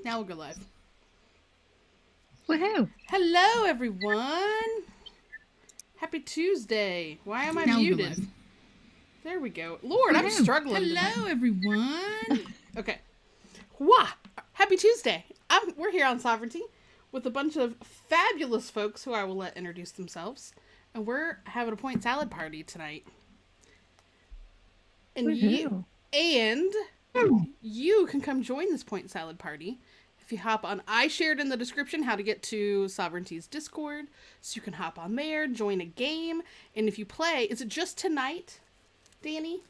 Now we'll go live. Woohoo! Hello, everyone. Happy Tuesday. Why am I muted? There we go. Lord, I'm struggling. Hello, everyone. Okay. Wah! Happy Tuesday. We're here on Sovranti with a bunch of fabulous folks who I will let introduce themselves. And we're having a point salad party tonight. And you can come join this point salad party if you hop on. I shared in the description how to get to Sovranti's Discord, so you can hop on there, join a game, and if you play, is it just tonight, Danny,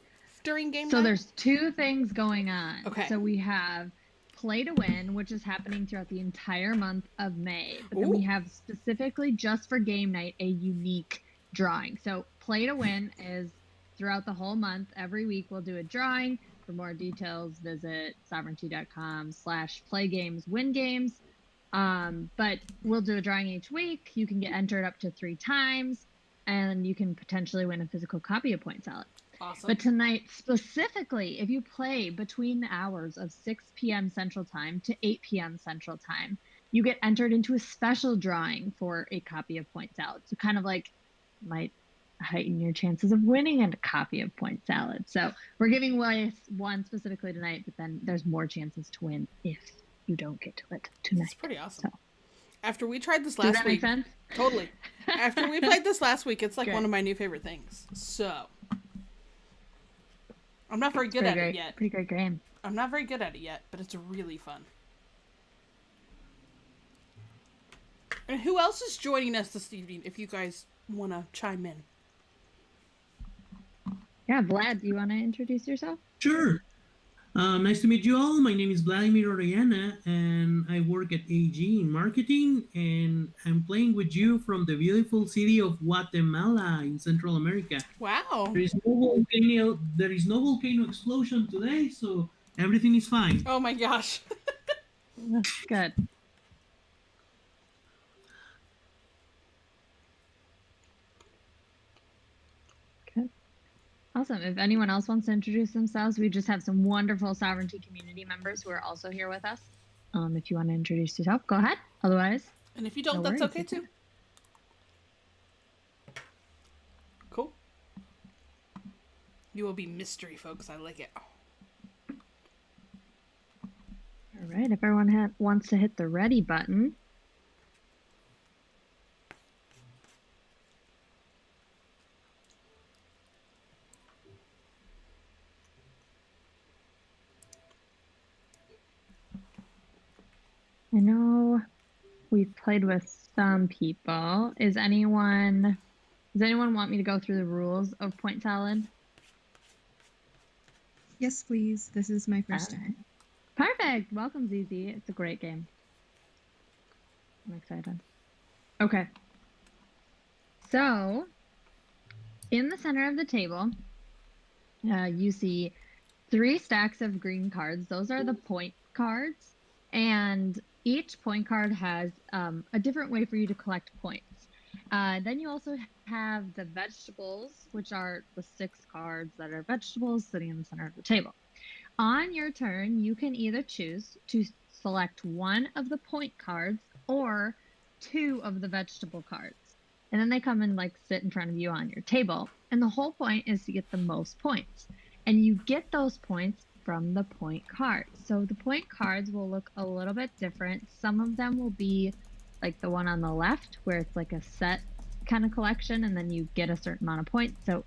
during game night? So there's two things going on. Okay. So we have Play to Win, which is happening throughout the entire month of May. But then we have specifically just for game night a unique drawing. So Play to Win is throughout the whole month. Every week we'll do a drawing. For more details, visit sovranti.com/playgameswingames. But we'll do a drawing each week. You can get entered up to 3 times, and you can potentially win a physical copy of Point Salad. Awesome. But tonight, specifically, if you play between the hours of 6 p.m. Central Time to 8 p.m. Central Time, you get entered into a special drawing for a copy of Point Salad. So kind of like might heighten your chances of winning a copy of Point Salad. So we're giving away one specifically tonight, but then there's more chances to win if you don't get to it tonight. That's pretty awesome. So, after we tried this last week, does that make sense? Totally. After we played this last week, it's like one of my new favorite things. So I'm not very good at it yet. Pretty great game. I'm not very good at it yet, but it's really fun. And who else is joining us this evening, if you guys want to chime in? Yeah, Vlad, do you want to introduce yourself? Sure. Nice to meet you all. My name is Vladimir Orellana, and I work at AG in marketing, and I'm playing with you from the beautiful city of Guatemala in Central America. Wow. There is no volcano explosion today, so everything is fine. Oh my gosh. That's good. Awesome. If anyone else wants to introduce themselves, we just have some wonderful Sovereignty community members who are also here with us. If you want to introduce yourself, go ahead. Otherwise, and if you don't, that's okay too. Cool. You will be mystery, folks. I like it. All right. If everyone wants to hit the ready button. I know we've played with some people. Does anyone want me to go through the rules of Point Salad? Yes, please. This is my first time. Perfect. Welcome, ZZ. It's a great game. I'm excited. Okay. So, in the center of the table, you see 3 stacks of green cards. Those are the point cards. And each point card has a different way for you to collect points. Then you also have the vegetables, which are the 6 cards that are vegetables sitting in the center of the table. On your turn, you can either choose to select one of the point cards or 2 of the vegetable cards. And then they come and sit in front of you on your table. And the whole point is to get the most points. And you get those points from the point cards. So the point cards will look a little bit different. Some of them will be like the one on the left, where it's like a set kind of collection, and then you get a certain amount of points. So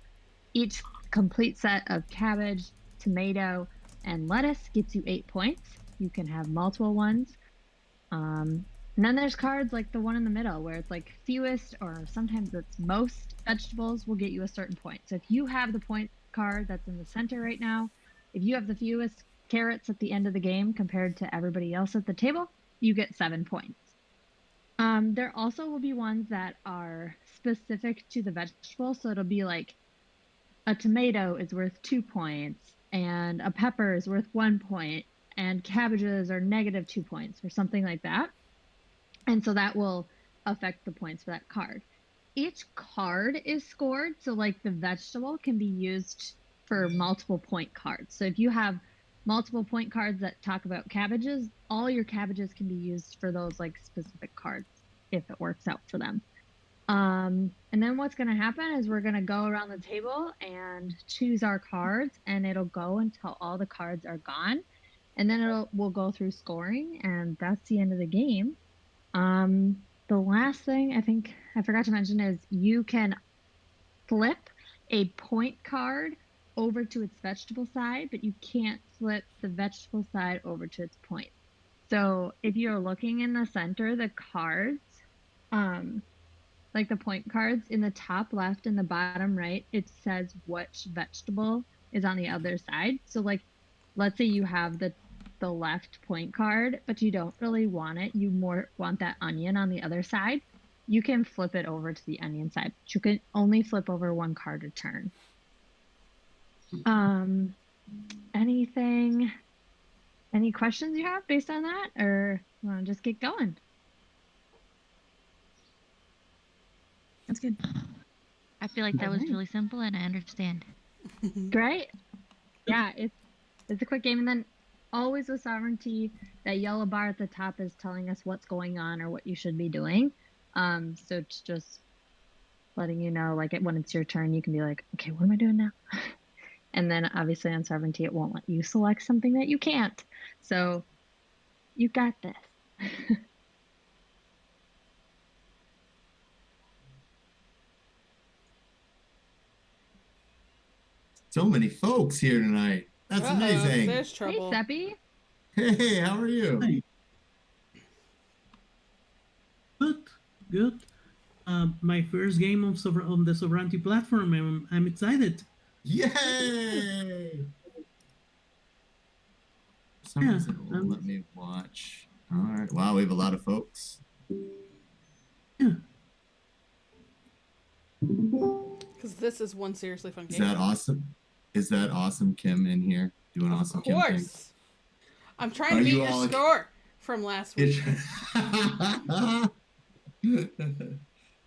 each complete set of cabbage, tomato, and lettuce gets you 8 points. You can have multiple ones. And then there's cards like the one in the middle, where it's like fewest, or sometimes it's most vegetables will get you a certain point. So if you have the point card that's in the center right now, if you have the fewest carrots at the end of the game compared to everybody else at the table, you get 7 points. There also will be ones that are specific to the vegetable. So it'll be like a tomato is worth 2 points, and a pepper is worth 1 point, and cabbages are negative 2 points, or something like that. And so that will affect the points for that card. Each card is scored. So like the vegetable can be used for multiple point cards. So if you have multiple point cards that talk about cabbages, all your cabbages can be used for those like specific cards if it works out for them. And then what's going to happen is we're going to go around the table and choose our cards, and it'll go until all the cards are gone. And then we'll go through scoring, and that's the end of the game. The last thing I think I forgot to mention is you can flip a point card over to its vegetable side, but you can't flip the vegetable side over to its point. So if you're looking in the center, the cards, like the point cards in the top left and the bottom right, it says which vegetable is on the other side. So like, let's say you have the left point card, but you don't really want it. You more want that onion on the other side. You can flip it over to the onion side. But you can only flip over one card a turn. Any questions you have based on that, or you want to just get going? That's good. I feel like that was really simple and I understand. Great. Yeah, it's a quick game, and then always with Sovereignty, that yellow bar at the top is telling us what's going on or what you should be doing. So it's just letting you know, like when it's your turn, you can be like, okay, what am I doing now? And then obviously on Sovereignty, it won't let you select something that you can't. So you got this. So many folks here tonight. That's amazing. There's trouble. Hey, Seppy. Hey, how are you? Hey. Good. My first game on the Sovranti platform. I'm excited. Yay! For some reason, it won't let me watch. All right. Wow, we have a lot of folks. Yeah. Because this is one seriously fun Is game. that awesome? Is that awesome, Kim, in here doing awesome Of Kim course. things? I'm trying Are to beat you your all- score from last week.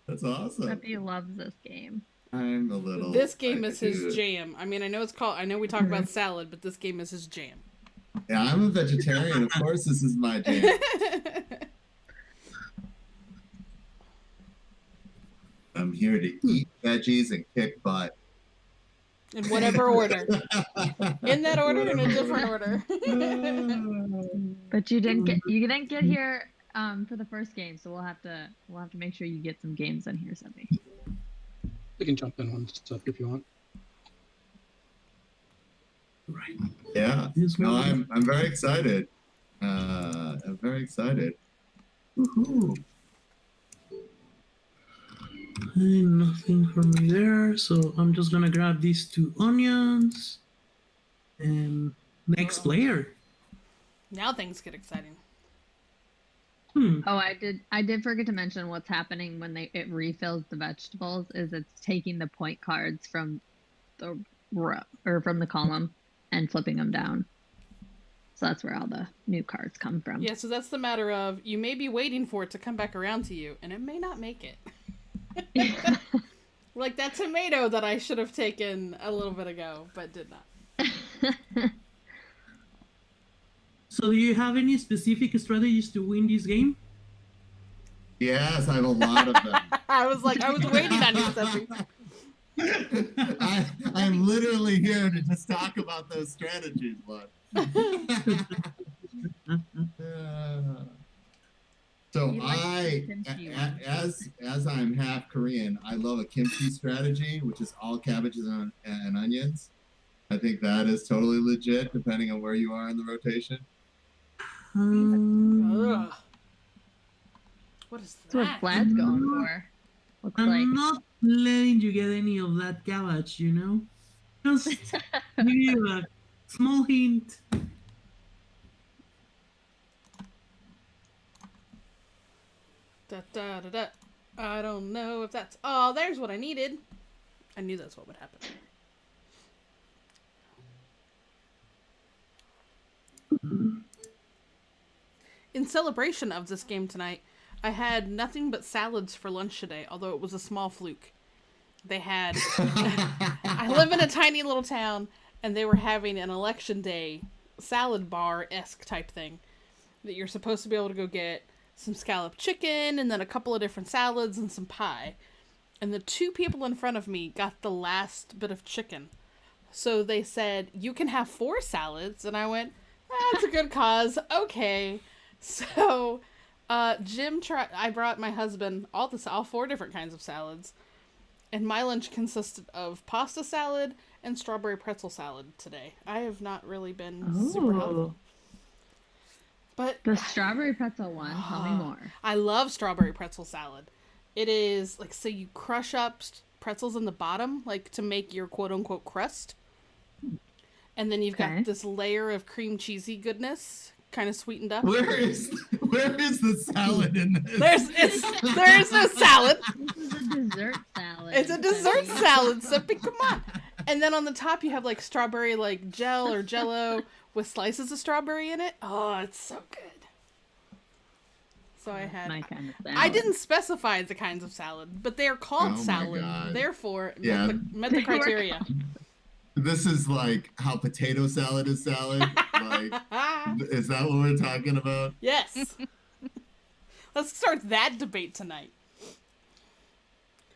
That's awesome. Seppy loves this game. I'm a little. This game I is his do- jam. I mean, I know we talk about salad, but this game is his jam. Yeah, I'm a vegetarian. Of course, this is my jam. I'm here to eat veggies and kick butt. In whatever order. In that order, in a different order. But you didn't get here for the first game, so we'll have to make sure you get some games in here, Seppy. You can jump in on stuff if you want. Right. Yeah. This No, one. I'm very excited. I'm very excited. Woohoo. And nothing for me there, so I'm just gonna grab these 2 onions. And next player. Now things get exciting. Oh, I did forget to mention what's happening when it refills the vegetables is it's taking the point cards from the row or from the column and flipping them down. So that's where all the new cards come from. Yeah, so that's the matter of you may be waiting for it to come back around to you, and it may not make it. Like that tomato that I should have taken a little bit ago, but did not. So do you have any specific strategies to win this game? Yes, I have a lot of them. I was waiting on you, Seppy. I'm literally here to just talk about those strategies, bud. So He likes kimchi ones. as I'm half Korean, I love a kimchi strategy, which is all cabbages and onions. I think that is totally legit, depending on where you are in the rotation. Ugh. What is That's what that? Vlad's going for. Looks I'm like. not letting you get any of that cabbage, you know? Just give you a small hint. Da, da, da, da. I don't know if that's... Oh, there's what I needed. I knew that's what would happen. In celebration of this game tonight, I had nothing but salads for lunch today, although it was a small fluke. They had... I live in a tiny little town, and they were having an election day salad bar-esque type thing that you're supposed to be able to go get some scalloped chicken and then a couple of different salads and some pie. And the two people in front of me got the last bit of chicken. So they said, you can have 4 salads. And I went, that's a good cause. Okay. So I brought my husband all 4 different kinds of salads. And my lunch consisted of pasta salad and strawberry pretzel salad today. I have not really been super healthy. But The strawberry pretzel one, tell me more. I love strawberry pretzel salad. It is like, so you crush up pretzels in the bottom, like to make your quote unquote crust. And then you've got this layer of cream cheesy goodness, kind of sweetened up. Where is the salad in this? There is no salad. This is a dessert salad. It's a dessert salad, Seppy, come on. And then on the top you have like strawberry like gel or jello with slices of strawberry in it. Oh, it's so good. So I had. My kind of salad. I didn't specify the kinds of salad, but they are called salad. Therefore, met the criteria. This is like how potato salad is salad. Like, is that what we're talking about? Yes. Let's start that debate tonight.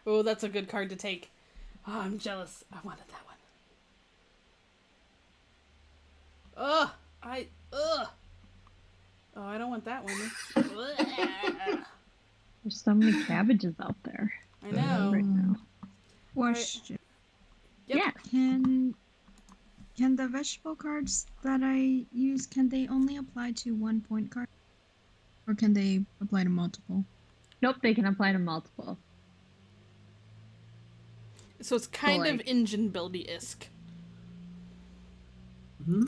Oh, that's a good card to take. Oh, I'm jealous. I wanted that one. Ugh. Oh, I don't want that one. There's so many cabbages out there. I know. Right now. Question. Yep. Yeah. Can the vegetable cards that I use, can they only apply to 1 point card? Or can they apply to multiple? Nope, they can apply to multiple. So it's kind of engine buildy-esque. Hmm?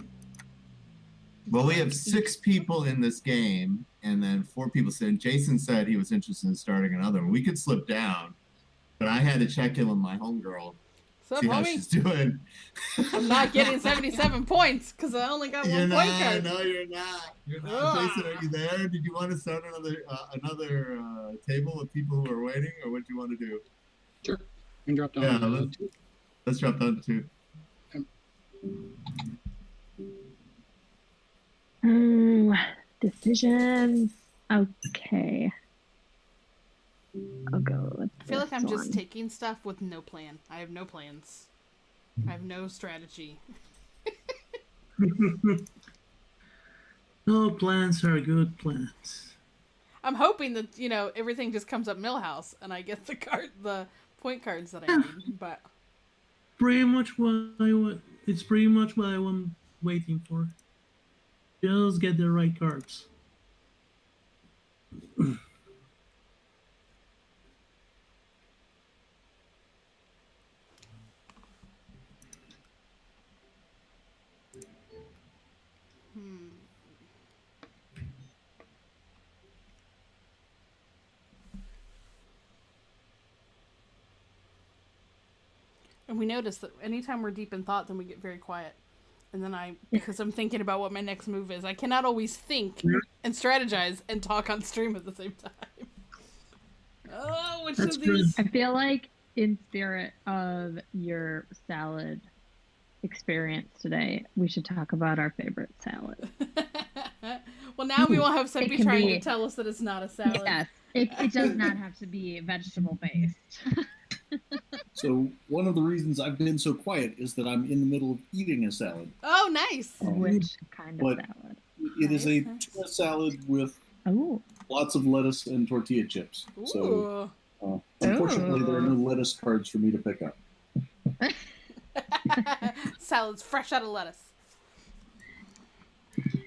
Well, we have 6 people in this game, and then 4 people said. Jason said he was interested in starting another one. We could slip down, but I had to check in with my homegirl. What's See up, how homie? she's doing. I'm not getting 77 points because I only got one point card. No, you're not. You're not. Jason, are you there? Did you want to start another table with people who are waiting, or what do you want to do? Sure. You can drop down. Yeah, let's drop down to 2. Decisions. Okay. I'll go with I feel like I'm this just one. taking stuff with no plan. I have no plans. I have no strategy. No plans are good plans. I'm hoping that, everything just comes up Millhouse and I get the point cards that I need, but Pretty much it's pretty much what I'm waiting for. Just get the right cards. and we notice that anytime we're deep in thought, then we get very quiet. And then because I'm thinking about what my next move is, I cannot always think and strategize and talk on stream at the same time. Oh, which That's of these? I feel like in spirit of your salad experience today, we should talk about our favorite salad. Well, now we won't have It Seppy can trying be- to tell us that it's not a salad. Yes, it does not have to be vegetable based. So one of the reasons I've been so quiet is that I'm in the middle of eating a salad. Oh, nice. Which kind of But- salad? It is a Nice. tuna salad with Oh, lots of lettuce and tortilla chips. So Ooh. unfortunately, there are no lettuce cards for me to pick up. Salad's fresh out of lettuce.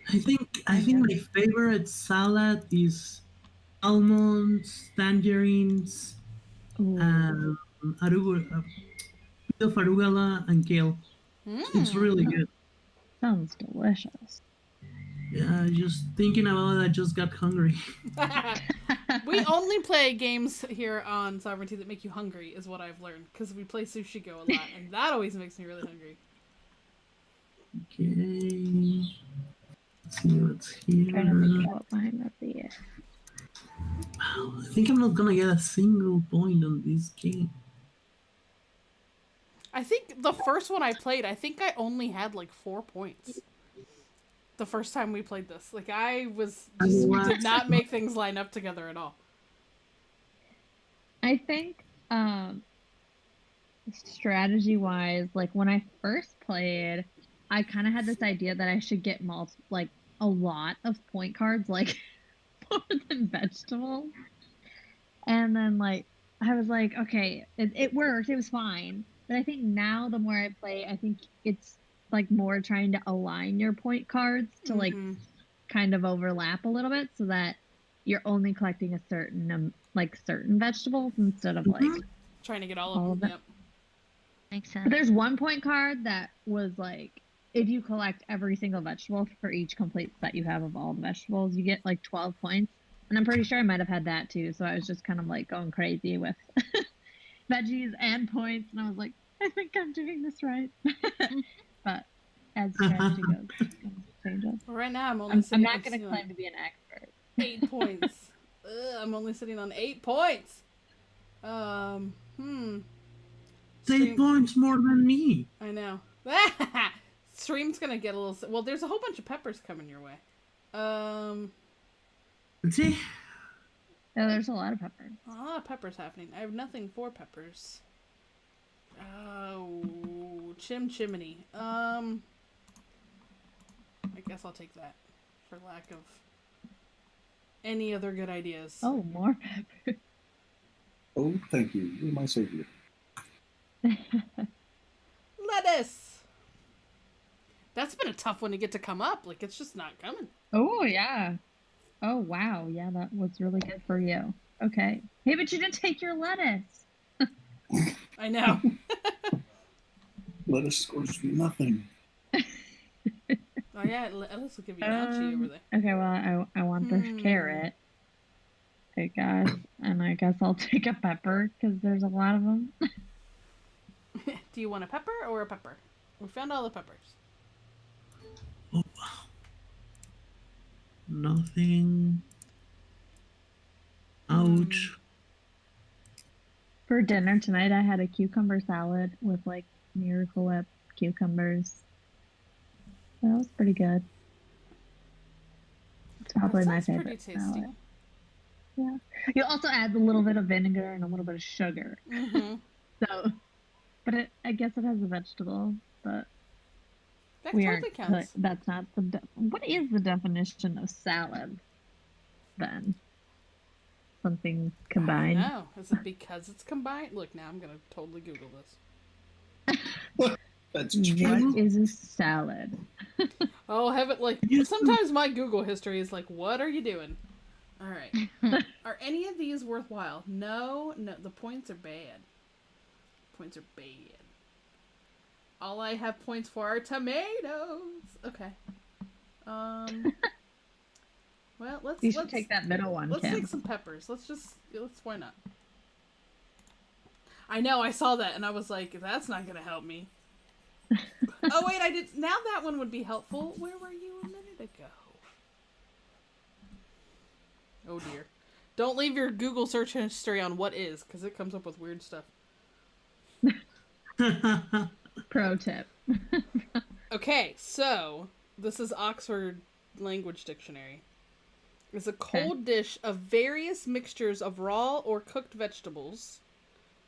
I think my favorite salad is almonds, tangerines, ooh. arugula, bit of arugula and kale. It's really good. Sounds delicious. Yeah, just thinking about it, I just got hungry. We only play games here on Sovereignty that make you hungry, is what I've learned, because we play Sushi Go a lot, and that always makes me really hungry. Okay. Let's see what's Trying to think here. out behind that beer. Wow, I think I'm not gonna get a single point on this game. I think the first one I played, I think I only had like 4 points. the first time we played this. Like, I was I just watched- did not make things line up together at all. I think strategy wise, like when I first played, I kind of had this idea that I should get like a lot of point cards, like more than vegetables. And then like I was like, okay, it worked, it was fine. But I think now the more I play, I think it's like more trying to align your point cards to like kind of overlap a little bit so that you're only collecting a certain like certain vegetables instead of like Trying to get all all of of them. it. Yep. Makes sense. But there's one point card that was like if you collect every single vegetable for each complete set you have of all the vegetables, you get like 12 points. And I'm pretty sure I might have had that too. So I was just kind of like going crazy with veggies and points. And I was like, I think I'm doing this right. But as strategy goes, it's going to change up. Well, right now I'm only I'm sitting not on going to claim to be an expert. 8 points. I'm only sitting on 8 points. 8 points more than me. I know. Stream's gonna get a little. Well, there's a whole bunch of peppers coming your way. See? Yeah, there's a lot of peppers. A lot of peppers happening. I have nothing for peppers. Oh, chimney. I guess I'll take that for lack of any other good ideas. Oh, more peppers. Oh, thank you. You're my savior. Lettuce. That's been a tough one to get to come up. Like, it's just not coming. Oh, yeah. Oh, wow. Yeah, that was really good for you. Okay. Hey, but you didn't take your lettuce. I know. Lettuce scores nothing. Oh, yeah, lettuce will give you an ouchie over there. Okay, well, I want this carrot, I guess. And I guess I'll take a pepper because there's a lot of them. Do you want a pepper or a pepper? We found all the peppers. Oh, nothing. Ouch. For dinner tonight, I had a cucumber salad with like Miracle Whip cucumbers. That was pretty good. It's probably That my sounds favorite pretty tasty. salad. Yeah. You also add a little bit of vinegar and a little bit of sugar. Mm-hmm. So, but I guess it has a vegetable, but That we totally aren't. counts. That's not the. What is the definition of salad? Then something combined. No, is it because it's combined? Look, now I'm gonna totally Google this. That's What is a salad? Oh, heaven! Like Yes. sometimes my Google history is like, "What are you doing?" All right. Are any of these worthwhile? No. The points are bad. Points are bad. All I have points for are tomatoes. Okay. Well, let's. You should let's take that middle one, Let's Kim. take some peppers. Let's why not? I know, I saw that and I was like, that's not gonna help me. Oh wait, I did. Now that one would be helpful. Where were you a minute ago? Oh dear. Don't leave your Google search history on what is, because it comes up with weird stuff. Pro tip. Okay, so this is Oxford Language Dictionary. It's a cold dish of various mixtures of raw or cooked vegetables,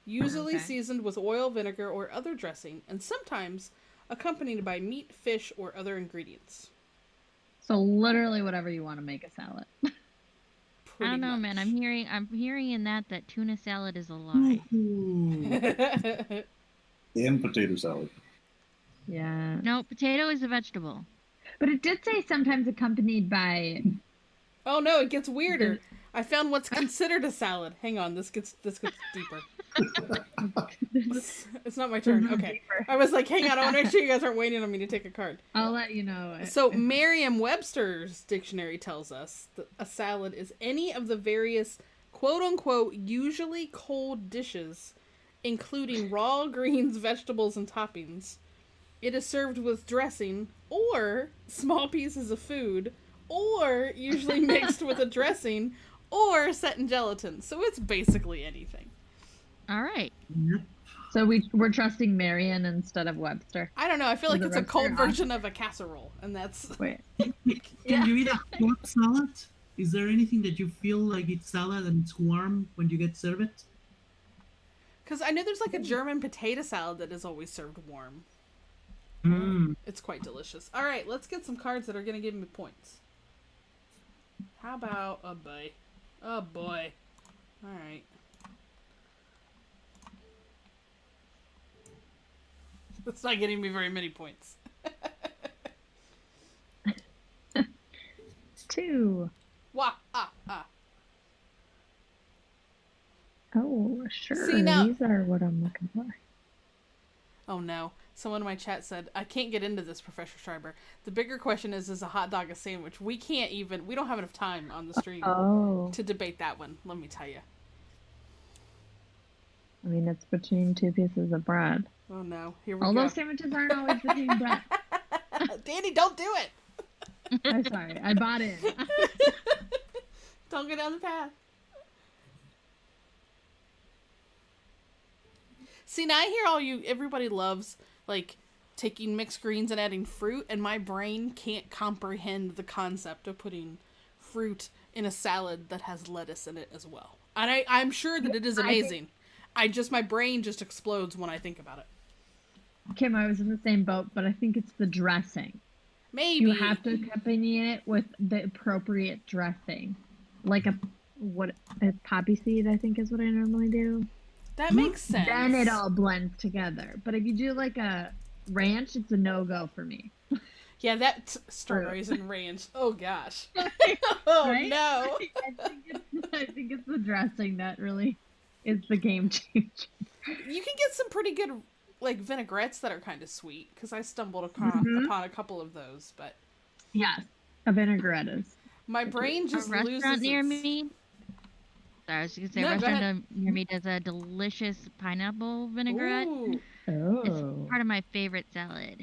usually Okay. seasoned with oil, vinegar, or other dressing, and sometimes accompanied by meat, fish, or other ingredients. So literally whatever you want to make a salad. I Pretty don't know, man. much. I'm hearing in that tuna salad is a lie. Ooh. And potato salad. Yeah. No, potato is a vegetable. But it did say sometimes accompanied by. Oh no, it gets weirder. I found what's considered a salad. Hang on, this gets deeper. It's not my turn. Okay. I was like, hang on, I want to make sure you guys aren't waiting on me to take a card. I'll let you know. So Merriam-Webster's dictionary tells us that a salad is any of the various quote-unquote usually cold dishes, including raw greens, vegetables, and toppings. It is served with dressing or small pieces of food, or usually mixed with a dressing, or set in gelatin. So it's basically anything. All right. Yep. So we're trusting Marion instead of Webster. I don't know. I feel like Is it's it a cold Webster? version of a casserole, and that's Wait. Can you eat a hot salad? Is there anything that you feel like it's salad and it's warm when you get served it? because I know there's like a German potato salad that is always served warm. Mm. It's quite delicious. All right, let's get some cards that are going to give me points. How about a boy? Oh boy. All right. That's not getting me very many points. 2. Wah, ah, ah. Oh, sure. See, now- These are what I'm looking for. Oh no. Someone in my chat said, I can't get into this, Professor Schreiber. The bigger question is a hot dog a sandwich? We don't have enough time on the stream Oh. to debate that one, let me tell you. I mean, it's between 2 pieces of bread. Oh no. Here we Although go. sandwiches aren't always between bread. Danny, don't do it! I'm sorry. I bought in. Don't go down the path. See, now I hear everybody loves, like, taking mixed greens and adding fruit, and my brain can't comprehend the concept of putting fruit in a salad that has lettuce in it as well. And I'm sure that it is amazing. My brain just explodes when I think about it. Kim, I was in the same boat, but I think it's the dressing. Maybe. You have to accompany it with the appropriate dressing. Like a poppy seed, I think is what I normally do. That makes sense. Then it all blends together. But if you do like a ranch, it's a no-go for me. Yeah, that strawberries and ranch. Oh gosh. Oh Right? no. I think it's the dressing that really is the game changer. You can get some pretty good, like, vinaigrettes that are kind of sweet, because I stumbled upon a couple of those, but... Yes, a vinaigrette is. My brain just a loses restaurant near its... me. Sorry, I was going to say No, a go restaurant near me does a delicious pineapple vinaigrette. Ooh. It's part of my favorite salad.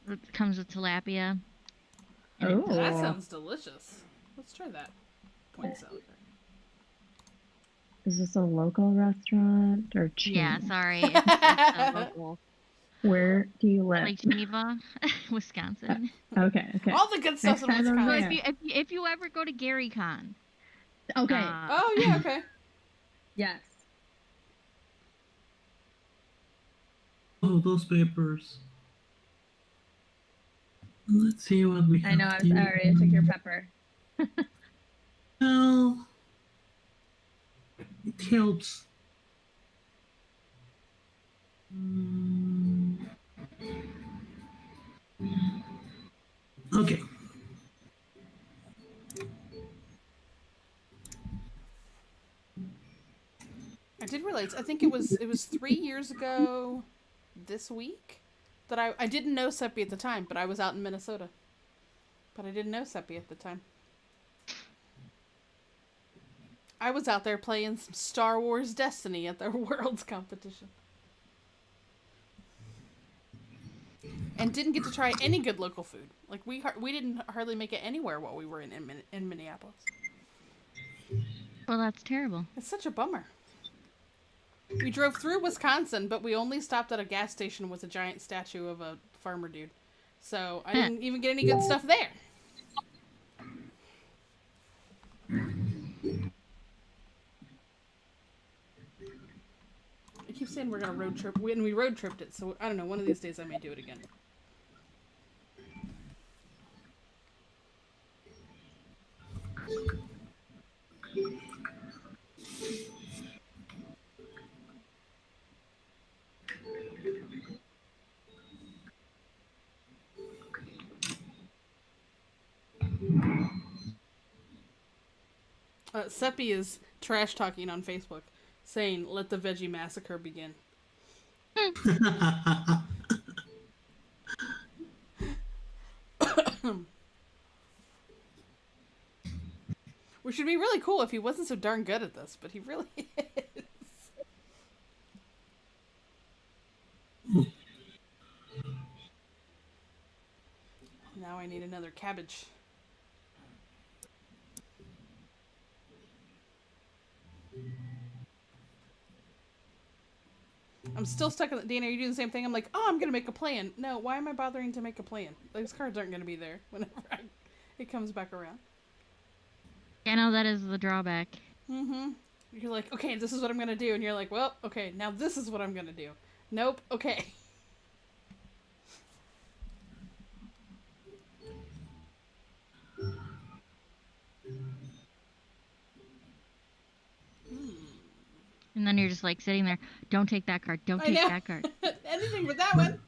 It comes with tilapia. Oh, That sounds delicious. Let's try that. Point salad. Is this a local restaurant or chain? Yeah, sorry. It's a local. Where do you live? Lake Geneva, Wisconsin. Okay. All the good stuff's in Next time I'm Wisconsin. there. If you ever go to GaryCon. Okay. Oh, yeah, okay. Yes. Oh, those peppers. Let's see what we have. I know. I'm sorry. I took your pepper. Well, it helps. Okay. I did realize, I think it was 3 years ago this week that I didn't know Seppy at the time, but I was out in Minnesota. But I didn't know Seppy at the time. I was out there playing some Star Wars Destiny at their Worlds competition. And didn't get to try any good local food. Like, we didn't hardly make it anywhere while we were in Minneapolis. Well, that's terrible. It's such a bummer. We drove through Wisconsin, but we only stopped at a gas station with a giant statue of a farmer dude. So I didn't even get any good stuff there. I keep saying we're gonna road trip, and we road tripped it, so I don't know, one of these days I may do it again. Seppy is trash talking on Facebook, saying, "Let the veggie massacre begin." Which would be really cool if he wasn't so darn good at this, but he really is. Now I need another cabbage. I'm still stuck in the... Dana, are you doing the same thing? I'm like, oh, I'm going to make a plan. No, why am I bothering to make a plan? Those cards aren't going to be there whenever it comes back around. I know that is the drawback. Mm-hmm. You're like, okay, this is what I'm going to do. And you're like, well, okay, now this is what I'm going to do. Nope, okay. And then you're just like sitting there. Don't take that card. Don't take that card. Anything but that one.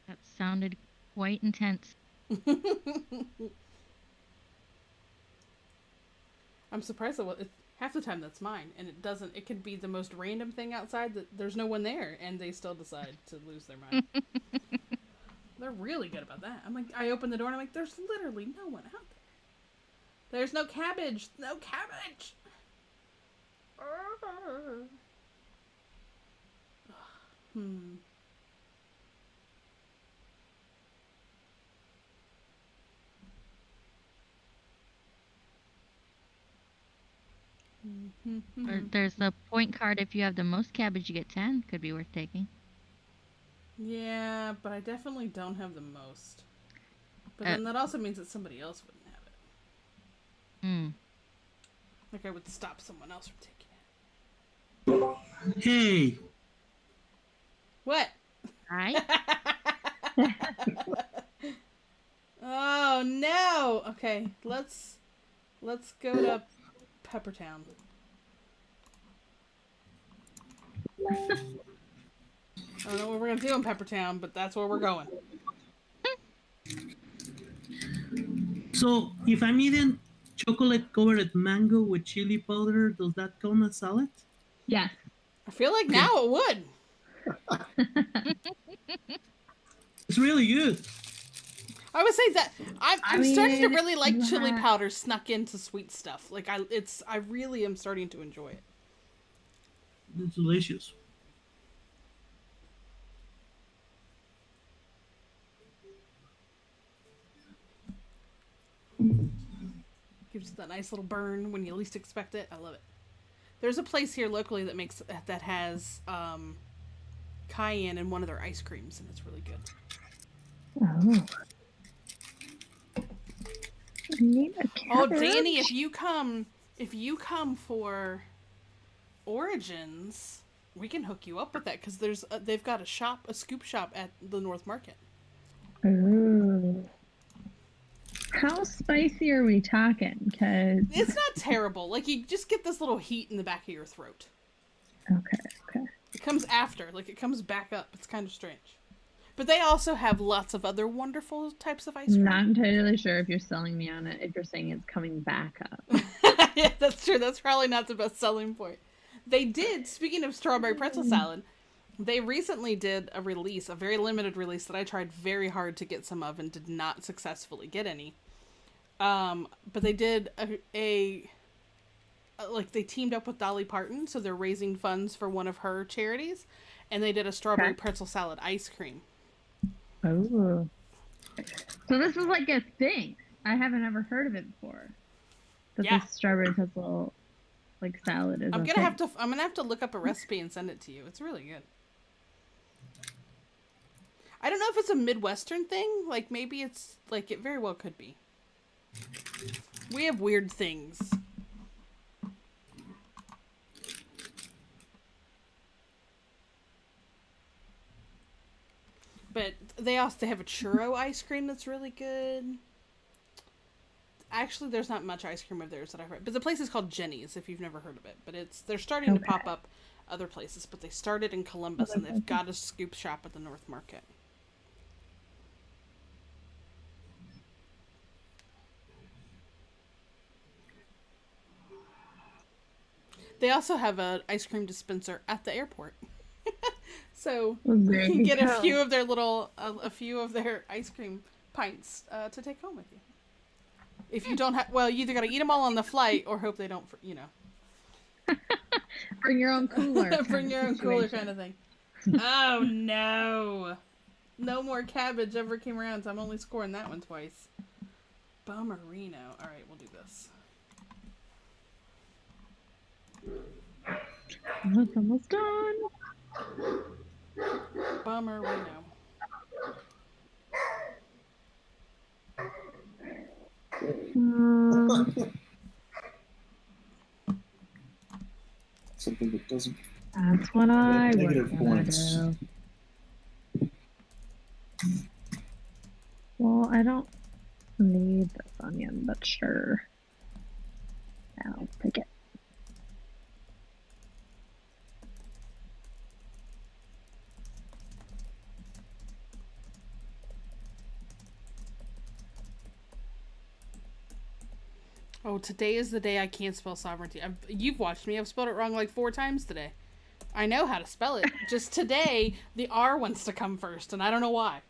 That sounded quite intense. I'm surprised that half the time that's mine, and it doesn't. It could be the most random thing outside that there's no one there, and they still decide to lose their mind. They're really good about that. I'm like, I open the door and I'm like, there's literally no one out there. There's no cabbage. No cabbage. There's the point card. If you have the most cabbage, you get 10. Could be worth taking. Yeah, but I definitely don't have the most. But then that also means that somebody else wouldn't have it. Like I would stop someone else from taking it. Hey. What? Hi. Oh no. Okay, let's go to Peppertown. I don't know what we're gonna do in Peppertown, but that's where we're going. So, if I'm eating chocolate covered mango with chili powder, does that count as salad? Yes. I feel like now it would. It's really good. I would say that I'm starting to really like yeah. chili powder snuck into sweet stuff. Like I really am starting to enjoy it. It's delicious. Gives that nice little burn when you least expect it. I love it. There's a place here locally that has cayenne in one of their ice creams, and it's really good. Oh. I need a Oh, cabbage. Danny, if you come for Origins, we can hook you up with that because they've got a scoop shop at the North Market. Ooh. How spicy are we talking? Cause It's not terrible. Like you just get this little heat in the back of your throat. okay. It comes after, like it comes back up. It's kind of strange. But they also have lots of other wonderful types of ice cream. Not entirely sure if you're selling me on it. If you're saying it's coming back up. Yeah, that's true. That's probably not the best selling point. They did, speaking of strawberry pretzel salad, they recently did a very limited release that I tried very hard to get some of and did not successfully get any. But they did like they teamed up with Dolly Parton, so they're raising funds for one of her charities, and they did a strawberry pretzel salad ice cream. Oh. So this is like a thing. I haven't ever heard of it before. That Yeah. this strawberry pretzel like salad is I'm a gonna thing. have to look up a recipe and send it to you. It's really good. I don't know if it's a Midwestern thing. Like maybe it's like it very well could be. We have weird things. But they have a churro ice cream that's really good. Actually, there's not much ice cream of theirs that I've heard. But the place is called Jenny's, if you've never heard of it. But they're starting to pop up other places. But they started in Columbus, and they've got a scoop shop at the North Market. They also have an ice cream dispenser at the airport. So Well, you there can you get go. a few of their ice cream pints to take home with you. If you don't have, well, you either got to eat them all on the flight or hope they don't, Bring your own cooler. bring your own cooler kind of thing. Oh no. No more cabbage ever came around, so I'm only scoring that one twice. Bummerino. Alright, we'll do this. It's almost done. Bummerino. Something that doesn't. That's what I Negative was gonna points. do. Well, I don't need this onion, but sure. I'll take it. Oh, today is the day I can't spell sovereignty. You've watched me. I've spelled it wrong like 4 times today. I know how to spell it. Just today, the R wants to come first, and I don't know why.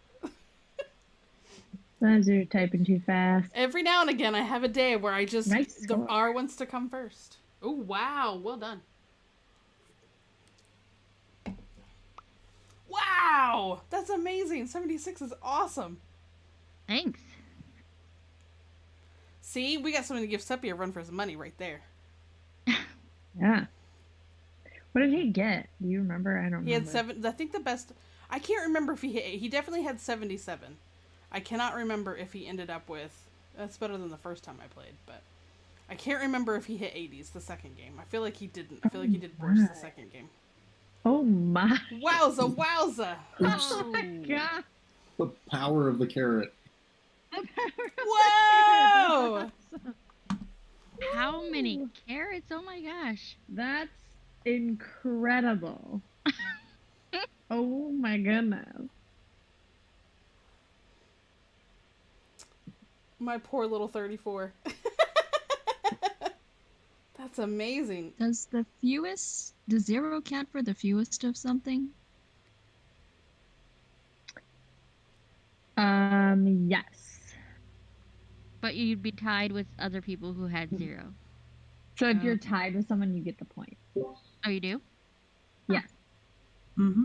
Sometimes you're typing too fast. Every now and again, I have a day where I just... Nice the score. R wants to come first. Oh, wow. Well done. Wow! That's amazing. 76 is awesome. Thanks. See? We got something to give Seppy a run for his money right there. Yeah. What did he get? Do you remember? I don't remember. He had 7... I think the best... I can't remember if he hit... He definitely had 77. I cannot remember if he ended up with... That's better than the first time I played, but... I can't remember if he hit 80s the second game. I feel like he didn't. I feel like he did worse the second game. Oh my. Wowza, wowza! Oh my god. The power of the carrot. Whoa! How many carrots? Oh my gosh. That's incredible. Oh my goodness. My poor little 34. That's amazing. Does 0 count for the fewest of something? Yes. But you'd be tied with other people who had 0. So if you're tied with someone, you get the point. Oh, you do? Mm-hmm.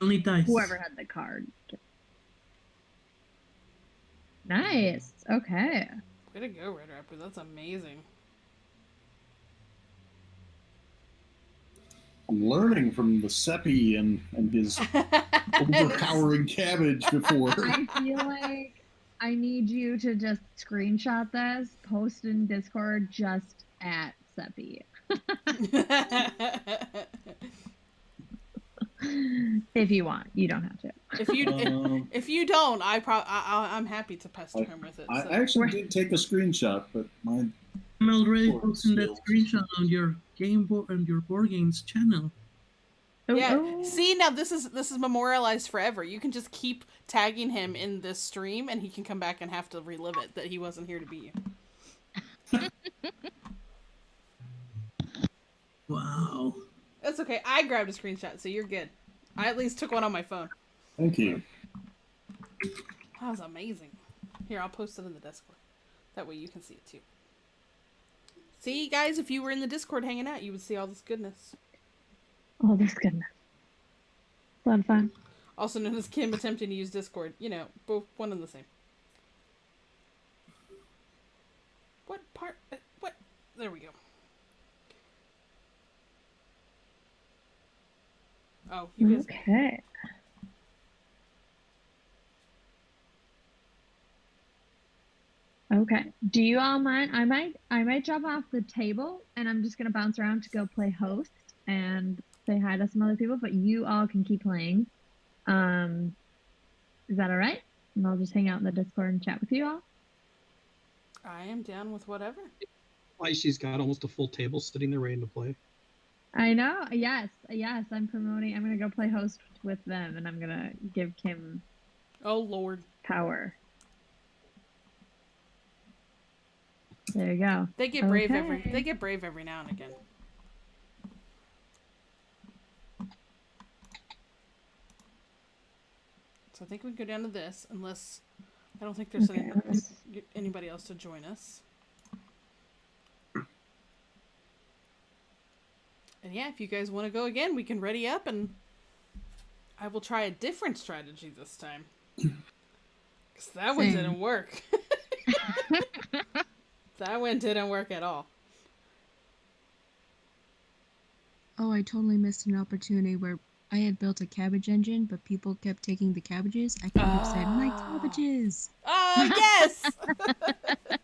Only dice. Whoever had the card. Nice. Okay. Way to go, Red Rapper. That's amazing. I'm learning from the Seppy and his overpowering cabbage before. I feel like I need you to just screenshot this, post in Discord just at Seppy. If you want, you don't have to. If you don't, I'm happy to pester him with it. I So. actually did take a screenshot, but mine. I'm already Poor posting that skills. screenshot on your board games channel. Yeah. Oh. See, now this is memorialized forever. You can just keep tagging him in this stream, and he can come back and have to relive it that he wasn't here to beat you. Wow. That's okay. I grabbed a screenshot, so you're good. I at least took one on my phone. Thank you. That was amazing. Here, I'll post it in the Discord. That way you can see it too. See, guys, if you were in the Discord hanging out, you would see all this goodness. Oh, this goodness. A lot of fun. Also known as Kim attempting to use Discord. You know, both one and the same. What part? What? There we go. Oh, you guys. Okay. Okay. Do you all mind? I might jump off the table and I'm just gonna bounce around to go play host and say hi to some other people, but you all can keep playing. Is that all right? And I'll just hang out in the Discord and chat with you all. I am down with whatever. Why she's got almost a full table sitting there ready to play. I know. Yes. I'm promoting. I'm gonna go play host with them, and I'm gonna give Kim Oh Lord. power. There you go. They get brave Okay. they get brave every now and again. So I think we can go down to this, unless I don't think there's Okay, anybody else to join us. And yeah, if you guys want to go again, we can ready up, and I will try a different strategy this time. Because that one Same. didn't work. That one didn't work at all. Oh, I totally missed an opportunity where I had built a cabbage engine, but people kept taking the cabbages. I could have said, my cabbages! Oh, yes! I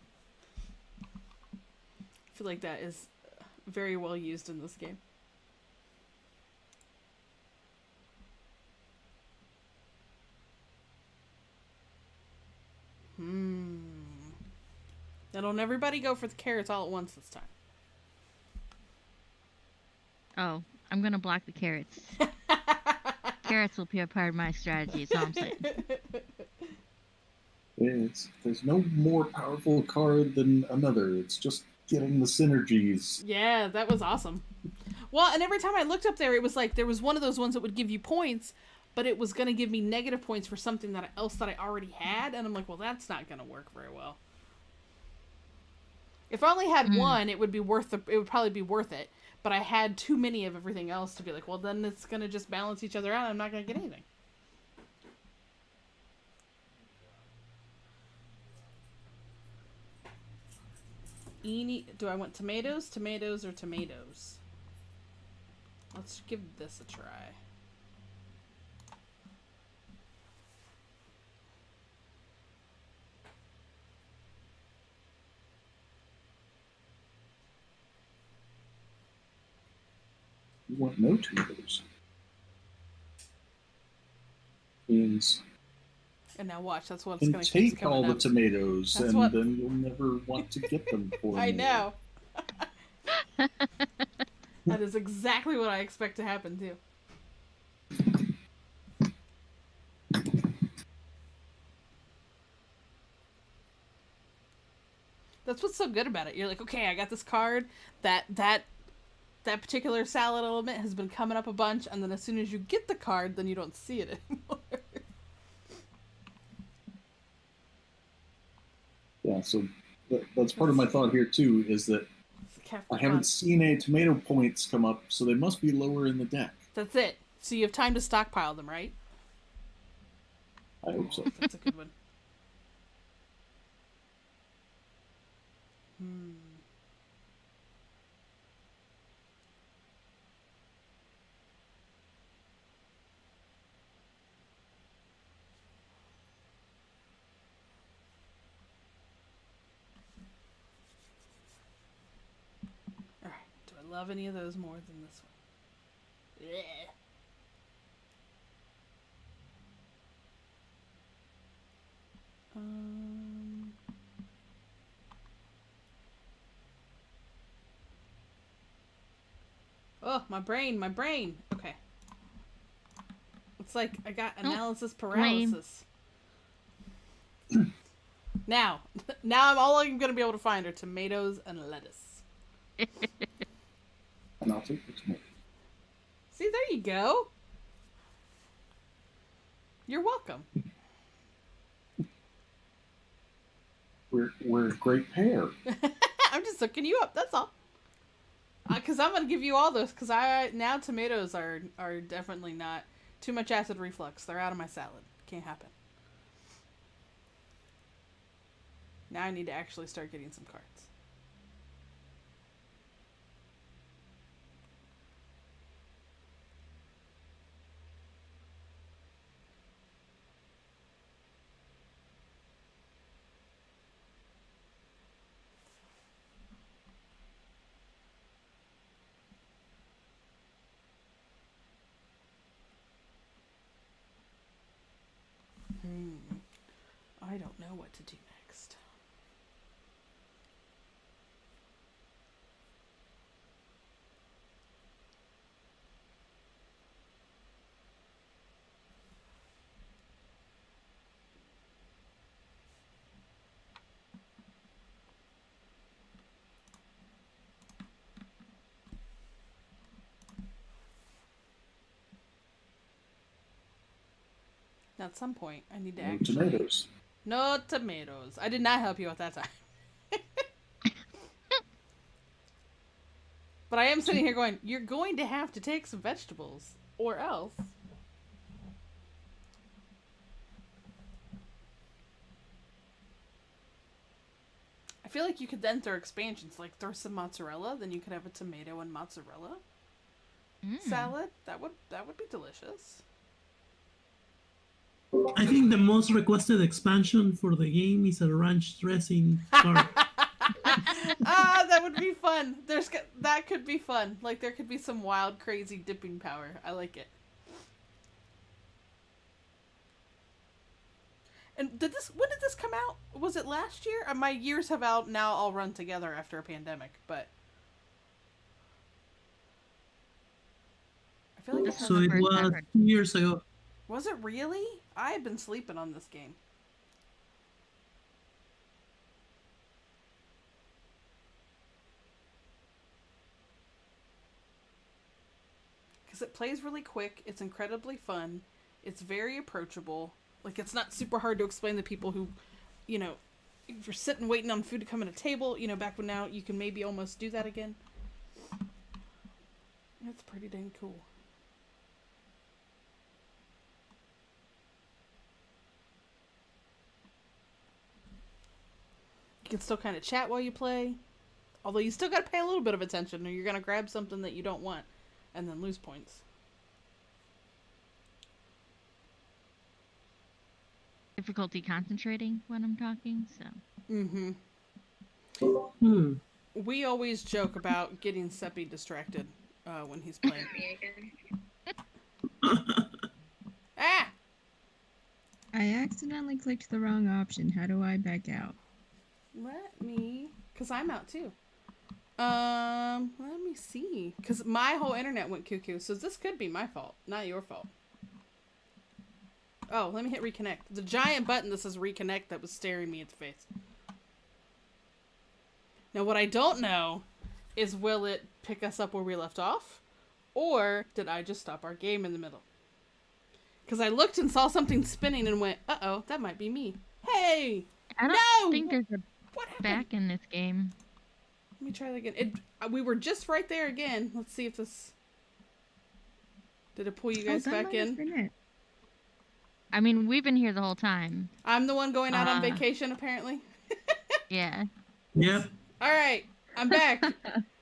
feel like that is very well used in this game. Now don't everybody go for the carrots all at once this time. Oh, I'm gonna block the carrots. Carrots will be a part of my strategy, is all I'm saying. There's no more powerful card than another. It's just getting the synergies. Yeah, that was awesome. Well, and every time I looked up there, it was like there was one of those ones that would give you points, but it was going to give me negative points for something else that I already had, and I'm like, well, that's not going to work very well. If I only had one, it would probably be worth it. But I had too many of everything else to be like, well, then it's going to just balance each other out. I'm not going to get anything. Do I want tomatoes, tomatoes, or tomatoes? Let's give this a try. You want no tomatoes. Means And now watch, that's what's you going can to keep take coming all the up. tomatoes, That's and what- then you'll never want to get them for I more. know. That is exactly what I expect to happen too. That's what's so good about it. You're like, okay, I got this card. That particular salad element has been coming up a bunch, and then as soon as you get the card, then you don't see it anymore. Yeah, so that's part of my thought here too, is that I haven't seen any tomato points come up, so they must be lower in the deck. That's it. So you have time to stockpile them, right? I hope so. That's a good one. Alright, do I love any of those more than this one? Blech. Oh, my brain. Okay. It's like I got analysis paralysis. Now all I'm going to be able to find are tomatoes and lettuce. And I'll take the tomato. See, there you go. You're welcome. We're a great pair. I'm just hooking you up, that's all. Because I'm going to give you all those, because now tomatoes are definitely not too much acid reflux. They're out of my salad. Can't happen. Now I need to actually start getting some cards. I don't know what to do next. Now At some point, I need to No actually... tomatoes. No tomatoes. I did not help you at that time. But I am sitting here going, you're going to have to take some vegetables. Or else. I feel like you could then throw expansions, like throw some mozzarella, then you could have a tomato and mozzarella salad. That would be delicious. I think the most requested expansion for the game is a ranch dressing card. That would be fun. That could be fun. Like there could be some wild, crazy dipping power. I like it. And when did this come out? Was it last year? My years have now all run together after a pandemic, but I feel like So it was 2 years ago. Was it really? I've been sleeping on this game. Because it plays really quick. It's incredibly fun. It's very approachable. Like, it's not super hard to explain to people who, you know, if you're sitting waiting on food to come in a table, you know, back when now you can maybe almost do that again. It's pretty dang cool. You can still kind of chat while you play. Although you still got to pay a little bit of attention or you're going to grab something that you don't want and then lose points. Difficulty concentrating when I'm talking, so. We always joke about getting Seppy distracted when he's playing. Ah! I accidentally clicked the wrong option. How do I back out? Let me... Because I'm out too. Let me see. Because my whole internet went cuckoo, so this could be my fault, not your fault. Oh, let me hit reconnect. The giant button that says reconnect that was staring me at the face. Now what I don't know is will it pick us up where we left off? Or did I just stop our game in the middle? Because I looked and saw something spinning and went, uh-oh, that might be me. Hey! I don't think there's a what happened? back in this game. Let me try that again. We were just right there again. Let's see if this... Did it pull you guys back in? I mean, we've been here the whole time. I'm the one going out on vacation, apparently. Yeah. Yep. All right, I'm back.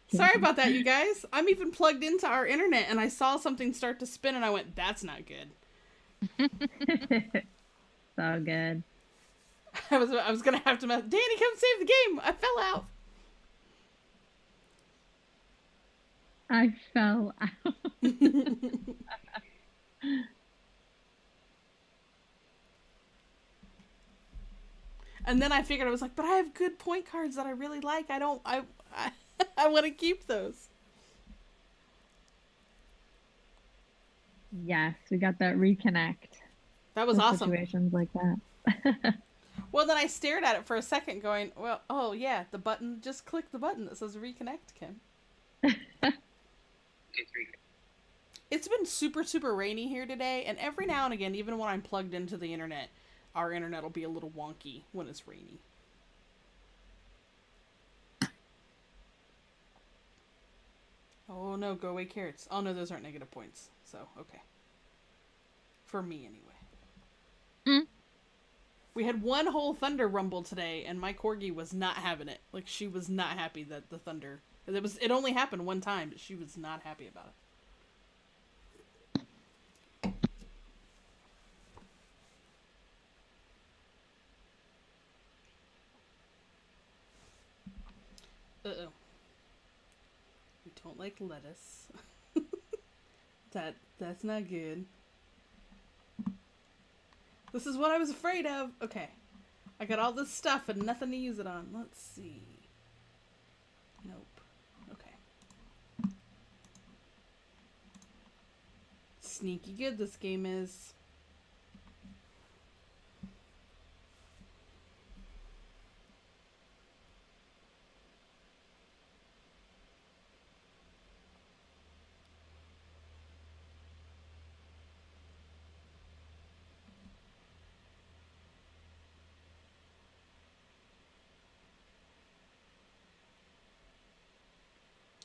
Sorry about that, you guys. I'm even plugged into our internet, and I saw something start to spin, and I went, that's not good. So good. I was going to have to mess... Danny, come save the game. I fell out. I fell out. And then I figured, I was like, but I have good point cards that I really like. I want to keep those. Yes, we got that reconnect. That was awesome. Situations like that. Well, then I stared at it for a second going, well, oh yeah, the button, just click the button that says reconnect, Kim. It's been super, super rainy here today, and every now and again, even when I'm plugged into the internet, our internet will be a little wonky when it's rainy. Oh no, go away carrots. Oh no, those aren't negative points. So, okay. For me, anyway. We had one whole thunder rumble today, and my corgi was not having it. Like, she was not happy that the thunder... It only happened one time, but she was not happy about it. Uh-oh. We don't like lettuce. That's not good. This is what I was afraid of. Okay. I got all this stuff and nothing to use it on. Let's see. Nope. Okay. Sneaky good this game is.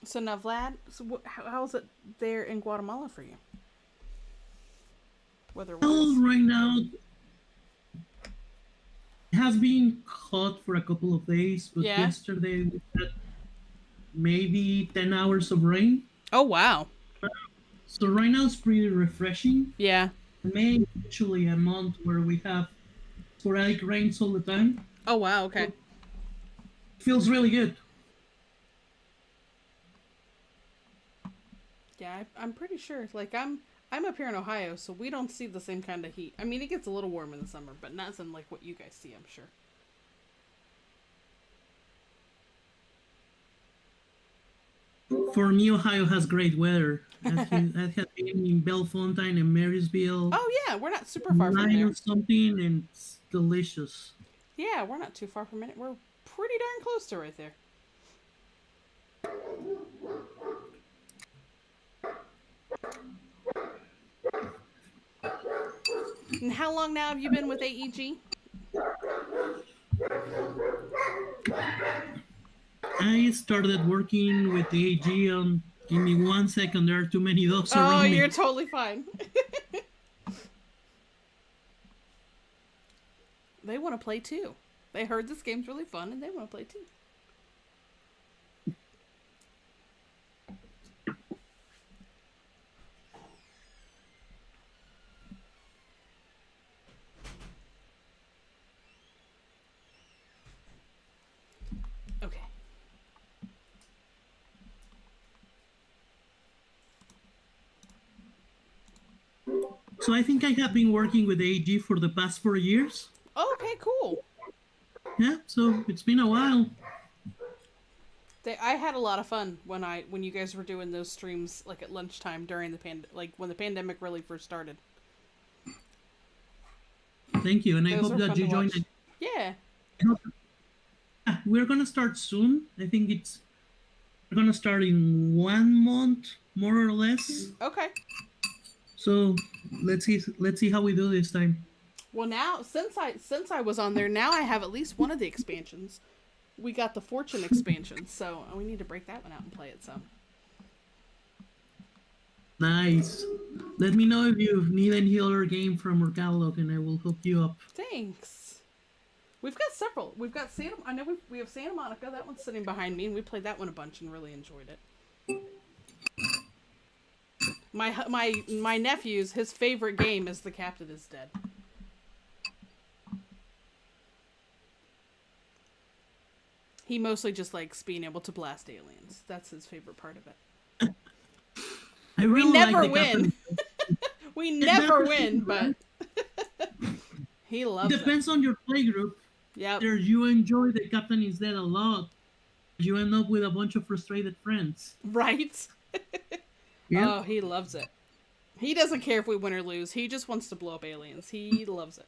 So now, Vlad, so how's it there in Guatemala for you? Well, Weather-wise? right now it has been hot for a couple of days, but Yeah. yesterday we had maybe 10 hours of rain. Oh, wow. So right now it's pretty refreshing. Yeah. May actually a month where we have sporadic rains all the time. Oh, wow, okay. Feels really good. Yeah, I'm pretty sure. Like, I'm up here in Ohio, so we don't see the same kind of heat. I mean, it gets a little warm in the summer, but not in, like, what you guys see, I'm sure. For me, Ohio has great weather. I had been in Bellefontaine and Marysville. Oh, yeah, we're not super far from 9 there. or something, and it's delicious. Yeah, we're not too far from it. We're pretty darn close to right there. And how long now have you been with AEG? I started working with the AG on. Give me 1 second. There are too many dogs Oh, around me. you're totally fine. They want to play too. They heard this game's really fun and they want to play too. Okay. So I think I have been working with AG for the past 4 years. Okay, cool. Yeah, so it's been a while. I had a lot of fun when you guys were doing those streams like at lunchtime during the when the pandemic really first started. Thank you, and I Those hope were that fun you to join. watch. Yeah. We're gonna start soon. I think we're gonna start in 1 month, more or less. Okay. So let's see how we do this time. Well, now since I was on there, now I have at least one of the expansions. We got the Fortune expansion, so we need to break that one out and play it some. Nice. Let me know if you need any other game from our catalog, and I will hook you up. Thanks. We've got several. We've got I know we have Santa Monica. That one's sitting behind me, and we played that one a bunch and really enjoyed it. My nephew's his favorite game is The Captain is Dead. He mostly just likes being able to blast aliens. That's his favorite part of it. I really We never like the win. We never win, but he loves it. Depends on your play group. Yep. Either you enjoy The Captain is Dead a lot, you end up with a bunch of frustrated friends. Right? Yep. Oh, he loves it. He doesn't care if we win or lose. He just wants to blow up aliens. He loves it.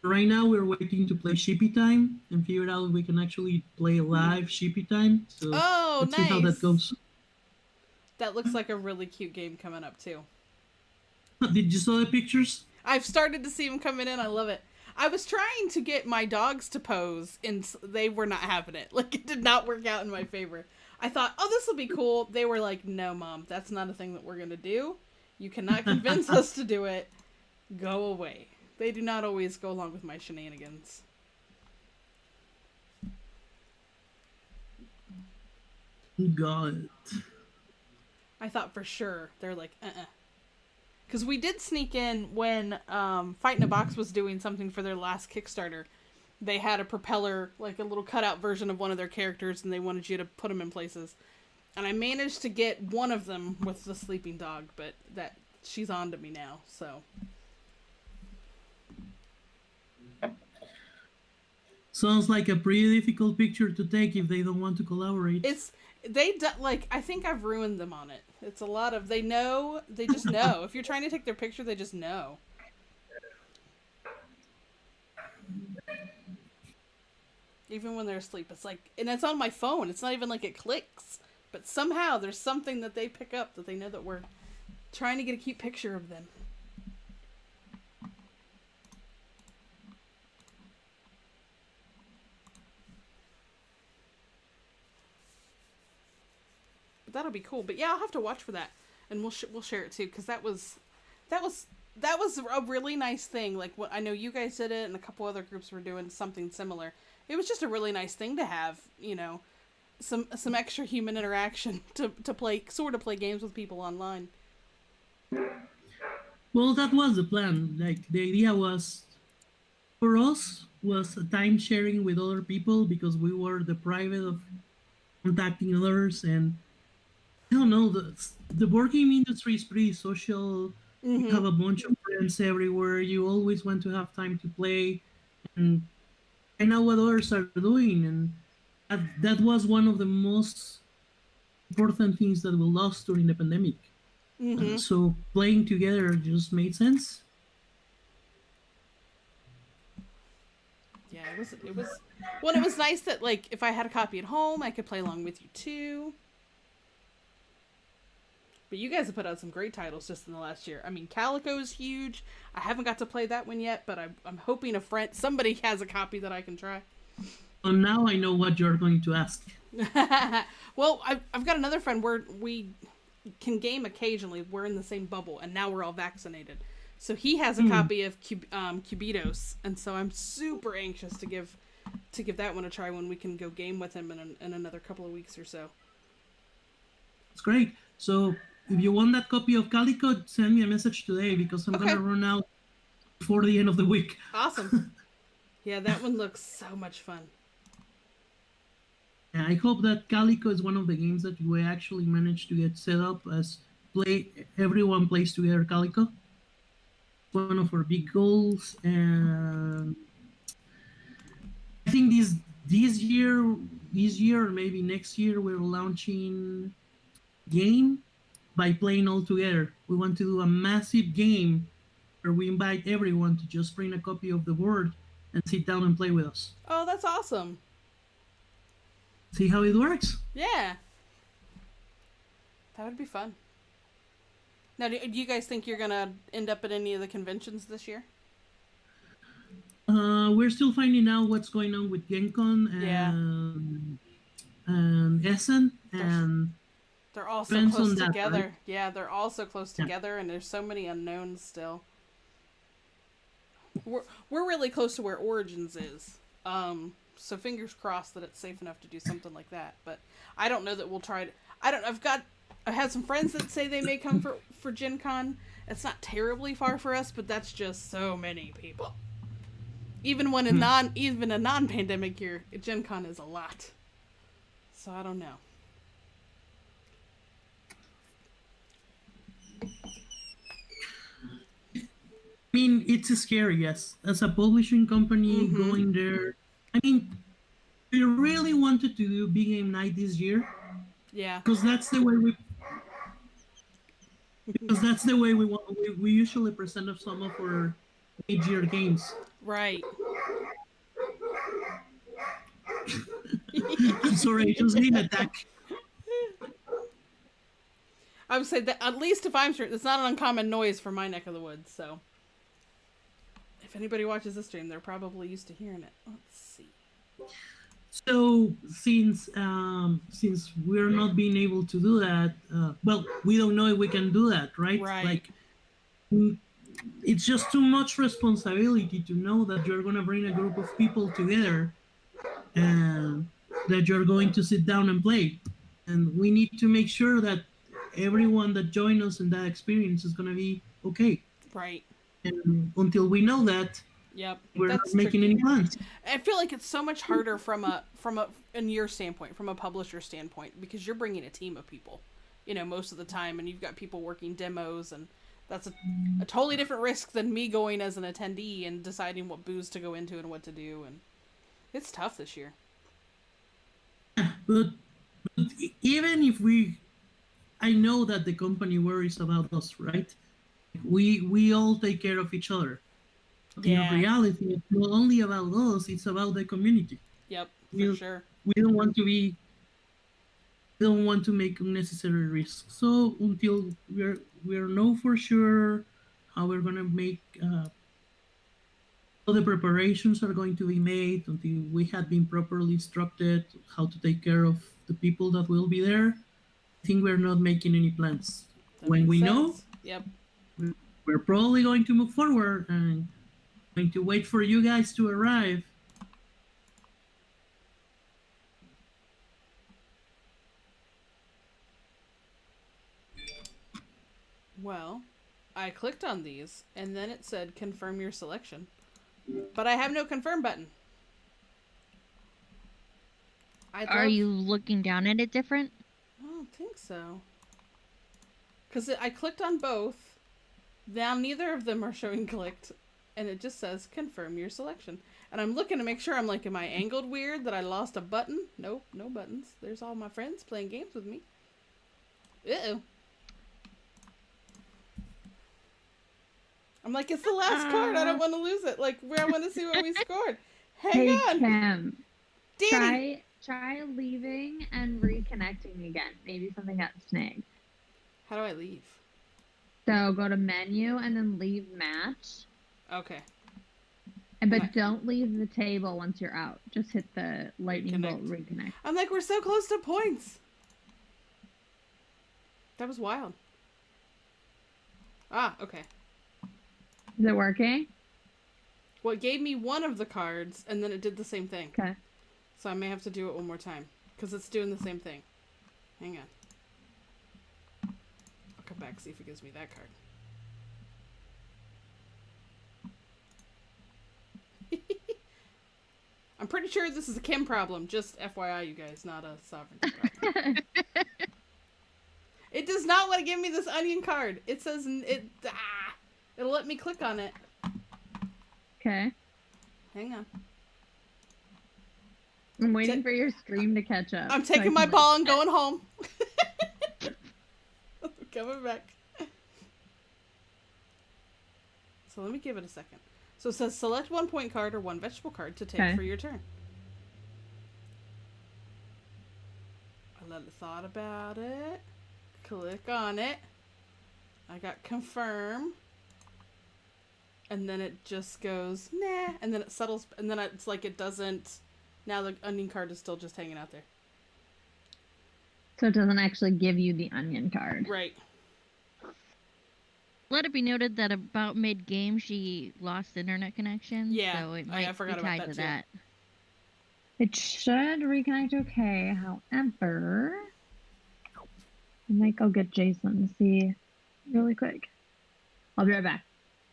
Right now we're waiting to play Shippy Time and figure out if we can actually play live Shippy Time. So let's see how that goes. That looks like a really cute game coming up too. Did you saw the pictures? I've started to see them coming in. I love it. I was trying to get my dogs to pose and they were not having it. Like, it did not work out in my favor. I thought, oh, this will be cool. They were like, no, Mom, that's not a thing that we're going to do. You cannot convince us to do it. Go away. They do not always go along with my shenanigans. Got it. I thought for sure. They're like, Because we did sneak in when Fight in a Box was doing something for their last Kickstarter. They had a propeller, like a little cutout version of one of their characters, and they wanted you to put them in places. And I managed to get one of them with the sleeping dog, but she's on to me now, so. Sounds like a pretty difficult picture to take if they don't want to collaborate. I think I've ruined them on it. It's a lot of, they just know. If you're trying to take their picture, they just know. Even when they're asleep, it's like, and it's on my phone. It's not even like it clicks. But somehow there's something that they pick up that they know that we're trying to get a cute picture of them. that'll be cool. But yeah, I'll have to watch for that, and we'll share it too, because that was a really nice thing. Like, what I know you guys did it, and a couple other groups were doing something similar. It was just a really nice thing to have, some extra human interaction to play games with people online. Well, that was the plan. Like, the idea was, for us, was time sharing with other people because we were deprived of contacting others, and I don't know, the board game industry is pretty social. You have a bunch of friends everywhere. You always want to have time to play and find out what others are doing, and that was one of the most important things that we lost during the pandemic. So playing together just made sense. Yeah, it was nice that, like, if I had a copy at home, I could play along with you too. But you guys have put out some great titles just in the last year. I mean, Calico is huge. I haven't got to play that one yet, but I'm hoping somebody has a copy that I can try. So now I know what you're going to ask. Well, I've got another friend where we can game occasionally. We're in the same bubble, and now we're all vaccinated. So he has a copy of Cubitos, and so I'm super anxious to give that one a try when we can go game with him in another couple of weeks or so. It's great. So if you want that copy of Calico, send me a message today because I'm gonna run out before the end of the week. Awesome. Yeah, that one looks so much fun. Yeah, I hope that Calico is one of the games that we actually managed to get set up as everyone plays together Calico. One of our big goals, and I think this year or maybe next year we're launching game by playing all together. We want to do a massive game where we invite everyone to just bring a copy of the board and sit down and play with us. Oh, that's awesome. See how it works. Yeah. That would be fun. Now, do you guys think you're going to end up at any of the conventions this year? We're still finding out what's going on with Gen Con and Essen, and they're all so close together. Right? Yeah, they're all so close together, and there's so many unknowns still. We're really close to where Origins is. So fingers crossed that it's safe enough to do something like that. But I don't know that we'll try to... I've had some friends that say they may come for Gen Con. It's not terribly far for us, but that's just so many people. Even when a non-pandemic year, Gen Con is a lot. So I don't know. I mean, it's scary, yes. As a publishing company going there, I mean, we really wanted to do Big Game Night this year. Yeah. Because that's the way we usually present some of our mid-year games. Right. I'm sorry, I just need an attack. I would say that, at least if I'm sure, it's not an uncommon noise for my neck of the woods, so if anybody watches this stream, they're probably used to hearing it. Let's see. So since we're not being able to do that, well, we don't know if we can do that, right? Right. Like, it's just too much responsibility to know that you're gonna bring a group of people together and that you're going to sit down and play, and we need to make sure that everyone that joins us in that experience is gonna be okay. Right. And until we know that, we're not making any plans. I feel like it's so much harder from a in your standpoint, from a publisher standpoint, because you're bringing a team of people, most of the time, and you've got people working demos, and that's a totally different risk than me going as an attendee and deciding what booths to go into and what to do, and it's tough this year. But even if I know that the company worries about us, right? We all take care of each other. Yeah. In reality, it's not only about us, it's about the community. Yep, for sure. We don't want to make unnecessary risks. So until we're know for sure how we're gonna make all the preparations are going to be made, until we have been properly instructed how to take care of the people that will be there, think we're not making any plans. That When makes we know, sense. Yep. we're probably going to move forward and going to wait for you guys to arrive. Well, I clicked on these, and then it said confirm your selection. But I have no confirm button. Are you looking down at it different? I don't think so. Because I clicked on both. Now neither of them are showing clicked. And it just says confirm your selection. And I'm looking to make sure I'm like, am I angled weird that I lost a button? Nope, no buttons. There's all my friends playing games with me. Uh-oh. I'm like, it's the last card. I don't want to lose it. Like, where I want to see what we scored. Hang on. Kim, Danny. try leaving and reconnecting again. Maybe something got snagged. How do I leave? So go to menu and then leave match. Okay. But don't leave the table once you're out. Just hit the lightning bolt reconnect. I'm like, we're so close to points. That was wild. Ah, okay. Is it working? Well, it gave me one of the cards, and then it did the same thing. Okay. So I may have to do it one more time, because it's doing the same thing. Hang on. I'll come back, see if it gives me that card. I'm pretty sure this is a Kim problem, just FYI, you guys, not a Sovereignty problem. It does not want to give me this onion card. It says, it'll let me click on it. Okay. Hang on. I'm waiting for your stream to catch up. I'm taking my ball and going home. Coming back. So let me give it a second. So it says select 1 point card or 1 vegetable card to take for your turn. I let it thought about it. Click on it. I got confirm. And then it just goes, nah. And then it settles. And then it's like it doesn't. Now the onion card is still just hanging out there. So it doesn't actually give you the onion card. Right. Let it be noted that about mid-game she lost internet connection. Yeah, so it might I forgot be about tied that to too. that. It should reconnect okay. However, I might go get Jason to see really quick. I'll be right back.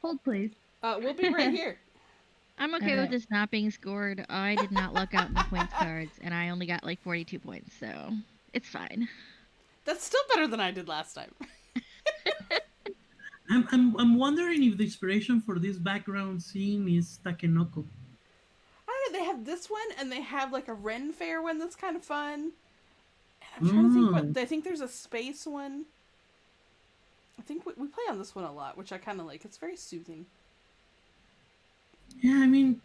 Hold, please. We'll be right here. I'm okay with this not being scored. I did not luck out in the points cards, and I only got like 42 points, so it's fine. That's still better than I did last time. I'm wondering if the inspiration for this background scene is Takenoko. I don't know, they have this one, and they have like a Ren Fair one that's kind of fun. And I'm trying to think what, I think there's a space one. I think we play on this one a lot, which I kind of like. It's very soothing. Yeah, I mean,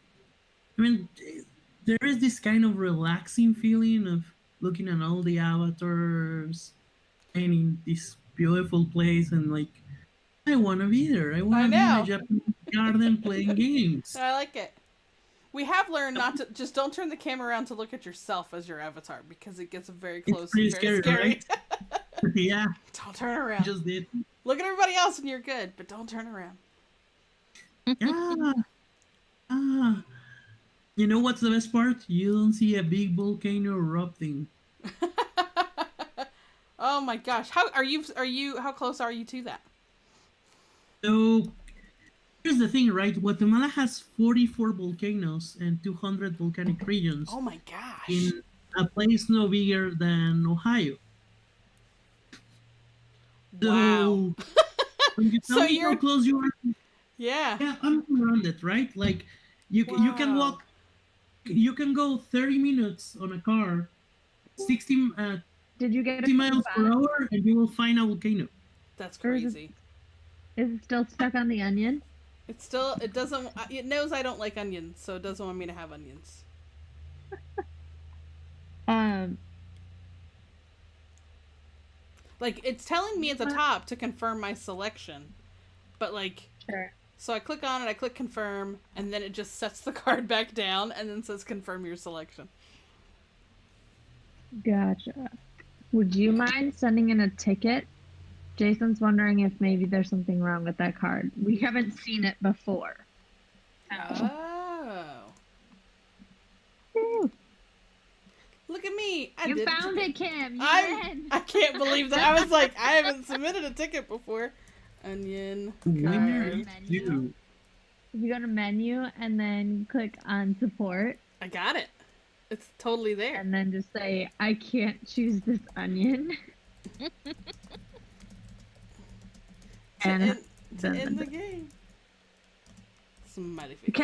there is this kind of relaxing feeling of looking at all the avatars and in this beautiful place, and like, I want to be there. I want to be in a Japanese garden playing games. I like it. We have learned not to just don't turn the camera around to look at yourself as your avatar because it gets very close and very scary. Right? Yeah. Don't turn around. Just did. Look at everybody else and you're good, but don't turn around. Yeah. You know what's the best part? You don't see a big volcano erupting. Oh my gosh. How close are you to that? So here's the thing, right? Guatemala has 44 volcanoes and 200 volcanic regions. Oh my gosh. In a place no bigger than Ohio. Wow. So when you tell me how close you are, yeah, I'm around it, right? Like you can walk, you can go 30 minutes on a car, 60 Did you get 60 miles per hour, and you will find a volcano. That's crazy. Is it still stuck on the onion? It knows I don't like onions, so it doesn't want me to have onions. Like, it's telling me at the top to confirm my selection, but like, so I click on it, I click confirm, and then it just sets the card back down and then says confirm your selection. Gotcha. Would you mind sending in a ticket? Jason's wondering if maybe there's something wrong with that card. We haven't seen it before. Oh. Woo. Look at me. You found it, Kim. You win. I can't believe that. I was like, I haven't submitted a ticket before. Onion Winner card. is you. If you go to menu and then click on support. I got it. It's totally there. And then just say, I can't choose this onion. to end the game. Smiley face.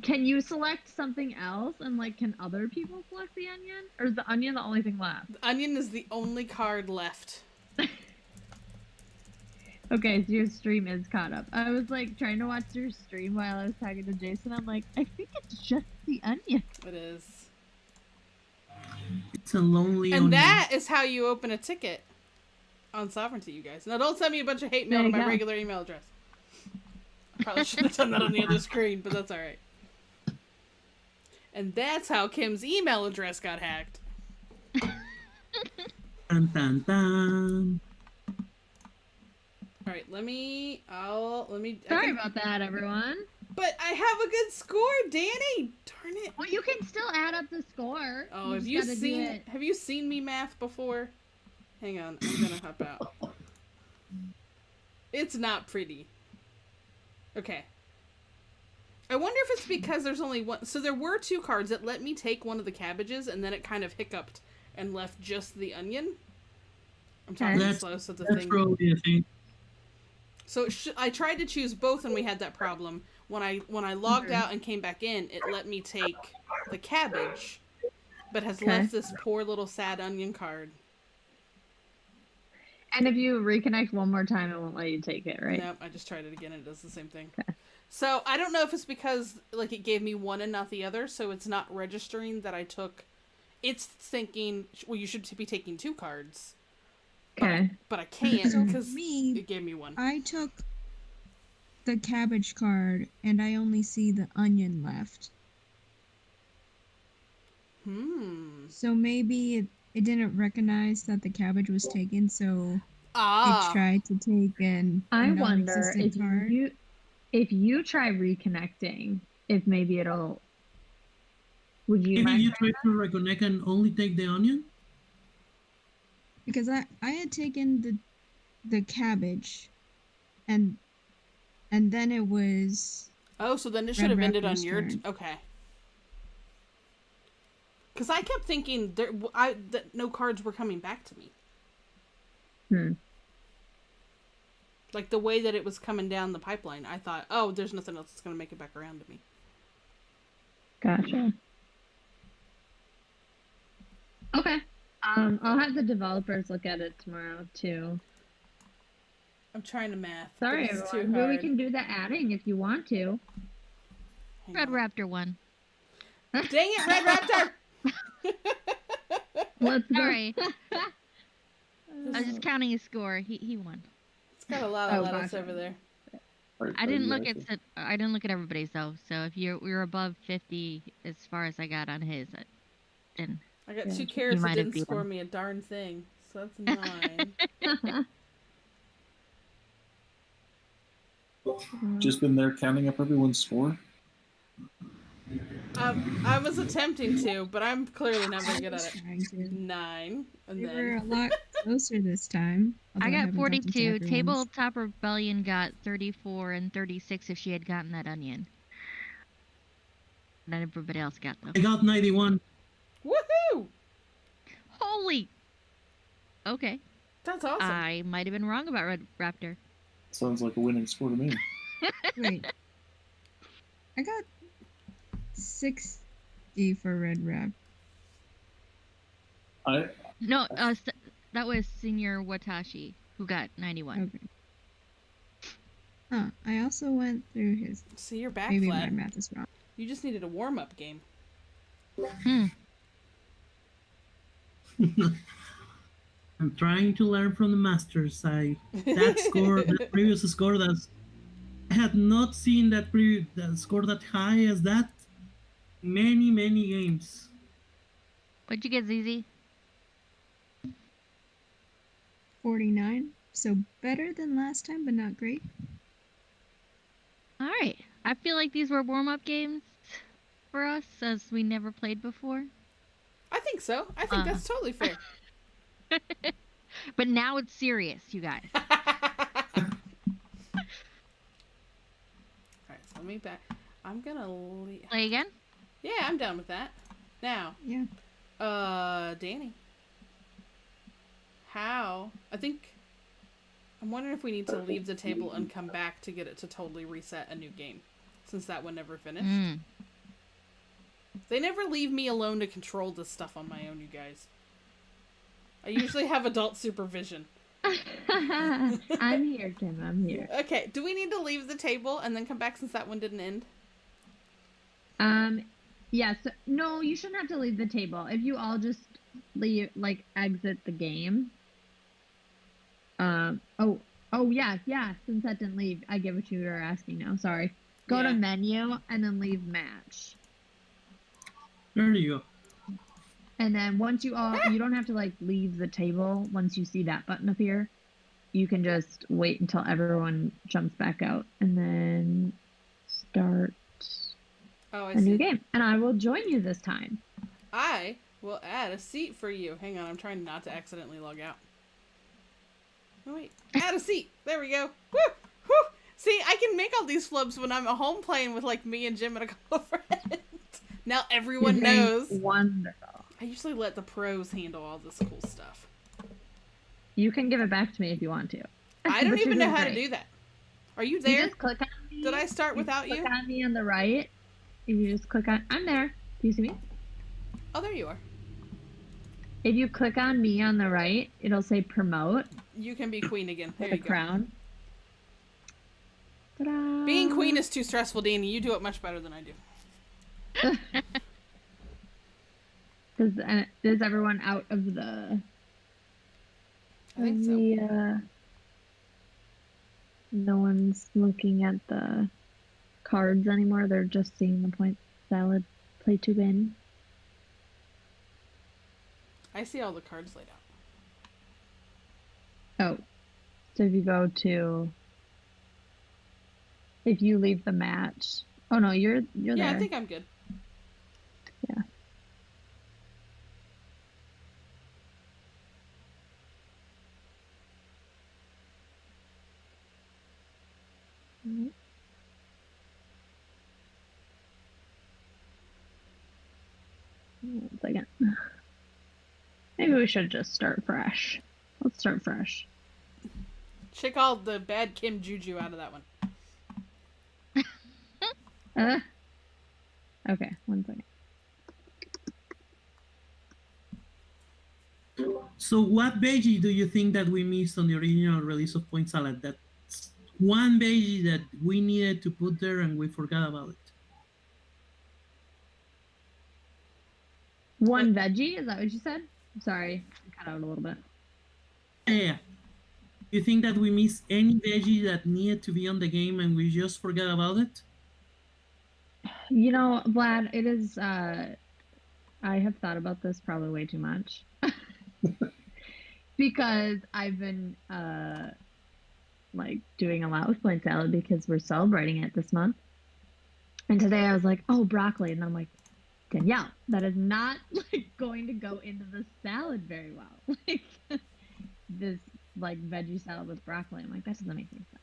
Can you select something else and can other people select the onion? Or is the onion the only thing left? The onion is the only card left. Okay, so your stream is caught up. I was trying to watch your stream while I was talking to Jason. I'm like, I think it's just the onion. It is. It's a lonely And onion. that is how you open a ticket on Sovereignty, you guys. Now, don't send me a bunch of hate mail to my regular email address. I probably should have done that on the other screen, but that's alright. And that's how Kim's email address got hacked. Dun, dun, dun. Alright, let me... Sorry about that, everyone. But I have a good score, Danny! Darn it. Well, you can still add up the score. Oh, have you seen me math before? Hang on, I'm gonna hop out. It's not pretty. Okay. I wonder if it's because there's only one... So there were 2 cards that let me take one of the cabbages, and then it kind of hiccuped and left just the onion. I'm talking slow, so the thing... Probably a thing. So I tried to choose both, and we had that problem. When I logged out and came back in, it let me take the cabbage, but has left this poor little sad onion card. And if you reconnect one more time, it won't let you take it, right? Nope, I just tried it again, and it does the same thing. Okay. So I don't know if it's because it gave me one and not the other, so it's not registering that I took. It's thinking, well, you should be taking 2 cards. Okay. But I can't because me, it gave me one. I took the cabbage card, and I only see the onion left. So maybe it didn't recognize that the cabbage was taken, so it tried to take an I wonder non-existent card. If you try reconnecting, if maybe it'll... Would you Maybe you try to reconnect and only take the onion? Because I had taken the cabbage, and then it was... Oh, so then it should have ended on your... Okay. Because I kept thinking that no cards were coming back to me. The way that it was coming down the pipeline, I thought, oh, there's nothing else that's going to make it back around to me. Gotcha. Okay. I'll have the developers look at it tomorrow, too. I'm trying to math. Sorry, everyone. But we can do the adding if you want to. Red Raptor won. Dang it, Red Raptor! Let's go. Sorry. I was just counting his score. He won. It's got a lot of letters over there. I didn't look at everybody's though. So if you're above 50 as far as I got on his, then I got 2 carrots that didn't score me a darn thing. So that's 9. Just been there counting up everyone's score? I was attempting to, but I'm clearly not very good at it. 9. And We then... were a lot closer this time. I got 42. Tabletop Rebellion got 34 and 36 if she had gotten that onion. Not everybody else got them. I got 91. Woohoo! Holy! Okay. That's awesome. I might have been wrong about Red Raptor. Sounds like a winning score to me. Wait. I got 60 for Red Rap. No, that was Senior Watashi who got 91. Okay. I also went through his... See, you're back Maybe flat. my math is wrong. You just needed a warm-up game. I'm trying to learn from the masters. That score, the previous score, I had not seen that score that high as that many games. What'd you get, ZZ? 49. So better than last time, but not great. All right. I feel like these were warm-up games for us, as we never played before. I think so. I think that's totally fair. But now it's serious, you guys. Alright, so let me back. I'm gonna leave. Play again? Yeah, I'm done with that. Now, Yeah. Danny. How? I'm wondering if we need to leave the table and come back to get it to totally reset a new game, since that one never finished. They never leave me alone to control this stuff on my own, you guys. I usually have adult supervision. I'm here, Kim. I'm here. Okay, do we need to leave the table and then come back since that one didn't end? Yes. No, you shouldn't have to leave the table. If you all just leave, like, exit the game. Yeah. Since that didn't leave, I get what you were asking now. Sorry. Go to menu and then leave match. There you go. And then once you don't have to, like, leave the table once you see that button appear. You can just wait until everyone jumps back out and then start a new game. And I will join you this time. I will add a seat for you. Hang on, I'm trying not to accidentally log out. Oh, wait. Add a seat. There we go. Woo! Woo! See, I can make all these flubs when I'm at home playing with, like, me and Jim and a couple of friends. Now everyone knows. Wonderful. I usually let the pros handle all this cool stuff. You can give it back to me if you want to. I don't even know how to do that. Are you there? You just click on me. Did I start without you? Click on me on the right. If you just click on... I'm there. Do you see me? Oh, there you are. If you click on me on the right, it'll say promote. You can be queen again. There With you a go. crown. Ta-da! Being queen is too stressful, Danny. You do it much better than I do. Is everyone out of the... I think so. No one's looking at the cards anymore. They're just seeing the point salad play to win. I see all the cards laid out. Oh, so if you go to... If you leave the match... Oh no, you're there. Yeah, I think I'm good. Yeah. Mm-hmm. One second. Maybe we should just start fresh. Let's start fresh. Check all the bad Kim Juju out of that one. Okay, one second. So what veggie do you think that we missed on the original release of Point Salad? That's one veggie that we needed to put there and we forgot about it. One veggie? Is that what you said? Sorry, I cut out a little bit. Yeah. You think that we missed any veggie that needed to be on the game and we just forgot about it? You know, Vlad, it is, I have thought about this probably way too much. Because I've been, like, doing a lot with Point Salad because we're celebrating it this month. And today I was like, oh, broccoli. And I'm like, Danielle, that is not, like, going to go into the salad very well. Like, this, like, veggie salad with broccoli. I'm like, that doesn't make any sense.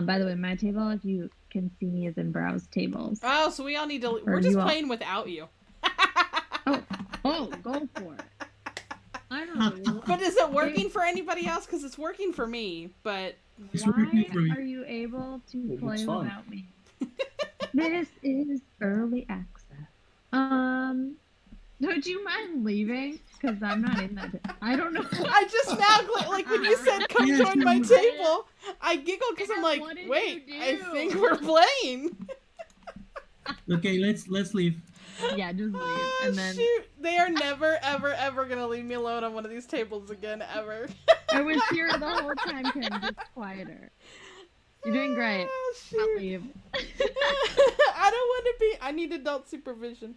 By the way, my table, if you can see me, is in browse tables. Oh, so we all need to... We're Or just you all- playing without you. Oh, go for it. I don't know. But is it working for anybody else? Because it's working for me, but... It's Why working for me. are you able to It play looks fun. without me? This is early access. Would you mind leaving? Because I'm not in that. I don't know. I just now, like when you said come Yes, join my you- table, I giggled because I'm like, What did wait, you I do? think we're playing. Okay, let's leave. Yeah, just leave. Oh, And then shoot. They are never, ever, ever going to leave me alone on one of these tables again, ever. I was here the whole time, Kim. Just quieter. You're doing great. Oh, I'll shoot. leave. I don't want to be. I need adult supervision.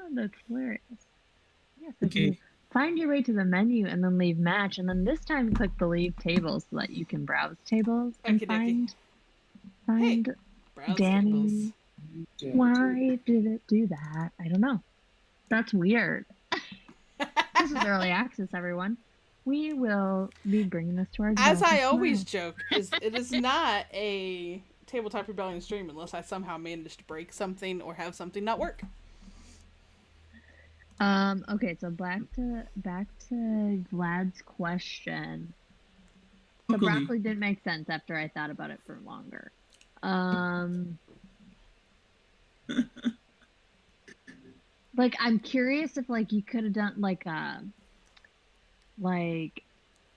That's hilarious. Yes, Okay. find your way to the menu and then leave match, and then this time click the leave tables so that you can browse tables and Okey-dokey. find Browse Danny. tables. Why did it do that? I don't know. That's weird. This is early access, everyone. We will be bringing this to our As I developers always tomorrow. joke, it is not a Tabletop Rebellion stream unless I somehow manage to break something or have something not work. Okay, so back to Vlad's question. The Broccoli. broccoli didn't make sense after I thought about it for longer. Like, I'm curious if, like, you could have done, like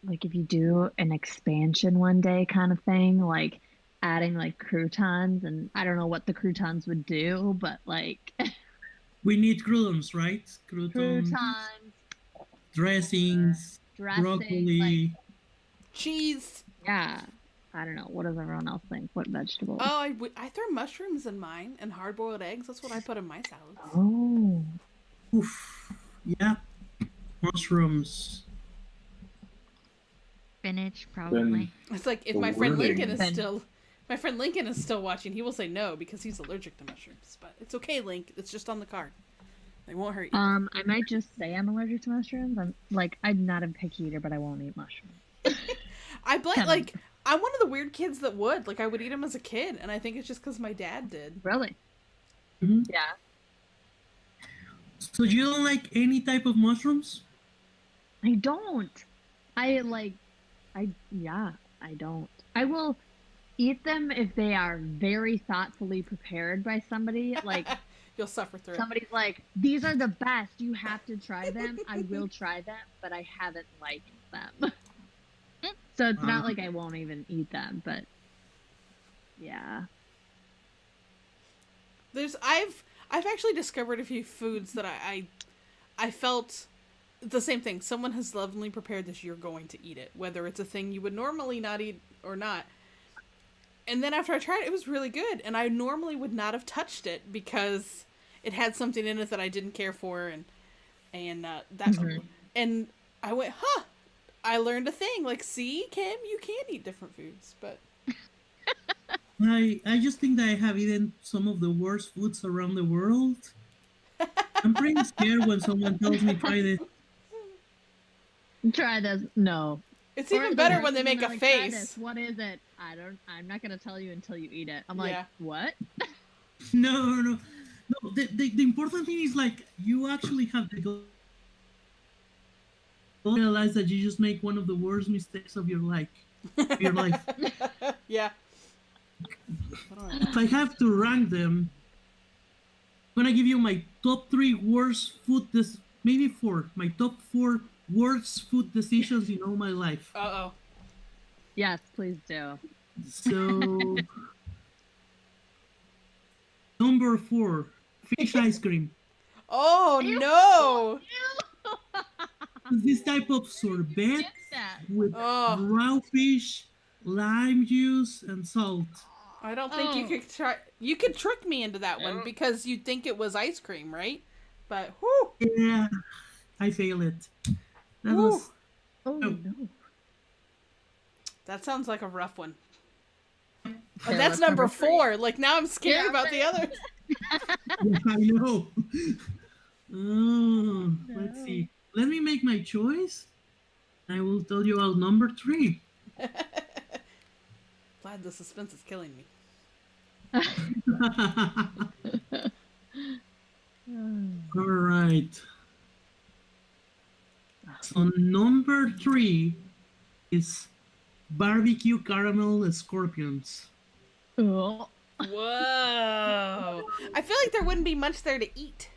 if you do an expansion one day kind of thing, like, adding, like, croutons, and I don't know what the croutons would do, but, like... We need croutons, right? Croutons, dressings, dressing, broccoli. Cheese. Yeah. I don't know. What does everyone else think? What vegetables? Oh, I throw mushrooms in mine and hard-boiled eggs. That's what I put in my salads. Oh. Oof. Yeah. Mushrooms. Spinach, probably. It's like if my friend Lincoln is still watching, he will say no because he's allergic to mushrooms. But it's okay, Link. It's just on the card. They won't hurt you. I might just say I'm allergic to mushrooms. I'm not a picky eater, but I won't eat mushrooms. I'm one of the weird kids that would. Like, I would eat them as a kid, and I think it's just because my dad did. Really? Mm-hmm. Yeah. So you don't like any type of mushrooms? I don't. I don't. I will eat them if they are very thoughtfully prepared by somebody. Like, you'll suffer through somebody's like, these are the best. You have to try them. I will try them, but I haven't liked them. So it's not like I won't even eat them, but yeah. I've actually discovered a few foods that I felt the same thing. Someone has lovingly prepared this, you're going to eat it, whether it's a thing you would normally not eat or not. And then after I tried it, it was really good, and I normally would not have touched it because it had something in it that I didn't care for, and I went, huh. I learned a thing. Like, see, Kim, you can eat different foods, but... I just think that I have eaten some of the worst foods around the world. I'm pretty scared when someone tells me try this. Try this. No. It's even better when they make a like, face. Try this. What is it? I'm not gonna tell you until you eat it. I'm like, what? No. The important thing is, like, you actually have to go realize that you just make one of the worst mistakes of your life. Yeah. If I have to rank them, I'm gonna give you my top 3 worst food. Maybe 4. My top 4 worst food decisions in all my life. Uh-oh. Yes, please do. So, number 4, fish ice cream. Oh no! This type of sorbet with raw fish, lime juice, and salt. I don't think you could try. You could trick me into that one because you'd think it was ice cream, right? But whoo! Yeah, I failed it. That Woo. was. No. That sounds like a rough one. Okay, And that's number 4. Like, now I'm scared about the others. Yeah, I know. Oh, let's see. Let me make my choice. I will tell you about number 3. Glad the suspense is killing me. All right. So number 3 is barbecue caramel scorpions. Oh. Whoa! I feel like there wouldn't be much there to eat.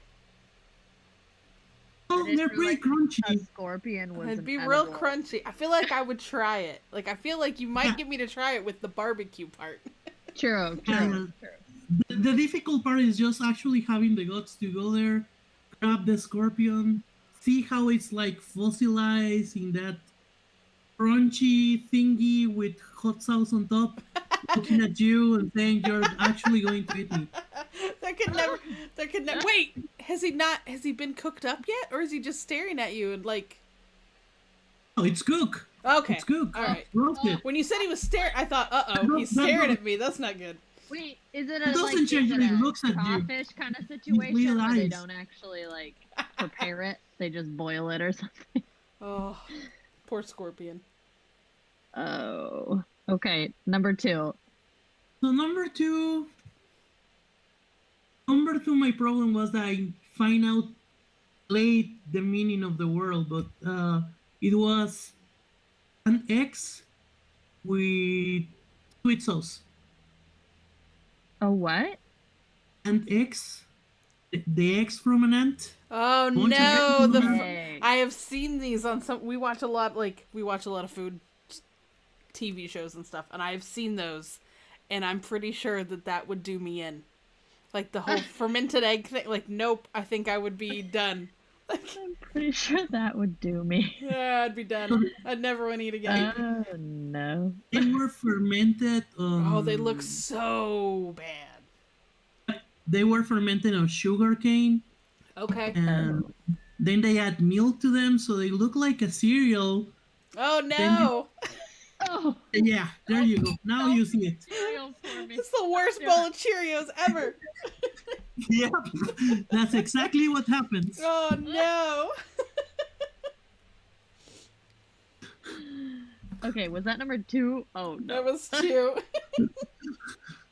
Oh, they're pretty crunchy. A scorpion was It'd be real crunchy. I feel like I would try it. Like, I feel like you might get me to try it with the barbecue part. True. The difficult part is just actually having the guts to go there, grab the scorpion, see how it's like fossilized in that crunchy thingy with hot sauce on top, looking at you and saying you're actually going to eat me. There could never. Wait, has he been cooked up yet, or is he just staring at you and like? Oh, it's cooked. Okay. It's cooked. All right. Roasted. When you said he was staring, I thought, he's staring at me. That's not good. Wait, is it It a doesn't change when he looks at you. crawfish kind of situation real where they eyes. don't actually like prepare it? They just boil it or something. Oh, poor scorpion. Oh, okay. Number 2. So number two, my problem was that I find out late the meaning of the world, but it was an eggs with sweet sauce. Oh, what? Ant eggs, the eggs from an ant. Oh Bunch of no! eggs The from an ant. Hey. I have seen these on some. We watch a lot of food TV shows and stuff, and I have seen those, and I'm pretty sure that would do me in. Like the whole fermented egg thing. Like, nope. I think I would be done. Like, I'm pretty sure that would do me. yeah, I'd be done. I'd never want to eat again. Oh no. They were fermented. Oh, they look so bad. They were fermented on sugar cane, Okay. and then they add milk to them, so they look like a cereal. Oh no! Oh, Yeah, there you go. Now you see it. cereal for me. It's the worst bowl of Cheerios ever. Yeah, that's exactly what happens. Oh no! Okay, was that number 2? Oh no. That was 2. Do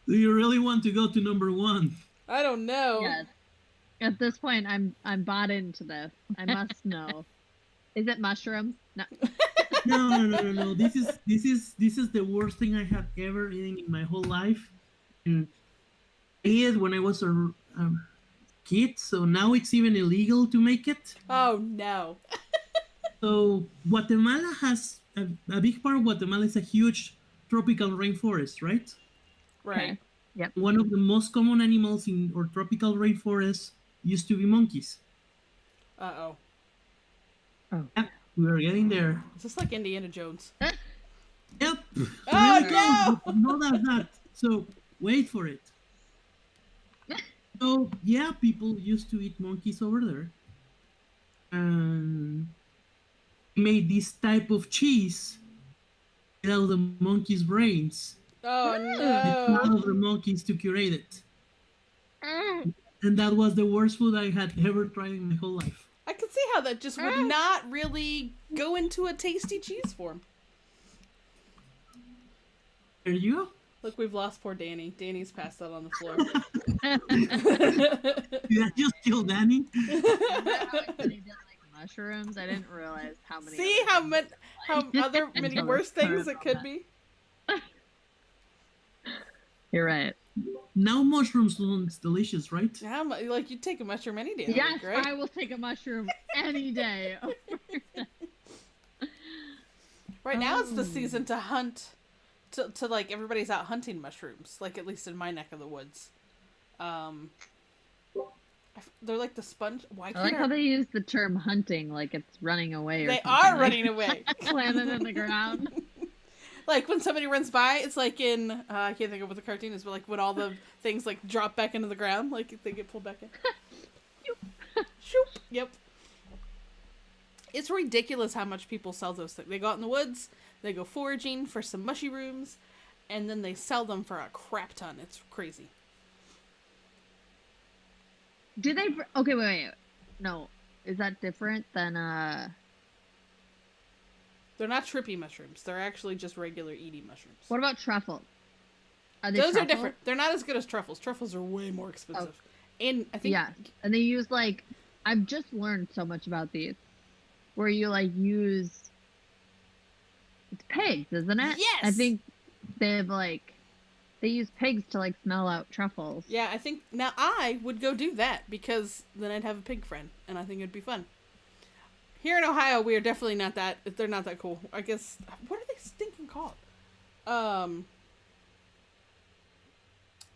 you really want to go to number 1? I don't know. Yes. At this point, I'm bought into this. I must know. Is it mushrooms? No. No. This is the worst thing I have ever eaten in my whole life. And I ate it when I was a kid, so now it's even illegal to make it. Oh no! So Guatemala has a big part of Guatemala is a huge tropical rainforest, right? Right. Yep. One of the most common animals in our tropical rainforest used to be monkeys. Uh-oh. Yeah, we are getting there. Is this like Indiana Jones? Yep. Oh, Real close, but not that. So wait for it. So yeah, people used to eat monkeys over there, and made this type of cheese without the monkey's brains. Oh The blood no! of the monkeys to curate it, and that was the worst food I had ever tried in my whole life. I could see how that just would not really go into a tasty cheese form. There you go. Look, we've lost poor Danny. Danny's passed out on the floor. Did I just kill Danny? Mushrooms. I didn't realize how many. See how many worse things it could be. You're right. Now mushrooms sounds delicious, right? Yeah, like you'd take a mushroom any day. Yes, Week, right? I will take a mushroom any day. Right now it's the season to hunt. To like everybody's out hunting mushrooms, like at least in my neck of the woods. They're like the sponge. Why I can't like how they use the term hunting like it's running away. Or they something, are like running away? landed in the ground. Like when somebody runs by, it's like in I can't think of what the cartoon is, but like when all the things like drop back into the ground, like they get pulled back in. Shoop. Yep. It's ridiculous how much people sell those things. They go out in the woods, they go foraging for some mushrooms, and then they sell them for a crap ton. It's crazy. Do they? Okay, wait. No, is that different than They're not trippy mushrooms. They're actually just regular eating mushrooms. What about truffles? Are they Those are truffle? different. They're not as good as truffles. Truffles are way more expensive. And I think Yeah, and they use like I've just learned so much about these, where you like use it's pigs, isn't it? Yes! I think they've like they use pigs to like smell out truffles. Yeah, I think now I would go do that because then I'd have a pig friend, and I think it'd be fun. Here in Ohio, we are definitely not that. They're not that cool. I guess. What are they stinking called?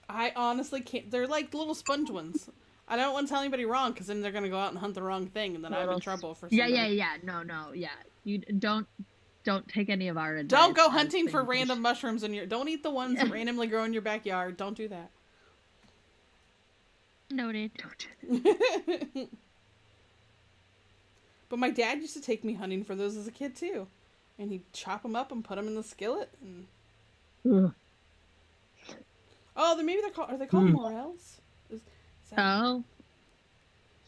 I honestly can't. They're like little sponge ones. I don't want to tell anybody wrong because then they're gonna go out and hunt the wrong thing, and then I'm in trouble for. Yeah. No. Yeah. You don't take any of our advice. Don't go as hunting for things random mushrooms in your. Don't eat the ones that randomly grow in your backyard. Don't do that. Noted. But my dad used to take me hunting for those as a kid too, and he'd chop them up and put them in the skillet. And... Ugh. Oh, then maybe they're called. Are they called morels? Is that... Oh,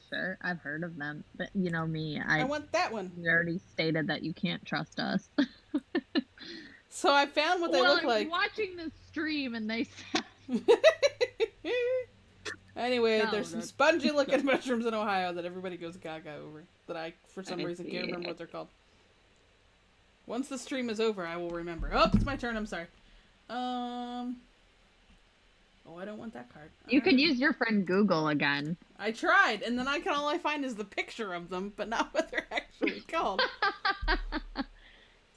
sure. I've heard of them, but you know me. I want that one. You already stated that you can't trust us. So I found what they look I'm like. watching this stream and they said. Anyway, No, there's some that's- spongy-looking mushrooms in Ohio that everybody goes gaga over. That I, for some I reason, can't see. remember what they're called. Once the stream is over, I will remember. Oh, it's my turn. I'm sorry. Oh, I don't want that card. You could use your friend Google again. I tried, and then all I find is the picture of them, but not what they're actually called.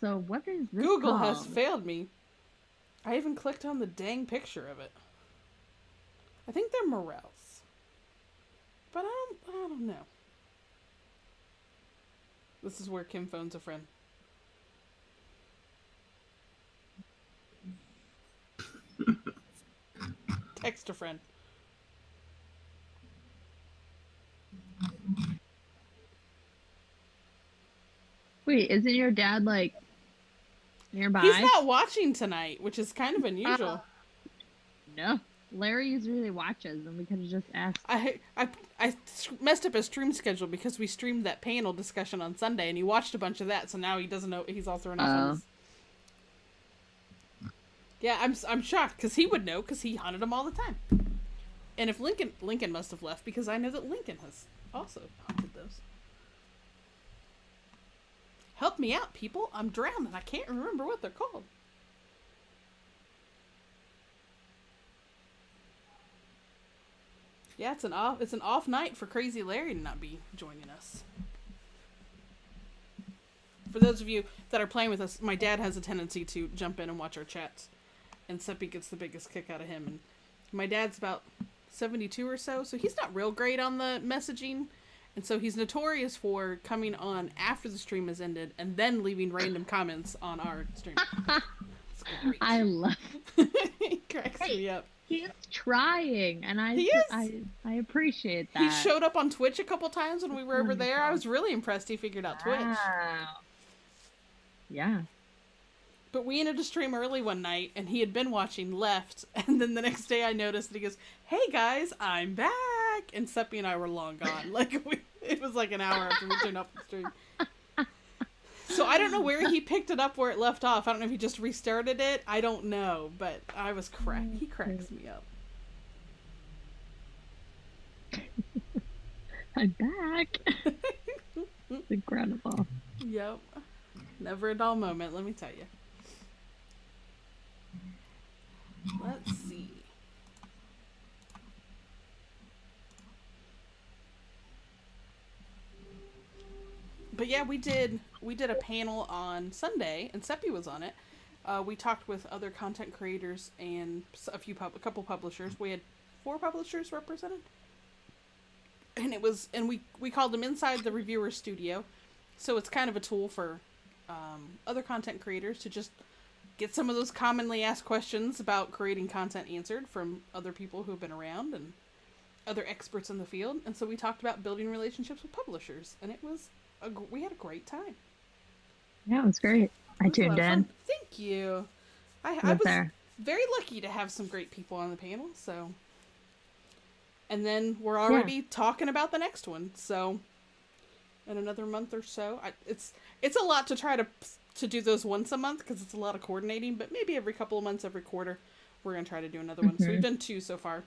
So what is this Google called? has failed me. I even clicked on the dang picture of it. I think they're morels, but I don't know. This is where Kim phones a friend. Text a friend. Wait, isn't your dad like nearby? He's not watching tonight, which is kind of unusual. No, Larry usually watches, and we could have just asked. I messed up his stream schedule because we streamed that panel discussion on Sunday, and he watched a bunch of that, so now he doesn't know. He's all thrown off on his... Yeah, I'm shocked because he would know because he hunted them all the time. And if Lincoln must have left because I know that Lincoln has also hunted those. Help me out, people! I'm drowning. I can't remember what they're called. Yeah, it's an off night for Crazy Larry to not be joining us. For those of you that are playing with us, my dad has a tendency to jump in and watch our chats. And Seppy gets the biggest kick out of him. And my dad's about 72 or so he's not real great on the messaging. And so he's notorious for coming on after the stream has ended and then leaving random comments on our stream. It's great. I love. He cracks me up. He's trying, and He is. I appreciate that. He showed up on Twitch a couple times when we were over Wonderful. there. I was really impressed he figured out Twitch. Wow. Yeah. But we ended to stream early one night, and he had been watching, left, and then the next day I noticed, and he goes, "Hey guys, I'm back!" And Seppy and I were long gone. It was like an hour after we turned off the stream. So I don't know where he picked it up where it left off. I don't know if he just restarted it. I don't know, but I was he cracks me up. I'm back. It's incredible. Yep. Never a dull moment, let me tell you. Let's see. But yeah, we did a panel on Sunday, and Seppy was on it. We talked with other content creators and a couple publishers. We had 4 publishers represented, and we called them Inside the Reviewer Studio. So it's kind of a tool for other content creators to just get some of those commonly asked questions about creating content answered from other people who have been around and other experts in the field. And so we talked about building relationships with publishers, and we had a great time. Yeah, it was great. I It was a lot tuned of in. fun. Thank you. I Was was there. very lucky to have some great people on the panel. So, and then we're already talking about the next one. So, in another month or so, it's a lot to try to do those once a month because it's a lot of coordinating. But maybe every couple of months, every quarter, we're gonna try to do another one. So we've done 2 so far.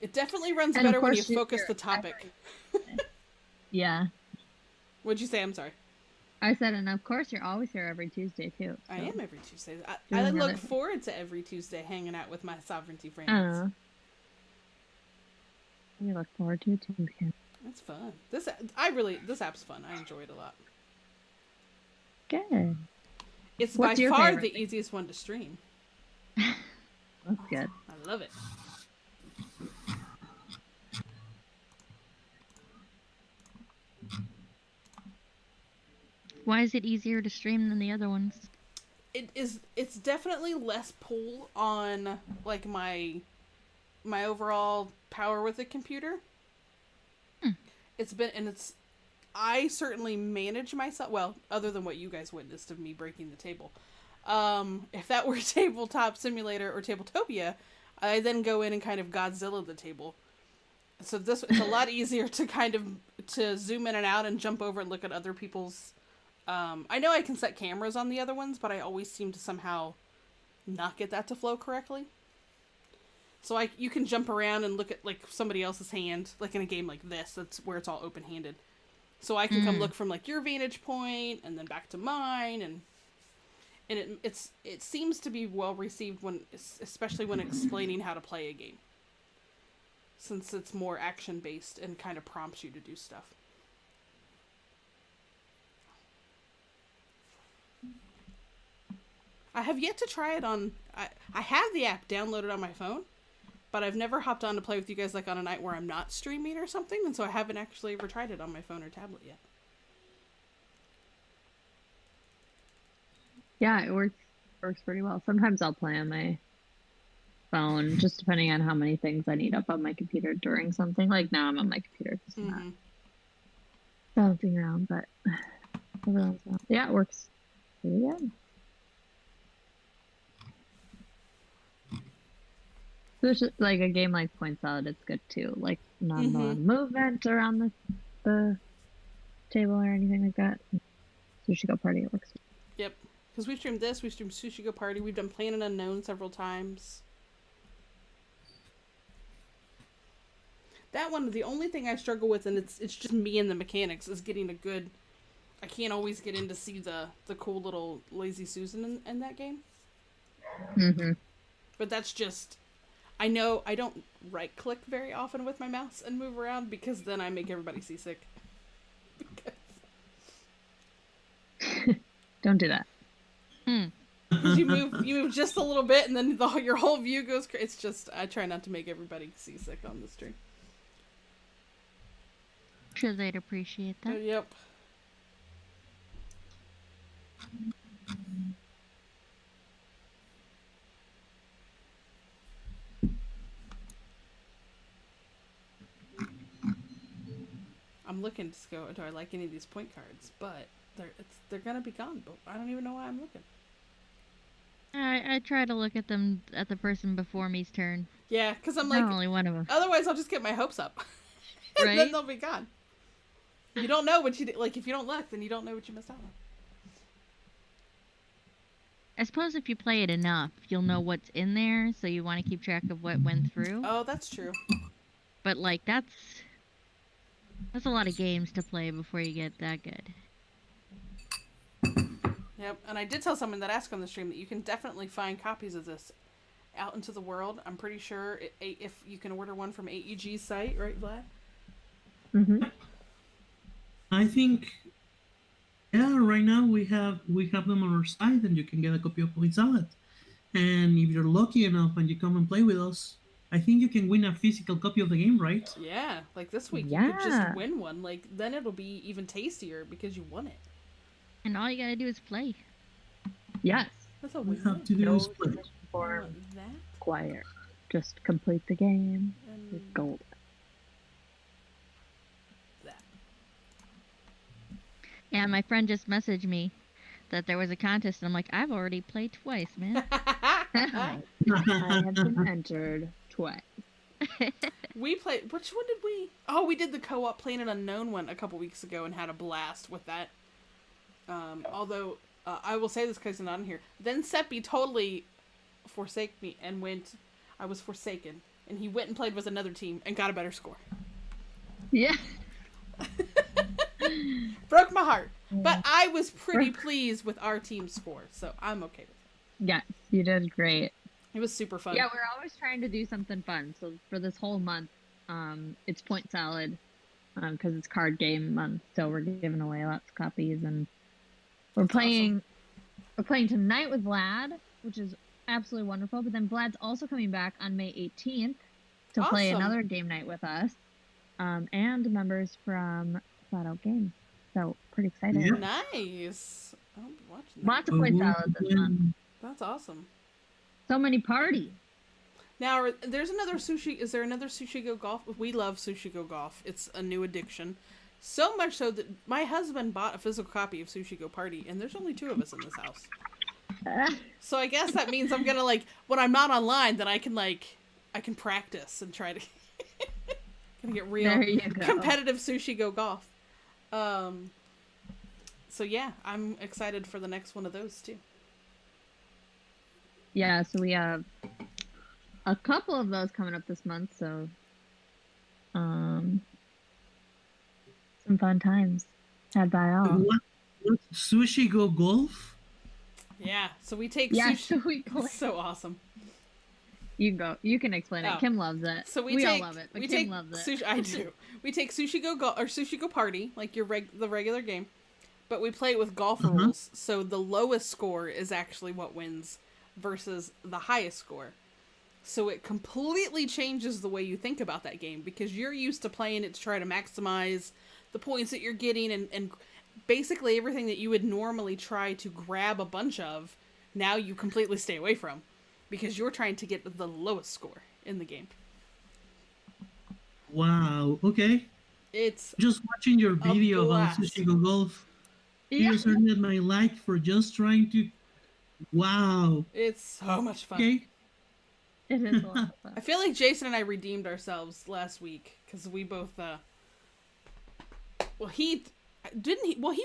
It definitely runs And of better when you course focus you're the topic. Yeah. What'd you say? I'm sorry. I said, and of course you're always here every Tuesday too. I am every Tuesday. I Doing look another- forward to every Tuesday hanging out with my Sovereignty friends. We look forward to it too. Kim. It's fun. This app's fun. I enjoy it a lot. Good. It's What's by your far favorite the thing? easiest one to stream. That's good. I love it. Why is it easier to stream than the other ones? It's definitely less pull on like my my overall power with the computer. I certainly manage myself, well, other than what you guys witnessed of me breaking the table. If that were Tabletop Simulator or Tabletopia, I then go in and kind of Godzilla the table. So it's a lot easier to kind of to zoom in and out and jump over and look at other people's. I know I can set cameras on the other ones, but I always seem to somehow not get that to flow correctly. So you can jump around and look at like somebody else's hand, like in a game like this. That's where it's all open-handed. So I can come look from like your vantage point and then back to mine, and it seems to be well received especially when explaining how to play a game, since it's more action based and kind of prompts you to do stuff. I have yet to try it on. I have the app downloaded on my phone, but I've never hopped on to play with you guys like on a night where I'm not streaming or something, and so I haven't actually ever tried it on my phone or tablet yet. Yeah, it works pretty well. Sometimes I'll play on my phone, just depending on how many things I need up on my computer during something. Like now I'm on my computer because I'm not bouncing around, but every once in a while. Yeah, it works pretty good. There's just, like a game like Point Salad, it's good too. Like not a lot of movement around the table or anything like that. Sushi Go Party, it works. Yep, because we've streamed this, we've streamed Sushi Go Party, we've done Planet Unknown several times. That one, the only thing I struggle with, and it's just me and the mechanics, is getting a good. I can't always get in to see the cool little Lazy Susan in that game. But that's just. I know I don't right-click very often with my mouse and move around because then I make everybody seasick. Don't do that. Because you move just a little bit and then your whole view goes crazy. It's just, I try not to make everybody seasick on the stream. Sure, they'd appreciate that. Yep. I'm looking to go, do I like any of these point cards? But they're gonna be gone. But I don't even know why I'm looking. I try to look at them at the person before me's turn. Yeah, because I'm like, only one of them. Otherwise, I'll just get my hopes up, and Right? then they'll be gone. You don't know what you did. Like if you don't look, then you don't know what you missed out on. I suppose if you play it enough, you'll know what's in there, so you want to keep track of what went through. Oh, that's true. But like that's a lot of games to play before you get that good. Yep, and I did tell someone that asked on the stream that you can definitely find copies of this out into the world. I'm pretty sure if you can order one from AEG's site, right, Vlad? I think, yeah, right now we have them on our site, and you can get a copy of Point Salad. And if you're lucky enough and you come and play with us, I think you can win a physical copy of the game, right? Yeah, like this week you could just win one. Like then it'll be even tastier because you won it. And all you gotta do is play. Yes. That's all We we have to do is play. That Acquire. Just complete the game. and It's gold. that. Yeah, my friend just messaged me that there was a contest, and I'm like, I've already played twice, man. I have been entered twice. We played. Which one did we? Oh, we did the co-op Planet Unknown one a couple weeks ago and had a blast with that. Although I will say this because I'm not in here. Then Seppy totally forsake me and went. I was forsaken, and he went and played with another team and got a better score. Yeah. Broke my heart, but I was pretty pleased with our team's score, so I'm okay with it. Yes, you did great. It was super fun. Yeah, we're always trying to do something fun. So for this whole month, it's Point Salad, because it's card game month. So we're giving away lots of copies, and we're playing. Awesome. We're playing tonight with Vlad, which is absolutely wonderful. But then Vlad's also coming back on May 18th to play Awesome. another game night with us, and members from Flat Out Games. So pretty excited. Yeah. Nice. I'll be watching that. Lots of Point Salad this month. That's awesome. So many parties. Now, there's another sushi. Is there another Sushi Go Golf? We love Sushi Go Golf. It's a new addiction. So much so that my husband bought a physical copy of Sushi Go Party, and there's only 2 of us in this house. So I guess that means I'm gonna, like, when I'm not online, then I can practice and try to gonna get real competitive Sushi Go Golf. So yeah, I'm excited for the next one of those too. Yeah, so we have a couple of those coming up this month, so some fun times had by all. What Sushi Go Golf? Yeah, so we take Yeah, sushi. so we play. So awesome. You can go. You can explain it. Oh. Kim loves it. So we all love it, but Kim loves it. Sushi, I do. We take Sushi Go Party, like the regular game, but we play it with golf rules. So the lowest score is actually what wins versus the highest score. So it completely changes the way you think about that game because you're used to playing it to try to maximize the points that you're getting and basically everything that you would normally try to grab a bunch of, now you completely stay away from because you're trying to get the lowest score in the game. Wow. Okay. It's just watching your video about Sushi Go Golf. Here's earned my like for just trying to. Wow. It's so much fun. Okay. It is a lot of fun. I feel like Jason and I redeemed ourselves last week because we both. Well, he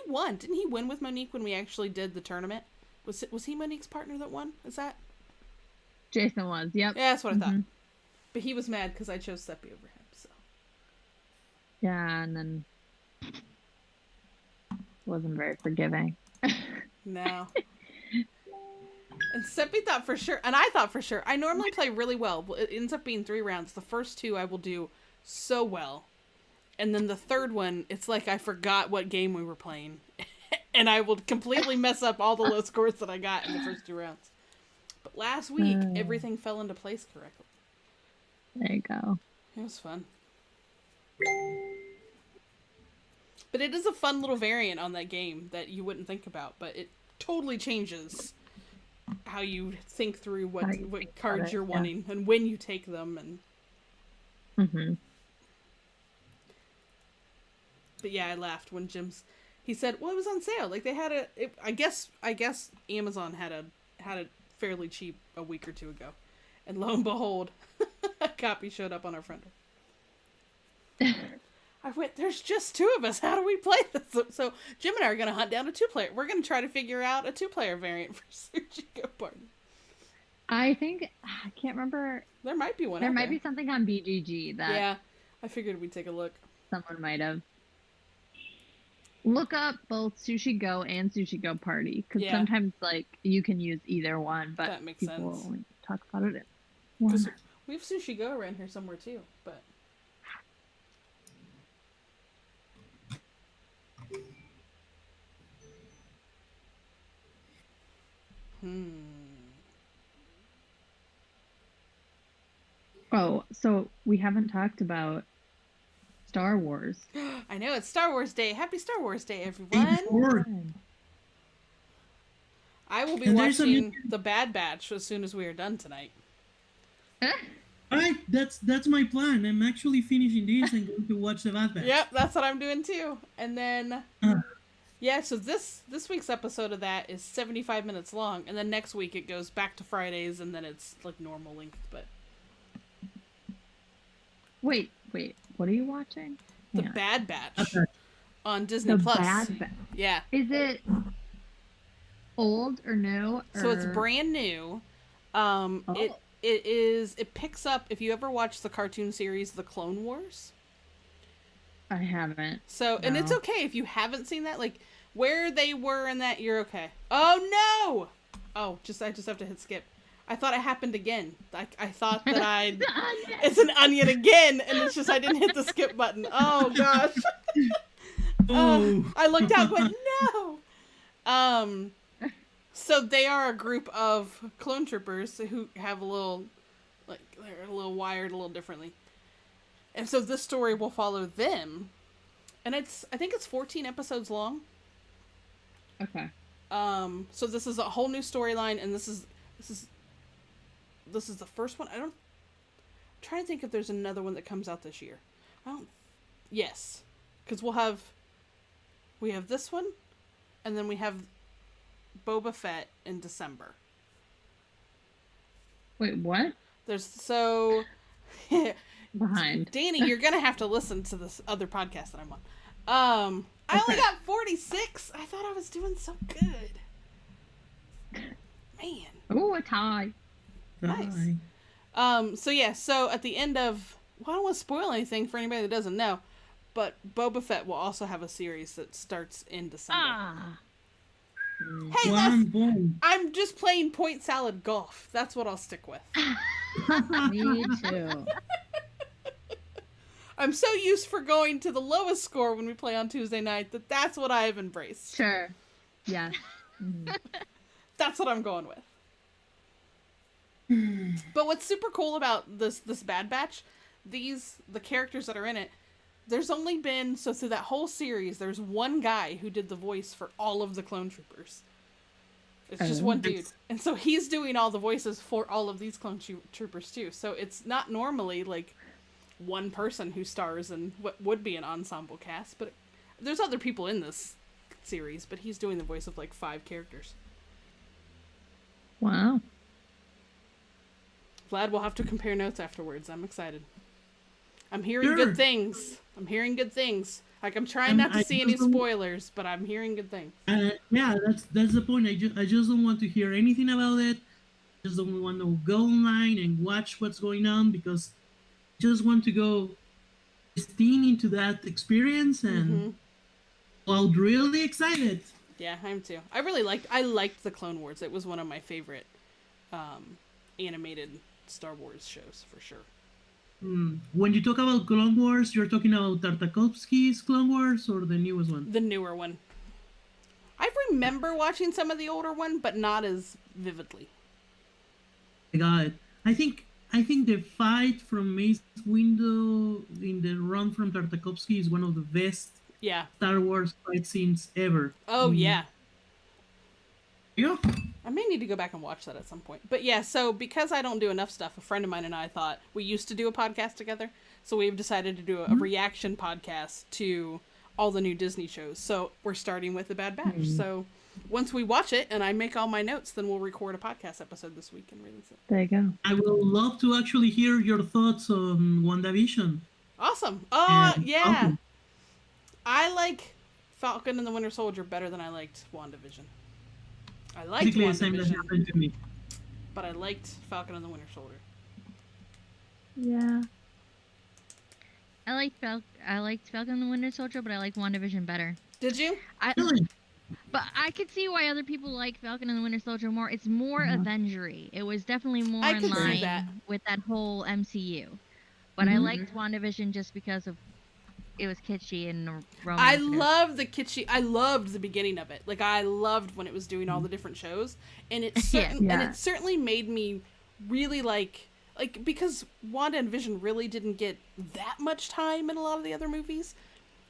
won. Didn't he win with Monique when we actually did the tournament? Was he Monique's partner that won? Is that? Jason was. Yep. Yeah, that's what I thought. But he was mad because I chose Seppy over him. So. Yeah, and then wasn't very forgiving. No. And Seppy thought for sure, and I thought for sure. I normally play really well. It ends up being 3 rounds. The first 2 I will do so well. And then the third one, it's like I forgot what game we were playing. And I will completely mess up all the low scores that I got in the first 2 rounds. But last week, everything fell into place correctly. There you go. It was fun. But it is a fun little variant on that game that you wouldn't think about. But it totally changes how you think through what cards you're wanting and when you take them. And But yeah, I laughed when he said, well, it was on sale. Like they had I guess Amazon had it fairly cheap a week or 2 ago. And lo and behold, a copy showed up on our front door. I went, there's just 2 of us. How do we play this? So Jim and I are going to hunt down a 2-player. We're going to try to figure out a 2-player variant for Sushi Go Party. I think, I can't remember. There might be one. There might be something on BGG that. Yeah, I figured we'd take a look. Someone might have. Look up both Sushi Go and Sushi Go Party because sometimes like you can use either one, but that makes people sense. only talk about it. We have Sushi Go around here somewhere too, but. Oh, so we haven't talked about Star Wars. I know, it's Star Wars Day. Happy Star Wars Day, everyone. I will be watching The Bad Batch as soon as we are done tonight. Alright, that's my plan. I'm actually finishing this and going to watch The Bad Batch. Yep, that's what I'm doing too. And then, yeah, so this week's episode of that is 75 minutes long. And then next week it goes back to Fridays and then it's like normal length, but... Wait, what are you watching? The Bad Batch on Disney Plus. Bad Batch. Yeah. Is it old or new? So it's brand new. It picks up, if you ever watched the cartoon series The Clone Wars. I haven't. So, and it's okay if you haven't seen that, like where they were in that, you're okay. Oh no! Oh, I just have to hit skip. I thought it happened again. I thought that it's an onion again, and it's just I didn't hit the skip button. Oh gosh. I looked out, but no. So they are a group of clone troopers who have a little, like they're a little wired a little differently, and so this story will follow them, and I think it's 14 episodes long. Okay. So this is a whole new storyline, and this is the first one. trying to think if there's another one that comes out this year. Yes, because we have this one, and then we have Boba Fett in December. Wait, what? Behind. Danny, you're gonna have to listen to this other podcast that I'm on. I only got 46. I thought I was doing so good. Man. Oh, a tie. Nice. So at the end of, well, I don't want to spoil anything for anybody that doesn't know, but Boba Fett will also have a series that starts in December. Hey, I'm just playing point salad golf. That's what I'll stick with. Me too. I'm so used for going to the lowest score when we play on Tuesday night that's what I have embraced. Sure. Yeah. Mm-hmm. That's what I'm going with. But what's super cool about this Bad Batch, the characters that are in it, there's only been, so through that whole series, there's one guy who did the voice for all of the clone troopers. It's just one dude. And so he's doing all the voices for all of these clone troopers too. So it's not normally like one person who stars in what would be an ensemble cast, but there's other people in this series, but he's doing the voice of like 5 characters. Wow. Vlad, we'll have to compare notes afterwards. I'm excited. I'm hearing good things. Like, I'm trying not to see any spoilers, but I'm hearing good things. Yeah, that's the point. I just don't want to hear anything about it. Just don't want to go online and watch what's going on, because I just want to go steam into that experience, and well, really excited. Yeah, I am too. I liked the Clone Wars. It was one of my favorite animated Star Wars shows, for sure. When you talk about Clone Wars, you're talking about Tartakovsky's Clone Wars or the newest one? The newer one. I remember watching some of the older one, but not as vividly. I got it. I think the fight from Mace Windu in the run from Tartakovsky is one of the best Star Wars fight scenes ever. Oh, yeah. Yeah. I may need to go back and watch that at some point. But yeah, so because I don't do enough stuff, a friend of mine and I thought we used to do a podcast together. So we've decided to do a reaction podcast to all the new Disney shows. So we're starting with The Bad Batch. So once we watch it and I make all my notes, then we'll record a podcast episode this week and release it. There you go. I would love to actually hear your thoughts on WandaVision. Awesome. Yeah. I like Falcon and the Winter Soldier better than I liked WandaVision. I liked WandaVision, but I liked Falcon and the Winter Soldier. Yeah. I liked Falcon and the Winter Soldier, but I liked WandaVision better. Did you? But I could see why other people like Falcon and the Winter Soldier more. It's more Avengery. It was definitely more in line with that whole MCU. But I liked WandaVision just because of it was kitschy and romance. I loved the kitschy. I loved the beginning of it. Like, I loved when it was doing all the different shows, and it certainly made me really like because Wanda and Vision really didn't get that much time in a lot of the other movies.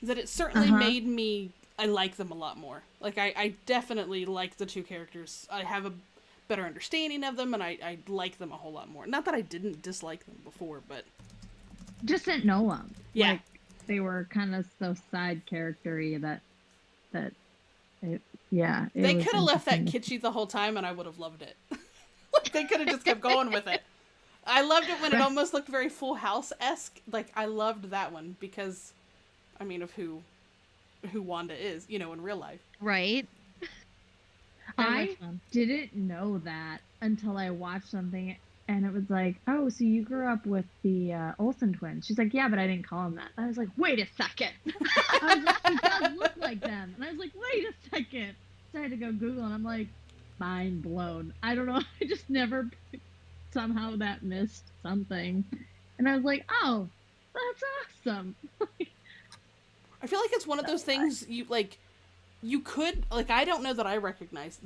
That it certainly made me like them a lot more. Like, I definitely like the two characters. I have a better understanding of them, and I like them a whole lot more. Not that I didn't dislike them before, but just didn't know them. Yeah. Like, they were kind of so side charactery that they could have left that kitschy the whole time and I would have loved it. Like, they could have just kept going with it. I loved it when it almost looked very Full House-esque. Like, I loved that one because, I mean, of who Wanda is, in real life. Right. I didn't know that until I watched something. And it was like, oh, so you grew up with the Olsen twins. She's like, yeah, but I didn't call them that. I was like, wait a second. I was like, he does look like them. And I was like, wait a second. So I had to go Google, and I'm like, mind blown. I don't know. I just never, somehow that missed something. And I was like, oh, that's awesome. I feel like it's one of those things you could, I don't know that I recognized,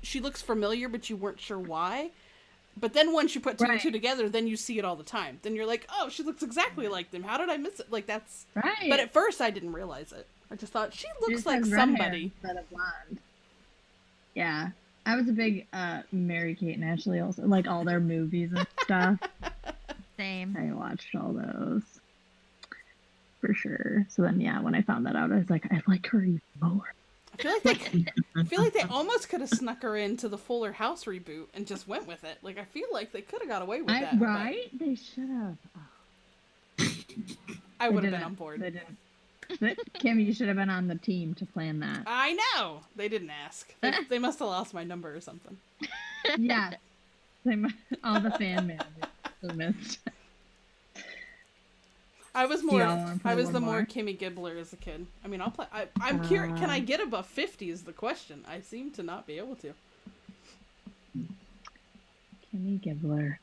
she looks familiar, but you weren't sure why. But then once you put two and two together, then you see it all the time. Then you're like, oh, she looks exactly like them. How did I miss it? Like, that's... Right. But at first, I didn't realize it. I just thought, she looks like somebody. Instead of blonde. Yeah. I was a big Mary-Kate and Ashley also. Like, all their movies and stuff. Same. I watched all those for sure. So then, yeah, when I found that out, I was like, I like her even more. I feel like they almost could have snuck her into the Fuller House reboot and just went with it. Like, I feel like they could have got away with that. Right? They should have. Oh. I would have been on board. They didn't. Kim, you should have been on the team to plan that. I know. They didn't ask. They must have lost my number or something. Yes. All the fan mail missed. I was the more Kimmy Gibbler as a kid. I mean, I'll play. I'm curious. Can I get above 50? Is the question. I seem to not be able to. Kimmy Gibbler.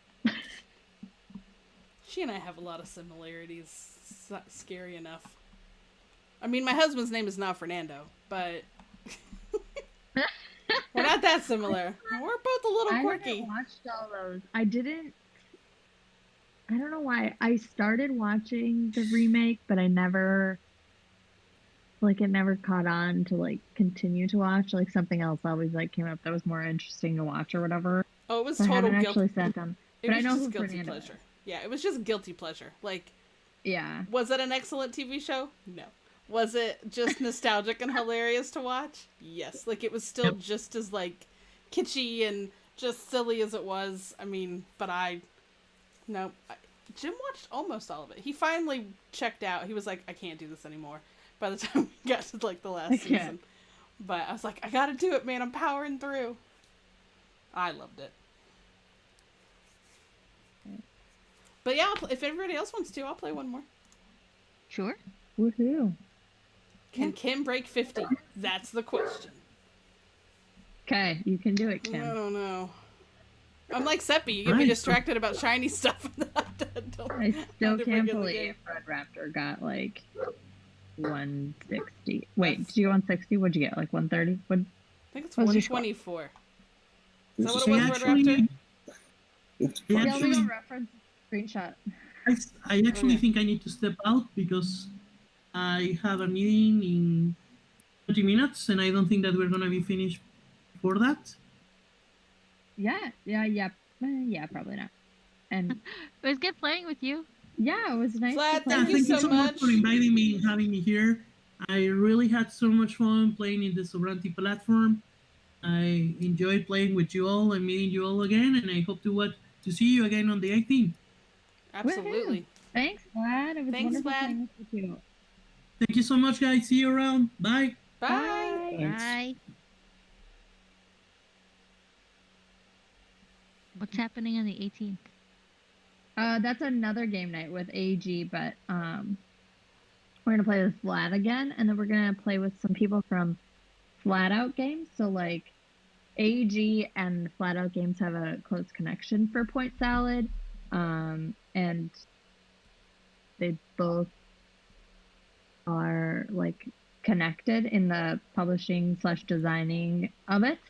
She and I have a lot of similarities. It's not scary enough. I mean, my husband's name is not Fernando, but we're not that similar. We're both a little quirky. I watched all those. I don't know why. I started watching the remake, but I never, it never caught on to, continue to watch. Something else always, came up that was more interesting to watch or whatever. Oh, it was so total guilty. Actually sat down. But I know who guilty Fernando pleasure. is. Yeah, it was just guilty pleasure. Yeah. Was it an excellent TV show? No. Was it just nostalgic and hilarious to watch? Yes. It was still just as, kitschy and just silly as it was. I mean, but no. Jim watched almost all of it. He finally checked out. He was like, I can't do this anymore by the time we got to, the last season. But I was like, I gotta do it, man. I'm powering through. I loved it. But yeah, if everybody else wants to, I'll play one more. Sure. Woohoo. Can Kim break 50? That's the question. Okay, you can do it, Kim. I don't know. I'm like Seppy. You get me distracted about shiny stuff. I still can't believe Red Raptor got 160. Wait, did you get 160? What'd you get? 130? I think it's 124. Is that what it was, Red Raptor? I'll reference screenshot. I actually think I need to step out because I have a meeting in 20 minutes and I don't think that we're going to be finished before that. Yeah, probably not. And it was good playing with you. Yeah, it was nice. Vlad, thank you so much for inviting me and having me here. I really had so much fun playing in the Sovranti platform. I enjoyed playing with you all and meeting you all again, and I hope to see you again on the 18th. Absolutely. Woo-hoo. Thanks, Vlad. It was wonderful Vlad. playing with you. Thank you so much, guys. See you around. Bye. Bye. Bye. What's happening on the 18th? That's another game night with AG, but we're gonna play with Vlad again, and then we're gonna play with some people from Flat Out Games. So AG and Flat Out Games have a close connection for Point Salad, and they both are connected in the publishing / designing of it.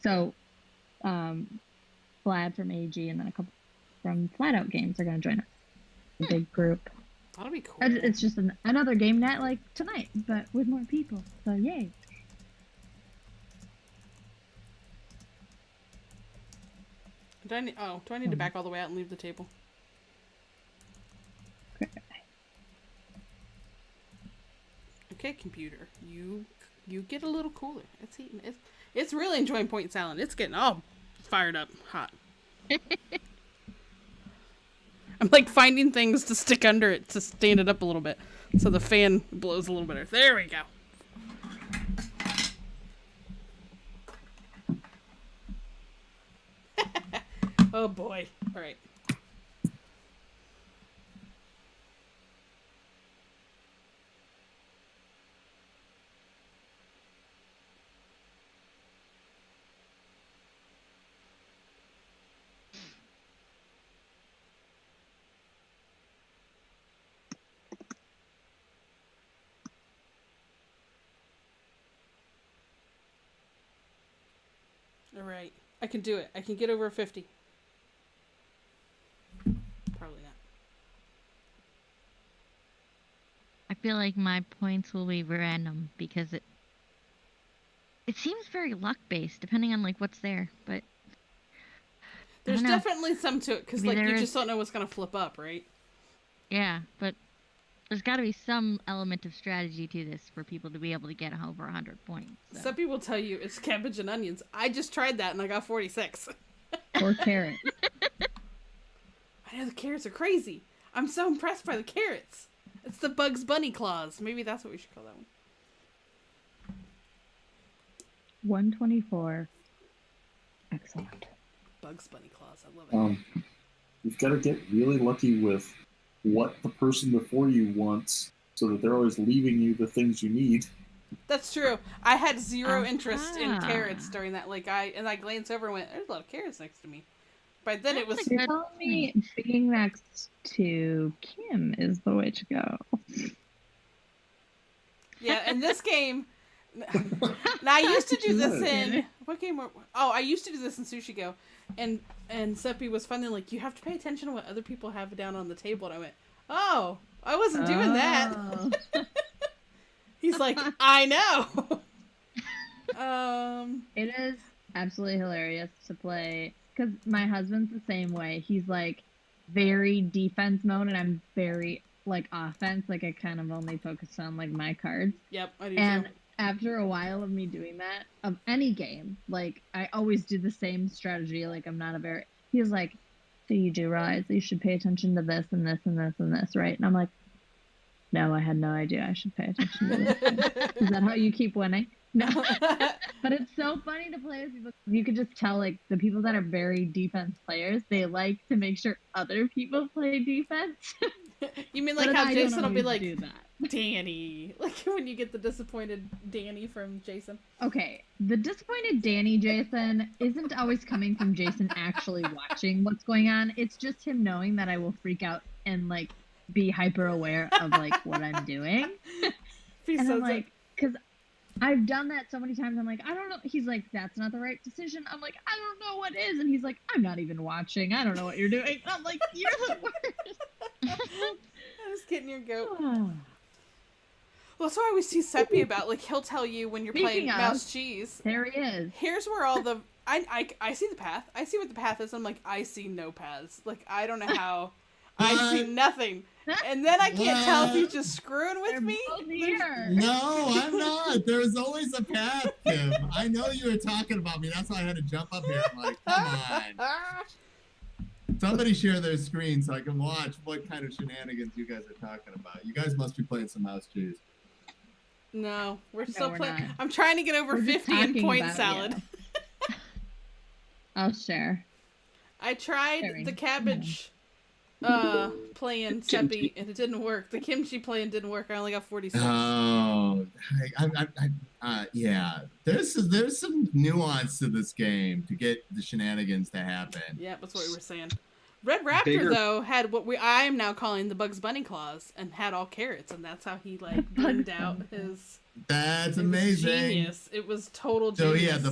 So Vlad from AG and then a couple from Flat Out Games are going to join us. A big group. That'll be cool. It's just another game night like tonight, but with more people. So yay. Do I need to back all the way out and leave the table? Okay, computer. You get a little cooler. It's heating. It's really enjoying Point Salad. It's getting all fired up, hot. I'm finding things to stick under it to stand it up a little bit, so the fan blows a little better. There we go. Oh boy! All right. All right. I can do it. I can get over 50. Probably not. I feel like my points will be random because it seems very luck based depending on what's there, but There's definitely some to it, because like you is... just don't know what's gonna flip up, right? Yeah, but there's got to be some element of strategy to this for people to be able to get over 100 points. So. Some people tell you it's cabbage and onions. I just tried that and I got 46. Or carrot. I know the carrots are crazy. I'm so impressed by the carrots. It's the Bugs Bunny claws. Maybe that's what we should call that one. 124. Excellent. Bugs Bunny claws. I love it. You've got to get really lucky with what the person before you wants, so that they're always leaving you the things you need. That's true. I had zero interest in carrots during that. Like I glanced over and went, "There's a lot of carrots next to me." But then it was. You're telling me being next to Kim is the way to go. Yeah, in this game. Now I used to do this in what game? I used to do this in Sushi Go, and Seppy was finally like, "You have to pay attention to what other people have down on the table." And I went, "Oh, I wasn't doing that." He's like, "I know." It is absolutely hilarious to play because my husband's the same way. He's like very defense mode, and I'm very like offense. Like I kind of only focus on like my cards. Yep, I do and too. After a while of me doing that, of any game, like, I always do the same strategy. Like, I'm not a very... He's like, so you do realize you should pay attention to this and this and this and this, right? And I'm like, no, I had no idea I should pay attention to this. Is that how you keep winning? No. But it's so funny to play with people. You could just tell, like, the people that are very defense players, they like to make sure other people play defense. You mean like how Jason will be like, Danny, like when you get the disappointed Danny from Jason? Okay, the disappointed Danny Jason isn't always coming from Jason actually watching what's going on. It's just him knowing that I will freak out and like be hyper aware of like what I'm doing. And I'm like, because I've done that so many times. I'm like, I don't know. He's like, that's not the right decision. I'm like, I don't know what is. And he's like, I'm not even watching. I don't know what you're doing. I'm like, you're the worst. I'm just getting your goat. Well, that's what I always see Seppy about. Like, he'll tell you when you're playing Mouse Cheese. There he is. Here's where all the... I see the path. I see what the path is. I'm like, I see no paths. Like, I don't know how. I see nothing. And then I can't tell if he's just screwing with me. No, I'm not. There's always a path, Kim. I know you were talking about me. That's why I had to jump up here. I'm like, come on. Somebody share their screen so I can watch what kind of shenanigans you guys are talking about. You guys must be playing some Mouse Cheese. No, we're still playing. I'm trying to get over 50 in point salad. I'll share. I tried the cabbage playing Seppy and it didn't work. The kimchi playing didn't work. I only got 46. Oh, yeah. There's some nuance to this game to get the shenanigans to happen. Yeah, that's what we were saying. Red Raptor though had what I'm now calling the Bugs Bunny claws and had all carrots, and that's how he like blended out his. That's amazing. Genius. It was total genius. So yeah, the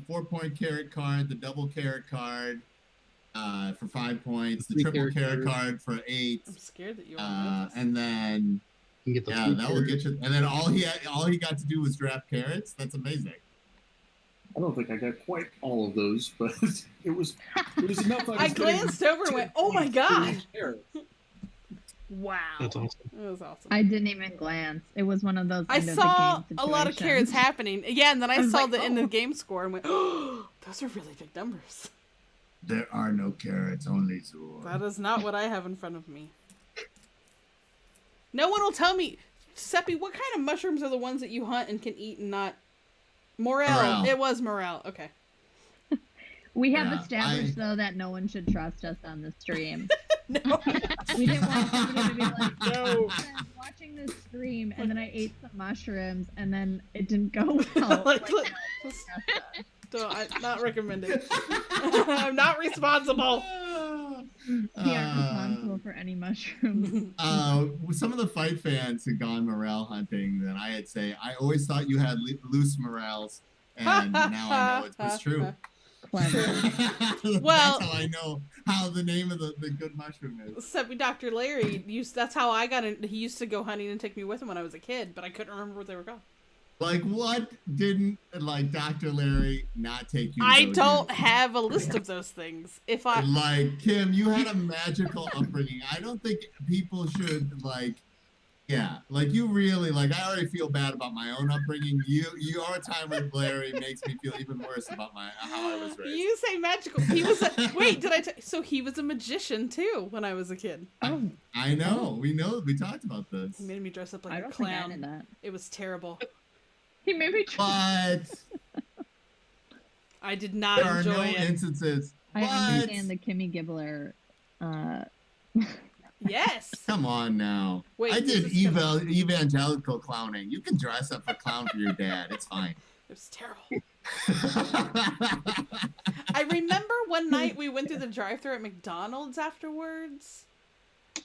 4-point carrot card, the double carrot card. For 5 points, the triple carrot card for 8. I'm scared that you won't and then that will get you. And then all he got to do was draft carrots. That's amazing. I don't think I got quite all of those, but it was enough. I glanced over and went, "Oh my god!" Wow, that's awesome. It was awesome. I didn't even glance. It was one of those. I saw a lot of carrots happening. Yeah, and then I saw the end of the game score and went, "Oh, those are really big numbers." There are no carrots, only Zor. That is not what I have in front of me. No one will tell me, Seppy, what kind of mushrooms are the ones that you hunt and can eat and not... Morel. It was morel. Okay. We have established, though, that no one should trust us on the stream. No. We didn't want somebody to be like, no. I'm watching this stream, and then I ate some mushrooms, and then it didn't go well. Not recommending. I'm not responsible. You aren't responsible for any mushrooms. Some of the fight fans had gone morel hunting, then I'd say, I always thought you had loose morels, and now I know it's true. Well, that's how I know how the name of the good mushroom is. Seppy Dr. Larry that's how I got in. He used to go hunting and take me with him when I was a kid, but I couldn't remember what they were called. Like, what didn't, like, Dr. Larry not take you to I go don't do? have a list of those things. If I Like, Kim, you had a magical upbringing. I don't think people should, like, yeah, like, you really, like, I already feel bad about my own upbringing. Your time with Larry makes me feel even worse about how I was raised. You say magical. He was wait, so he was a magician too when I was a kid. Oh, I know. We talked about this. He made me dress up like I a don't think I clown. did that. It was terrible. He made me try. But I did not there are enjoy no it. instances. I What? understand the Kimmy Gibbler. Yes. Come on now. Wait, I did this is gonna- evangelical clowning. You can dress up for clown for your dad. It's fine. It was terrible. I remember one night we went through the drive-thru at McDonald's afterwards,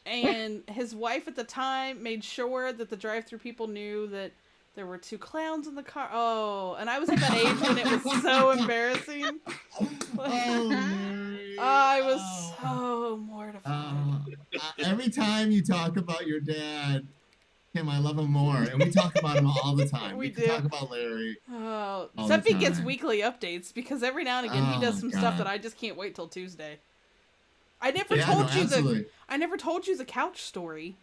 and his wife at the time made sure that the drive-thru people knew that there were 2 clowns in the car. Oh, and I was at that age when it was so embarrassing. I was so mortified. Every time you talk about your dad, Kim, I love him more, and we talk about him all the time. We can do. talk about Larry. Oh, all the Seppy gets time. weekly updates because every now and again he does some stuff God. that I just can't wait till Tuesday. I never Yeah, told no, you absolutely. I never told you the couch story.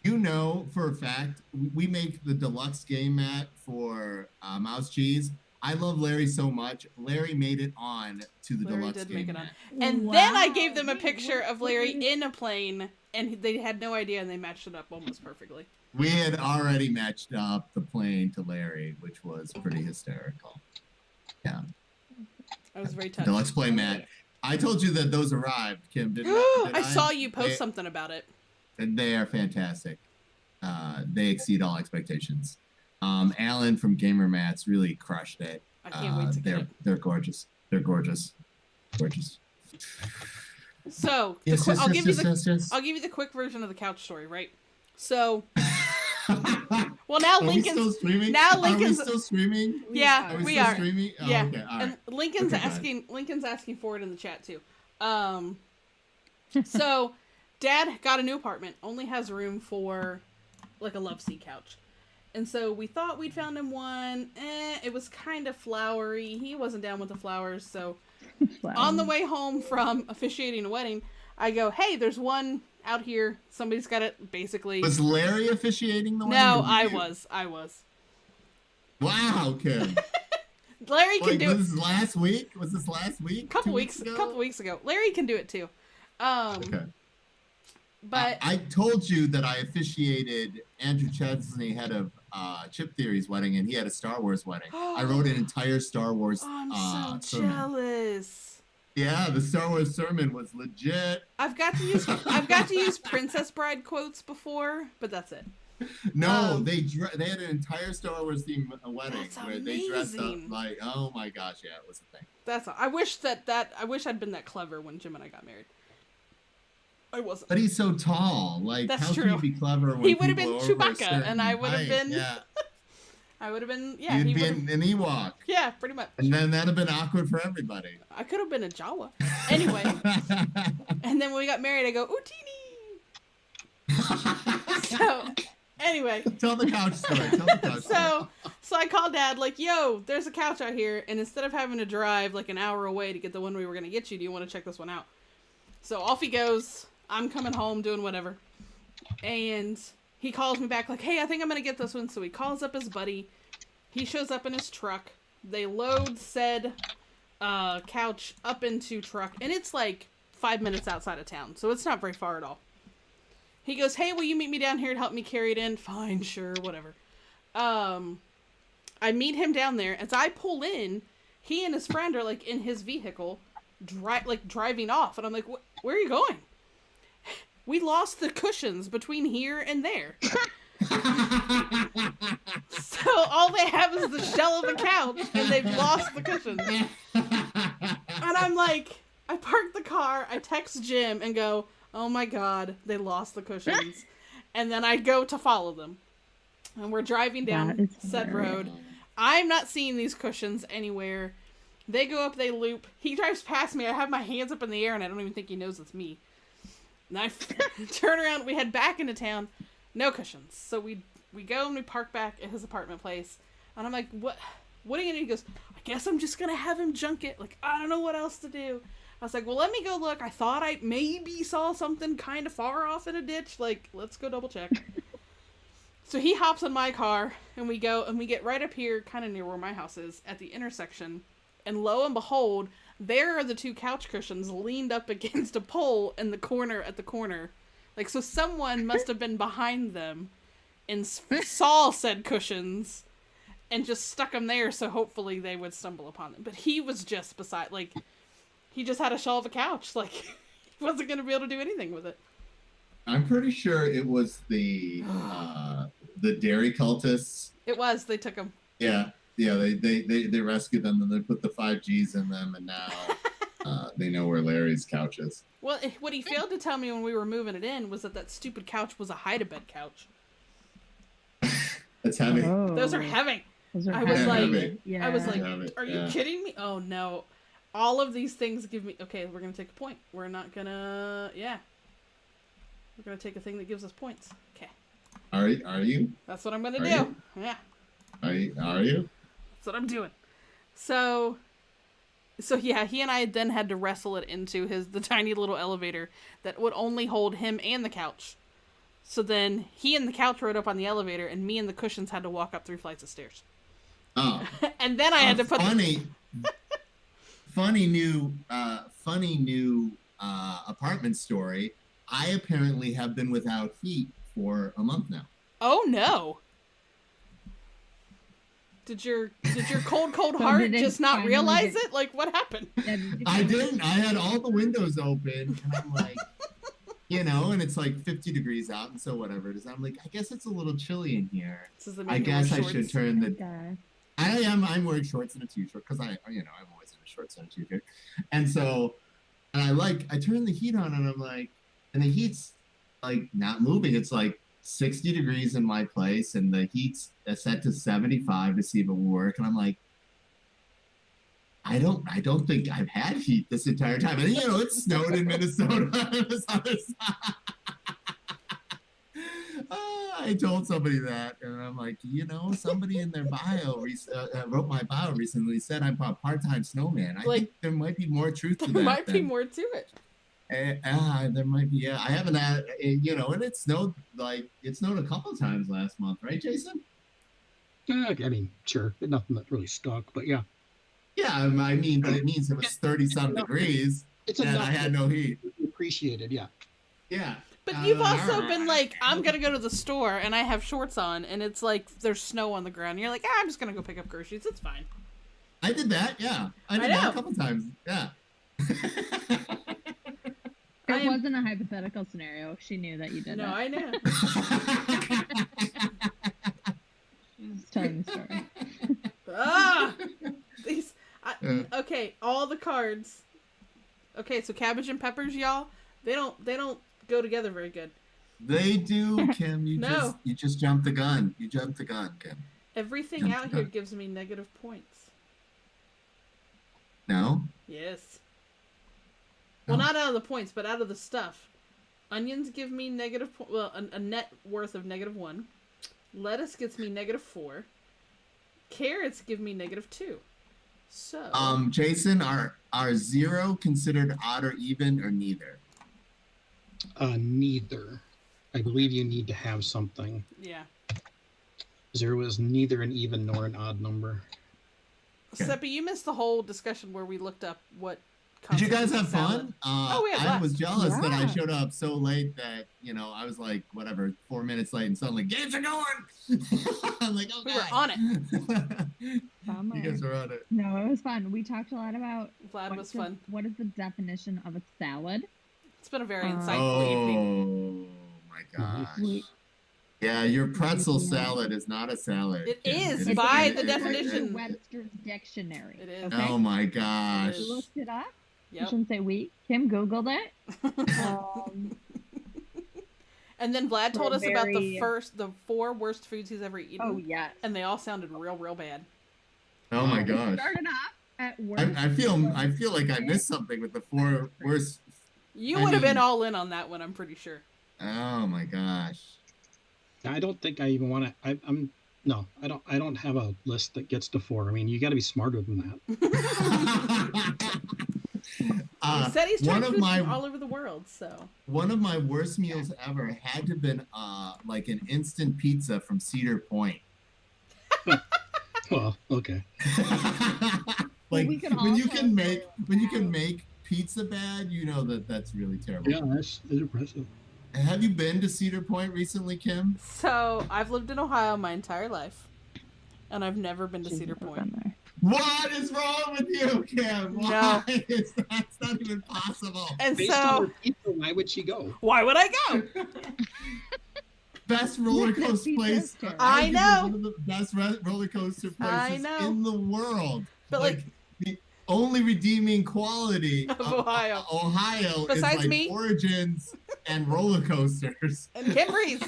You know for a fact, we make the deluxe game mat for Mouse Cheese. I love Larry so much. Larry made it on to the Larry deluxe did game make it mat. on. And then I gave them a picture of Larry in a plane, and they had no idea, and they matched it up almost perfectly. We had already matched up the plane to Larry, which was pretty hysterical. Yeah. I was very touched. Deluxe play mat. I told you that those arrived, Kim. Did I? I saw you post something about it. And they are fantastic. They exceed all expectations. Alan from Gamer Mats really crushed it. I can't wait to get it. They're gorgeous. They're gorgeous. Gorgeous. So Yes, I'll give you the the quick version of the couch story, right? So well, now Are we Lincoln's still streaming? now Lincoln's Are we still streaming? yeah, Are we we still are. streaming? Oh, Yeah, okay, all and right. Lincoln's Okay, asking for it in the chat too. So Dad got a new apartment, only has room for like a love seat couch. And so we thought we'd found him one. It was kind of flowery. He wasn't down with the flowers. So on the way home from officiating a wedding, I go, hey, there's one out here. Somebody's got it, basically. Was Larry officiating the wedding? No, or I you? was. Wow, Kim. Larry can do it. Was this last week? Was this last week? Couple 2 weeks ago. Larry can do it too. Okay. But I told you that I officiated Andrew Chesney head of Chip Theory's wedding, and he had a Star Wars wedding. I wrote an entire Star Wars I'm so sermon. jealous. Yeah, the Star Wars sermon was legit. I've got to use Princess Bride quotes before, but that's it. No, they had an entire Star Wars themed wedding That's where they dressed up amazing. like, oh my gosh, yeah, it was a thing. That's all. I wish I'd been that clever when Jim and I got married. I wasn't. But he's so tall. Like, That's how true. can you be clever when He would have people been are over a Chewbacca, certain and I would have height? been. Yeah, I would have been. Yeah, you'd he be would. an Ewok. Yeah, pretty much. And then that'd have been awkward for everybody. I could have been a Jawa. Anyway, and then when we got married, I go Utini. So, anyway. Tell the couch story. Tell the couch story. So I called Dad, like, yo, there's a couch out here, and instead of having to drive like an hour away to get the one we were gonna get you, do you want to check this one out? So off he goes. I'm coming home doing whatever, and he calls me back like, hey, I think I'm gonna get this one. So he calls up his buddy. He shows up in his truck. They load said couch up into truck, and it's like 5 minutes outside of town, so it's not very far at all. He goes, hey, will you meet me down here to help me carry it in? Fine, sure, whatever. I meet him down there. As I pull in, he and his friend are like in his vehicle, driving off, and I'm like, where are you going? We lost the cushions between here and there. So all they have is the shell of a couch, and they've lost the cushions. And I'm like, I park the car, I text Jim and go, oh my god, they lost the cushions. And then I go to follow them. And we're driving down said road. I'm not seeing these cushions anywhere. They go up, they loop. He drives past me, I have my hands up in the air, and I don't even think he knows it's me. And I turn around, we head back into town, no cushions. So we go and we park back at his apartment place. And I'm like, what are you gonna do? He goes, I guess I'm just gonna have him junk it. Like, I don't know what else to do. I was like, well, let me go look. I thought I maybe saw something kind of far off in a ditch. Like, let's go double check. So he hops in my car, and we go, and we get right up here, kind of near where my house is, at the intersection. And lo and behold, there are the 2 couch cushions leaned up against a pole in the corner at the corner. Like, so someone must have been behind them and saw said cushions and just stuck them there so hopefully they would stumble upon them. But he was just beside, like, he just had a shell of a couch. Like, he wasn't going to be able to do anything with it. I'm pretty sure it was the dairy cultists. It was. They took him. Yeah. They rescued them, and they put the 5Gs in them, and now they know where Larry's couch is. Well, what he failed to tell me when we were moving it in was that stupid couch was a hide-a-bed couch. It's heavy. Oh. Those are heavy. I was like, Heavy. are you kidding me? Oh no. All of these things give me, okay, we're going to take a point. We're not going to, we're going to take a thing that gives us points. Okay. Are you? That's what I'm going to do. You? Yeah. Are you? That's what I'm doing. So yeah, he and I then had to wrestle it into the tiny little elevator that would only hold him and the couch. So then he and the couch rode up on the elevator, and me and the cushions had to walk up 3 flights of stairs. Oh. And then I had to put funny new apartment story. I apparently have been without heat for a month now. Oh no. Did your cold heart just not realize it? Like, what happened? I didn't. I had all the windows open, and I'm like, and it's like 50 degrees out, and so whatever it is. I'm like, I guess it's a little chilly in here. I guess I should turn the. I'm wearing shorts and a t-shirt because I'm always in a shorts and a t-shirt, and so, I turn the heat on, and I'm like, and the heat's like not moving. It's like 60 degrees in my place, and the heat's set to 75 to see if it will work. And I'm like, I don't think I've had heat this entire time. And it snowed in Minnesota. I told somebody that, and I'm like, somebody in their bio wrote my bio recently, said I'm a part-time snowman. I think there might be more truth to that. There might be more to it. There might be, yeah. I haven't had, and it snowed a couple of times last month, right, Jason? I mean, sure, nothing that really stuck, but yeah. Yeah, I mean, but it means it was 30-some degrees, and I had no heat. Appreciated, yeah. Yeah. But you've also been like, I'm gonna go to the store, and I have shorts on, and it's like there's snow on the ground. And you're like, I'm just gonna go pick up groceries. It's fine. I did that, yeah. I did that a couple times, yeah. It wasn't a hypothetical scenario. She knew that you did it. No, I know. She's telling the story. Okay, all the cards. Okay, so cabbage and peppers, y'all. They don't go together very good. They do, Kim. You just jumped the gun. You jumped the gun, Kim. Everything out here gives me negative points. No? Yes. Well, not out of the points, but out of the stuff. Onions give me negative, a net worth of -1. Lettuce gets me -4. Carrots give me -2. So. Jason, are 0 considered odd or even, or neither? Neither. I believe you need to have something. Yeah. 0 is neither an even nor an odd number. Seppy, you missed the whole discussion where we looked up what. Did you guys have fun? We had I was jealous that I showed up so late that, I was like, 4 minutes late, and suddenly, games are going! I'm like, oh, God. We were on it. You guys were on it. No, it was fun. We talked a lot about Vlad was fun. What is the definition of a salad? It's been a very insightful evening. Oh, my gosh. Yeah, your pretzel salad is not a salad. It is, by the definition. Webster's Dictionary. It is. Okay? Oh, my gosh. I looked it up. Yep. I shouldn't say we. Kim Googled it. And then Vlad told us about the 4 worst foods he's ever eaten. Oh, yes. And they all sounded real, real bad. Oh, my gosh. Started off at work. I feel like I missed something with the 4 worst. You would have been all in on that one, I'm pretty sure. Oh, my gosh. I don't think I even want to. I'm No, I don't. I don't have a list that gets to 4. I mean, you got to be smarter than that. He said he's tried food from all over the world, so. One of my worst meals ever had to have been like an instant pizza from Cedar Point. Well, okay. Like when you can make pizza bad, you know that's really terrible. Yeah, that's impressive. Have you been to Cedar Point recently, Kim? So I've lived in Ohio my entire life, and I've never been to Cedar Point. What is wrong with you, Kim? Why? That's not even possible. And Based on her pizza, why would she go? Why would I go? Best roller coaster place. I know. One of the best roller coaster places in the world. But like the only redeeming quality of Ohio is besides like me, Origins and roller coasters. And Kim Breeze.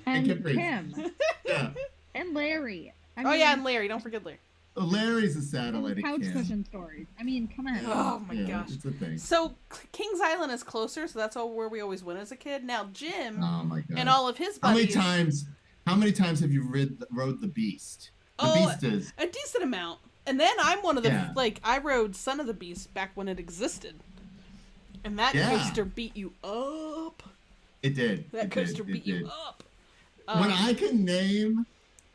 and Kim Breeze. Kim. Yeah. And Larry. And Larry. Don't forget Larry. Larry's a satellite. Couch cushion stories. I mean, come on. Oh my gosh. It's a thing. So Kings Island is closer, so that's where we always went as a kid. Now Jim and all of his buddies. How many times have you rode the Beast? Beast is a decent amount. And then I'm one of the I rode Son of the Beast back when it existed. And that coaster beat you up. It did. That coaster beat you up. When I can name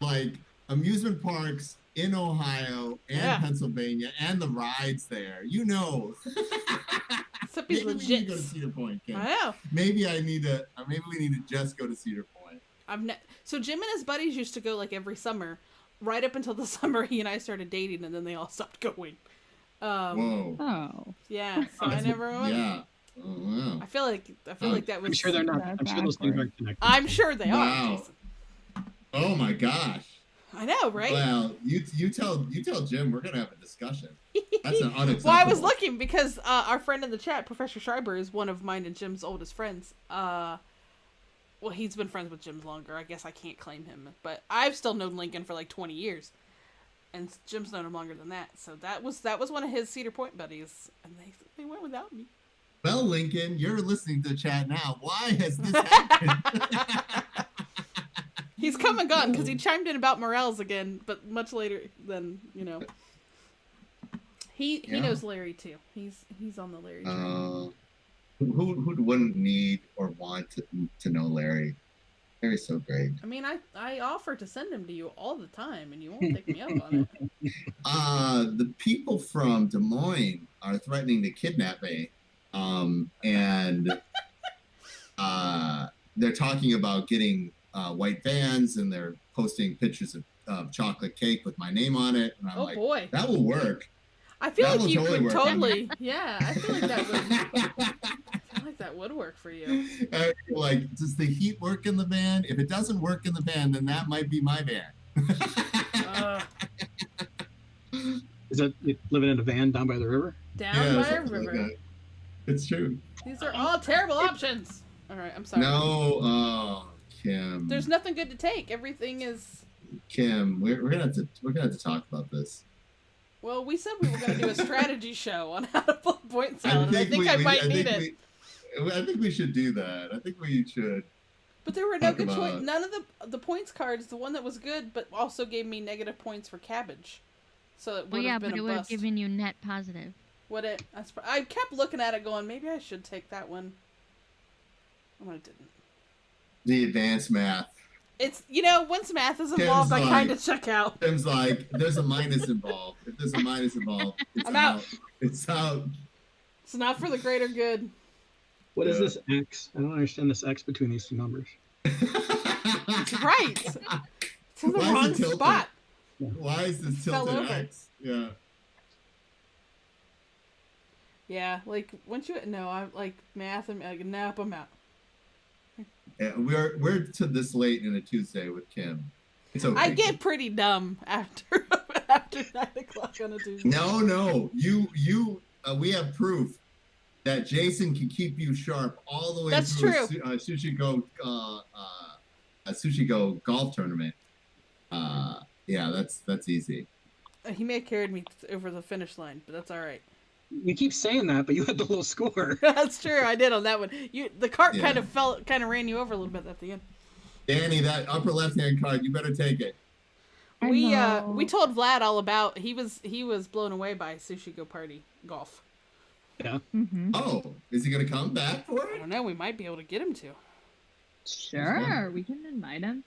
like amusement parks in Ohio and Pennsylvania and the rides there, you know. Maybe we need to go to Cedar Point, Kim. I know. Maybe we need to just go to Cedar Point. So Jim and his buddies used to go like every summer, right up until the summer he and I started dating, and then they all stopped going. Whoa. Oh. Yeah. So I never went. Yeah. Oh, wow. I feel like that was. I'm sure they're not. I'm sure those things aren't connected. I'm sure they are. Jason. Oh my gosh. I know, right? Well, you tell Jim we're gonna have a discussion. That's an unacceptable. Well, I was looking because our friend in the chat, Professor Schreiber, is one of mine and Jim's oldest friends. Well, he's been friends with Jim's longer. I guess I can't claim him, but I've still known Lincoln for like 20 years, and Jim's known him longer than that. So that was one of his Cedar Point buddies, and they went without me. Well, Lincoln, you're listening to the chat now. Why has this happened? He's come and gone because he chimed in about Morels again, but much later than He knows Larry too. He's on the Larry train. Who wouldn't need or want to know Larry? Larry's so great. I mean, I offer to send him to you all the time, and you won't take me up on it. The people from Des Moines are threatening to kidnap me, and they're talking about getting white vans, and they're posting pictures of chocolate cake with my name on it, and I'm boy, that will work. I feel like you could totally, I feel like that would work for you. Like, does the heat work in the van? If it doesn't work in the van, then that might be my van. Is that you living in a van down by the river? Down by a river. Like it's true. These are all terrible options. All right, I'm sorry. No, Kim. There's nothing good to take. Everything is. Kim, we're gonna have to talk about this. Well, we said we were going to do a strategy show on how to play point salad. I think I might need it. I think we should do that. I think we should. But there were no good choice. None of the points cards. The one that was good, but also gave me negative points for cabbage. So it would have been a bust. But it would have given you net positive. I kept looking at it, going, maybe I should take that one. Oh, I didn't. The advanced math. It's, once math is involved, I kind of check out. Tim's like, there's a minus involved. If there's a minus involved, it's out. It's out. It's not for the greater good. What is this X? I don't understand this X between these two numbers. It's right. It's in the wrong spot. Why is this tilted X? Yeah. Yeah, like, once you, I like math, and nope, I'm out. Yeah, we're to this late in a Tuesday with Kim. It's okay. I get pretty dumb after 9 o'clock on a Tuesday. No, we have proof that Jason can keep you sharp all the way through a Sushi Go golf tournament. Yeah, that's easy. He may have carried me over the finish line, but that's all right. You keep saying that, but you had the low score. That's true. I did on that one. The cart kind of ran you over a little bit at the end. Danny, that upper left-hand card, you better take it. We told Vlad all about. He was blown away by Sushi Go Party Golf. Yeah. Mm-hmm. Oh, is he gonna come back for I it? don't know. We might be able to get him to. Sure, we can invite him.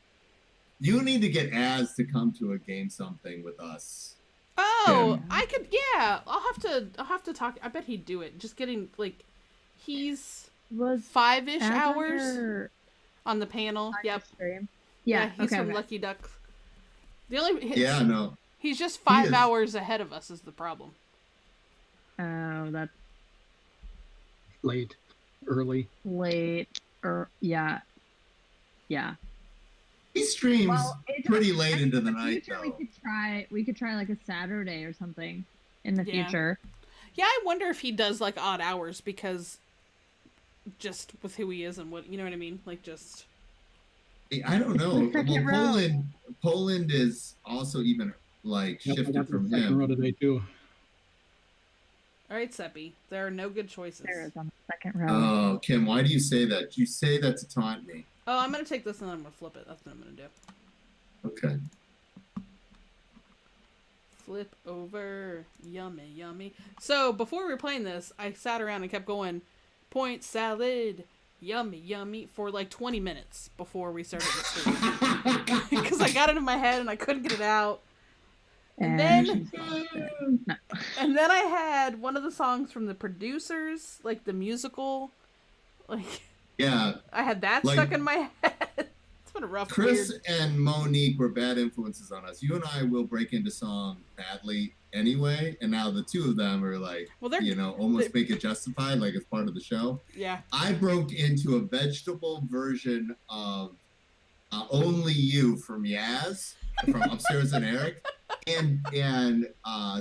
You need to get Az to come to a game something with us. Oh, Tim. I could. Yeah, I'll have to talk. I bet he'd do it. Just getting like, he's Was 5-ish Az on hours your- on the panel. on Yep. your stream? Yeah, he's okay, from okay. Lucky Duck. The only Yeah, no. he's just 5 is. hours ahead of us is the problem. Oh, that's Late, early. late. Or yeah. He streams it pretty doesn't- late into the in night, future, though. We could try like a Saturday or something in the Yeah. future. Yeah, I wonder if he does like odd hours because just with who he is and what, you know what I mean? Like just I don't know. Second Well, row. Poland is also even like Yep, I shifted got the from second row him. today too. all right, Seppy. There are no good choices. There is on the second row. Oh, Kim, why do you say that? You say that to taunt me. Oh, I'm gonna take this and then I'm gonna flip it. That's what I'm gonna do. Okay. Flip over. Yummy, yummy. So before we were playing this, I sat around and kept going, point salad, yummy, yummy, for like 20 minutes before we started the stream. Because I got it in my head and I couldn't get it out. And then, No. and then I had one of the songs from the producers, like the musical. Like, Yeah, I had that Like- stuck in my head. It's been a rough Chris weird. and Monique were bad influences on us. You and I will break into song badly anyway, and now the two of them are like, Well, they're almost make it justified, like it's part of the show. yeah. I broke into a vegetable version of "Only You" from Yaz, from Upstairs and Eric, and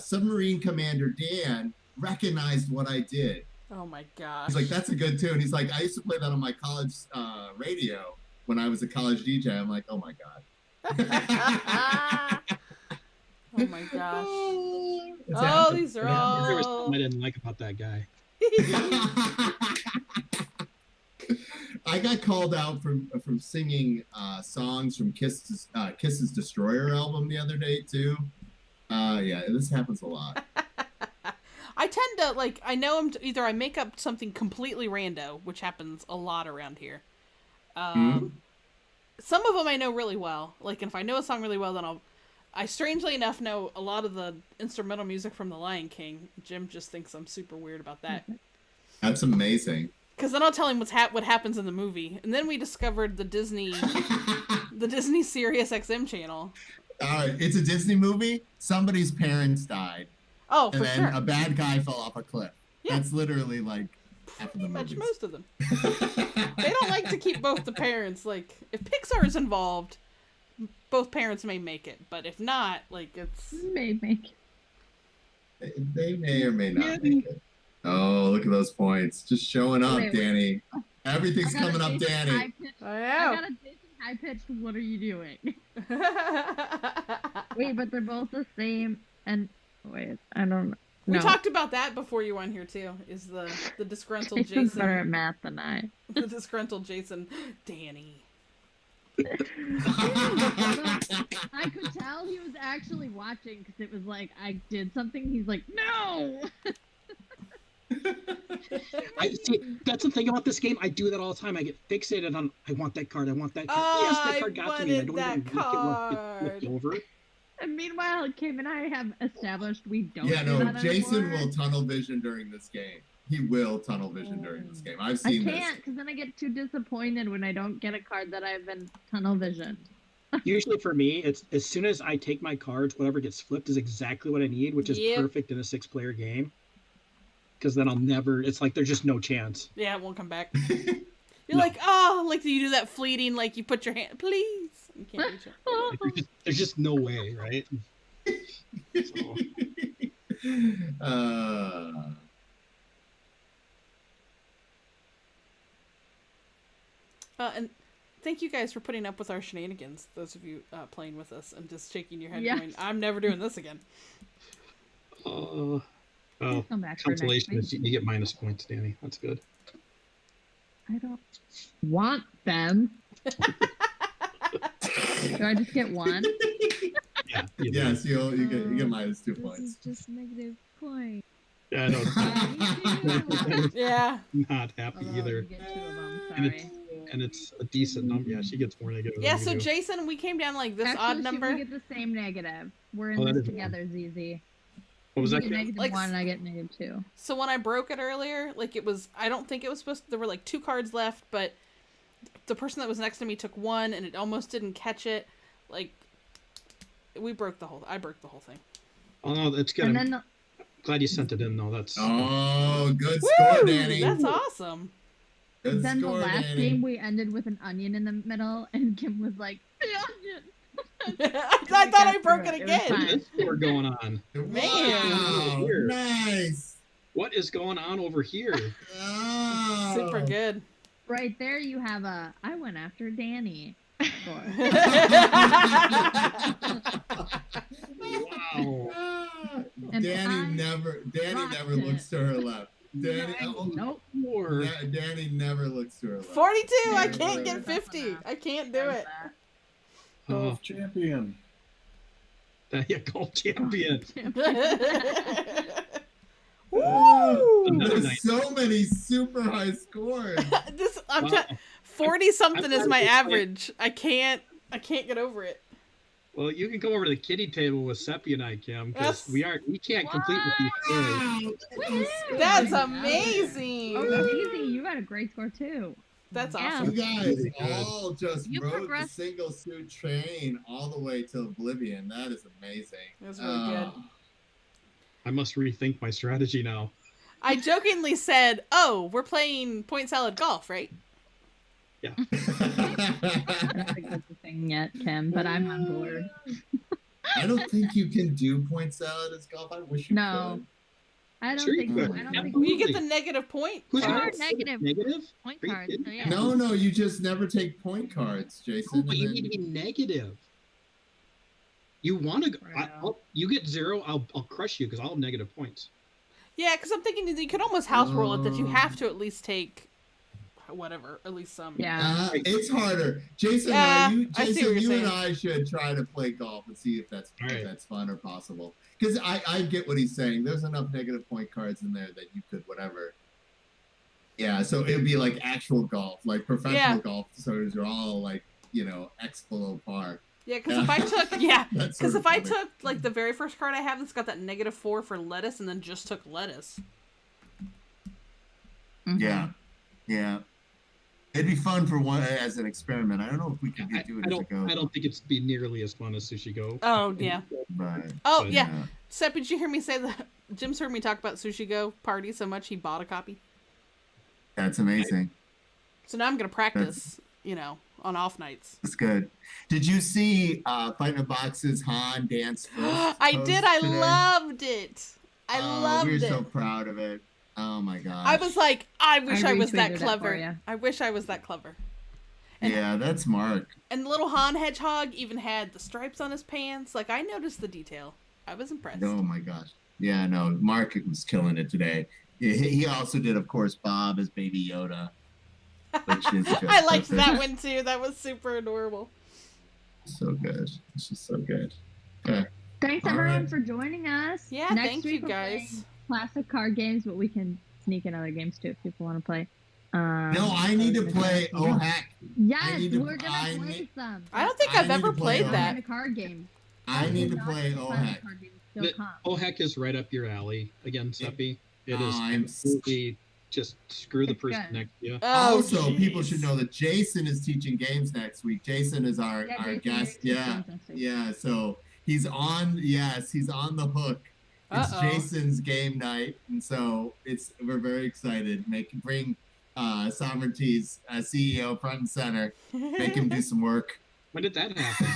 Submarine Commander Dan recognized what I did. Oh my gosh. He's like, "That's a good tune." He's like, "I used to play that on my college radio when I was a college DJ." I'm like, "Oh my god." Oh my gosh. It's Oh, happened. these are It happened. There was all. something I didn't like about that guy. I got called out from singing songs from Kiss's Destroyer album the other day too. Yeah, this happens a lot. I tend to like. I know either I make up something completely rando, which happens a lot around here. Some of them I know really well. Like, if I know a song really well, then I strangely enough know a lot of the instrumental music from The Lion King. Jim just thinks I'm super weird about that. That's amazing. Because then I'll tell him what happens in the movie, and then we discovered the Disney Sirius XM channel. All right, it's a Disney movie. Somebody's parents died, Oh, and for then sure. a bad guy fell off a cliff. Yeah. That's literally like half of the Pretty much movie. most of them. They don't like to keep both the parents. Like, if Pixar is involved, both parents may make it, but if not, like, it's... Maybe. They may or may not make it. Oh, look at those points. Just showing up, Wait. Danny. Everything's coming up, Danny. I I got a decent high pitched. What are you doing? Wait, but they're both the same. And wait, I don't know. We No. talked about that before you were on here, too, is the disgruntled Jason's better at Jason. math than I. The disgruntled Jason. Danny. I could tell he was actually watching because it was like I did something. He's like, no. I see. That's the thing about this game. I do that all the time. I get fixated on. I want that card. I want that card. Yes, that card got to me. I don't wanted even that look at what gets flipped card. over. And meanwhile, Kim and I have established we don't. Yeah, do no, that Jason anymore. will tunnel vision during this game. He will tunnel vision during this game. I've I seen can't because then I get too disappointed when I don't get a card that I've been tunnel visioned. Usually for me, it's as soon as I take my cards, whatever gets flipped is exactly what I need, which is Yep. perfect in a 6-player game. Because then I'll never. It's like there's just no chance. Yeah, it won't come back. this. You're like, oh, like you do that fleeting, like you put your hand, please. You can't reach it. Like, there's just no way, right? So, And thank you guys for putting up with our shenanigans. Those of you playing with us and just shaking your head, Yes. going, "I'm never doing this again." oh, Come back for next consolation week. is you get minus points, Danny. That's good. I don't want them. Do I just get one? Yeah. Yes, you get minus 2 This points. is just negative point. Yeah, I know. Yeah. Not happy Although either. you get 2 of them, And sorry. it's a decent number. Yeah, she gets more negative. Yeah, than so you do. Jason, we came down like this Actually, odd number. we get the same negative. We're in Oh, that this is together, ZZ. What was You that? get negative Like, 1 and I get negative 2. So when I broke it earlier, like it was, I don't think it was supposed to, there were like 2 cards left, but the person that was next to me took 1 and it almost didn't catch it. Like, I broke the whole thing. Oh no, that's good. And I'm then glad you sent it in though. That's Oh, good score, Woo! Danny. That's awesome. Good then score, the last Danny. game we ended with an onion in the middle, and Kim was like, "The onion." I thought I broke it It was again. fine. what is more going on? Wow, Here. nice. What is going on over here? Oh. Super good. Right there, you have a. I went after Danny. Score. Wow. And Danny I never rocked looks it. to her left. Danny, Nope. More. Danny never looks to her left. 42. I There can't it get is. 50. I can't do it. Oh, Golf champion. yeah, gold champion. Woo! Another There's night. so many super high scores. I'm Wow. 40 something is my I'm- average. I can't get over it. Well, you can come over to the kitty table with Seppy and I, Kim, because Yes. we can't complete with these stories. Wow, That's Oh, amazing. easy. You got a great score too. That's Yeah. awesome. you guys all just You rode the progressed. single suit train all the way to oblivion. That is amazing. That's really good. I must rethink my strategy now. I jokingly said, "Oh, we're playing point salad golf, right?" I don't think that's a thing yet, Kim, but I'm on board. I don't think you can do point salad as golf. I wish you No. could. I don't Sure you think. could. I don't think. Absolutely. You get the negative point. Who's There are cards. negative Negative? point Are you cards, kidding? so yeah. No, you just never take point cards, Jason. Oh, but you and need to then- be negative. You want to go? Right. You get 0. I'll crush you because I'll have negative points. Yeah, because I'm thinking you could almost house roll it that you have to at least take whatever, at least some. Yeah. It's harder. Jason, Yeah, I see Jason, what you're you and saying. I should try to play golf and see if that's All right. fun or possible. Because I get what he's saying. There's enough negative point cards in there that you could whatever. Yeah, so it would be like actual golf, like professional Yeah. golf. So are all like X below par. Yeah, because if I took That's because sort of if I funny. took like the very first card I have that's got that -4 for lettuce and then just took lettuce. Yeah, yeah. It'd be fun for one as an experiment. I don't know if we could do it I as a go. don't think it's be nearly as fun as Sushi Go. Oh yeah. But, Oh But, yeah. Sepp, did you hear me say that Jim's heard me talk about Sushi Go Party so much he bought a copy? that's amazing. So now I'm gonna practice, on off nights. That's good. Did you see Fighting the Box's Han dance first? I post did. I today? loved it. I loved We're it. so proud of it. Oh my gosh. I was like, I wish I was retweeted that it for clever. ya. I wish I was that clever. And, yeah, that's Mark. And the little Han hedgehog even had the stripes on his pants. Like I noticed the detail. I was impressed. Oh my gosh. Yeah, no, Mark was killing it today. He also did, of course, Bob as Baby Yoda. Which is just I liked perfect. that one too. That was super adorable. So good. It's just so good. Okay. Thanks All everyone right. for joining us. Yeah, Next thank you week we're guys. playing classic card games, but we can sneak in other games too if people want to play. No, I need to play OHAC. Yes, need to- we're gonna I play need- some. I don't think I I've need ever to play played on that. A card game. I need to Not play just classic OHAC. card games, still The- comp. Oh, heck is right up your alley again, Seppy. It is I'm absolutely just screw the It's person good. next to you. Oh, Also, people jeez. should know that Jason is teaching games next week. Jason is our Jason, guest. you're Yeah. teaching next week. Yeah. So he's on. Yes, he's on the hook. It's Uh-oh. Jason's game night, and so we're very excited. Bring Sovereignty's CEO front and center. Make him do some work. When did that happen?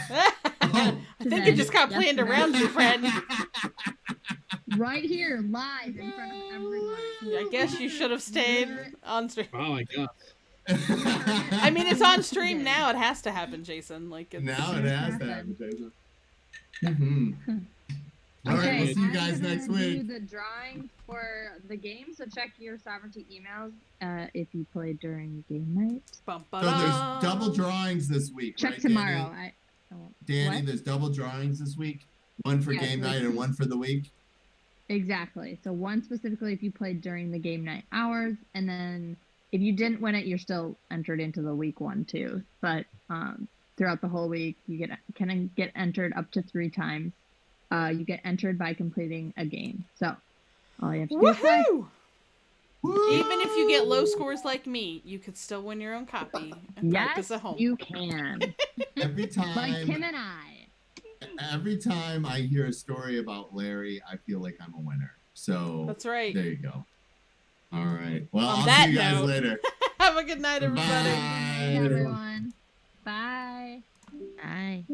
I think Today. it just got planned Yesterday. around you, friend. Right here, live in front of everyone. I guess you should have stayed on stream. Oh my god. I mean, it's on stream now. It has to happen, Jason. Like it's... Now it has to happen, Jason. Mm-hmm. All right, we'll see you guys I'm gonna next week. Do the drawing for the game, so check your Sovereignty emails if you played during game night. Bum, So there's double drawings this week. Check right, tomorrow. Danny? Danny, What? there's double drawings this week. One for game night and one for the week. Exactly. So one specifically if you played during the game night hours, and then if you didn't win it, you're still entered into the week one too. But throughout the whole week, you can get entered up to 3 times. You get entered by completing a game. So all you have to do is play. Even if you get low scores like me, you could still win your own copy and practice at home. You can. Every time, like Kim and I. Every time I hear a story about Larry, I feel like I'm a winner. So that's right. There you go. All right. Well, On I'll that see you guys note, later. Have a good night, everybody. Bye. Bye, everyone. Bye. Bye.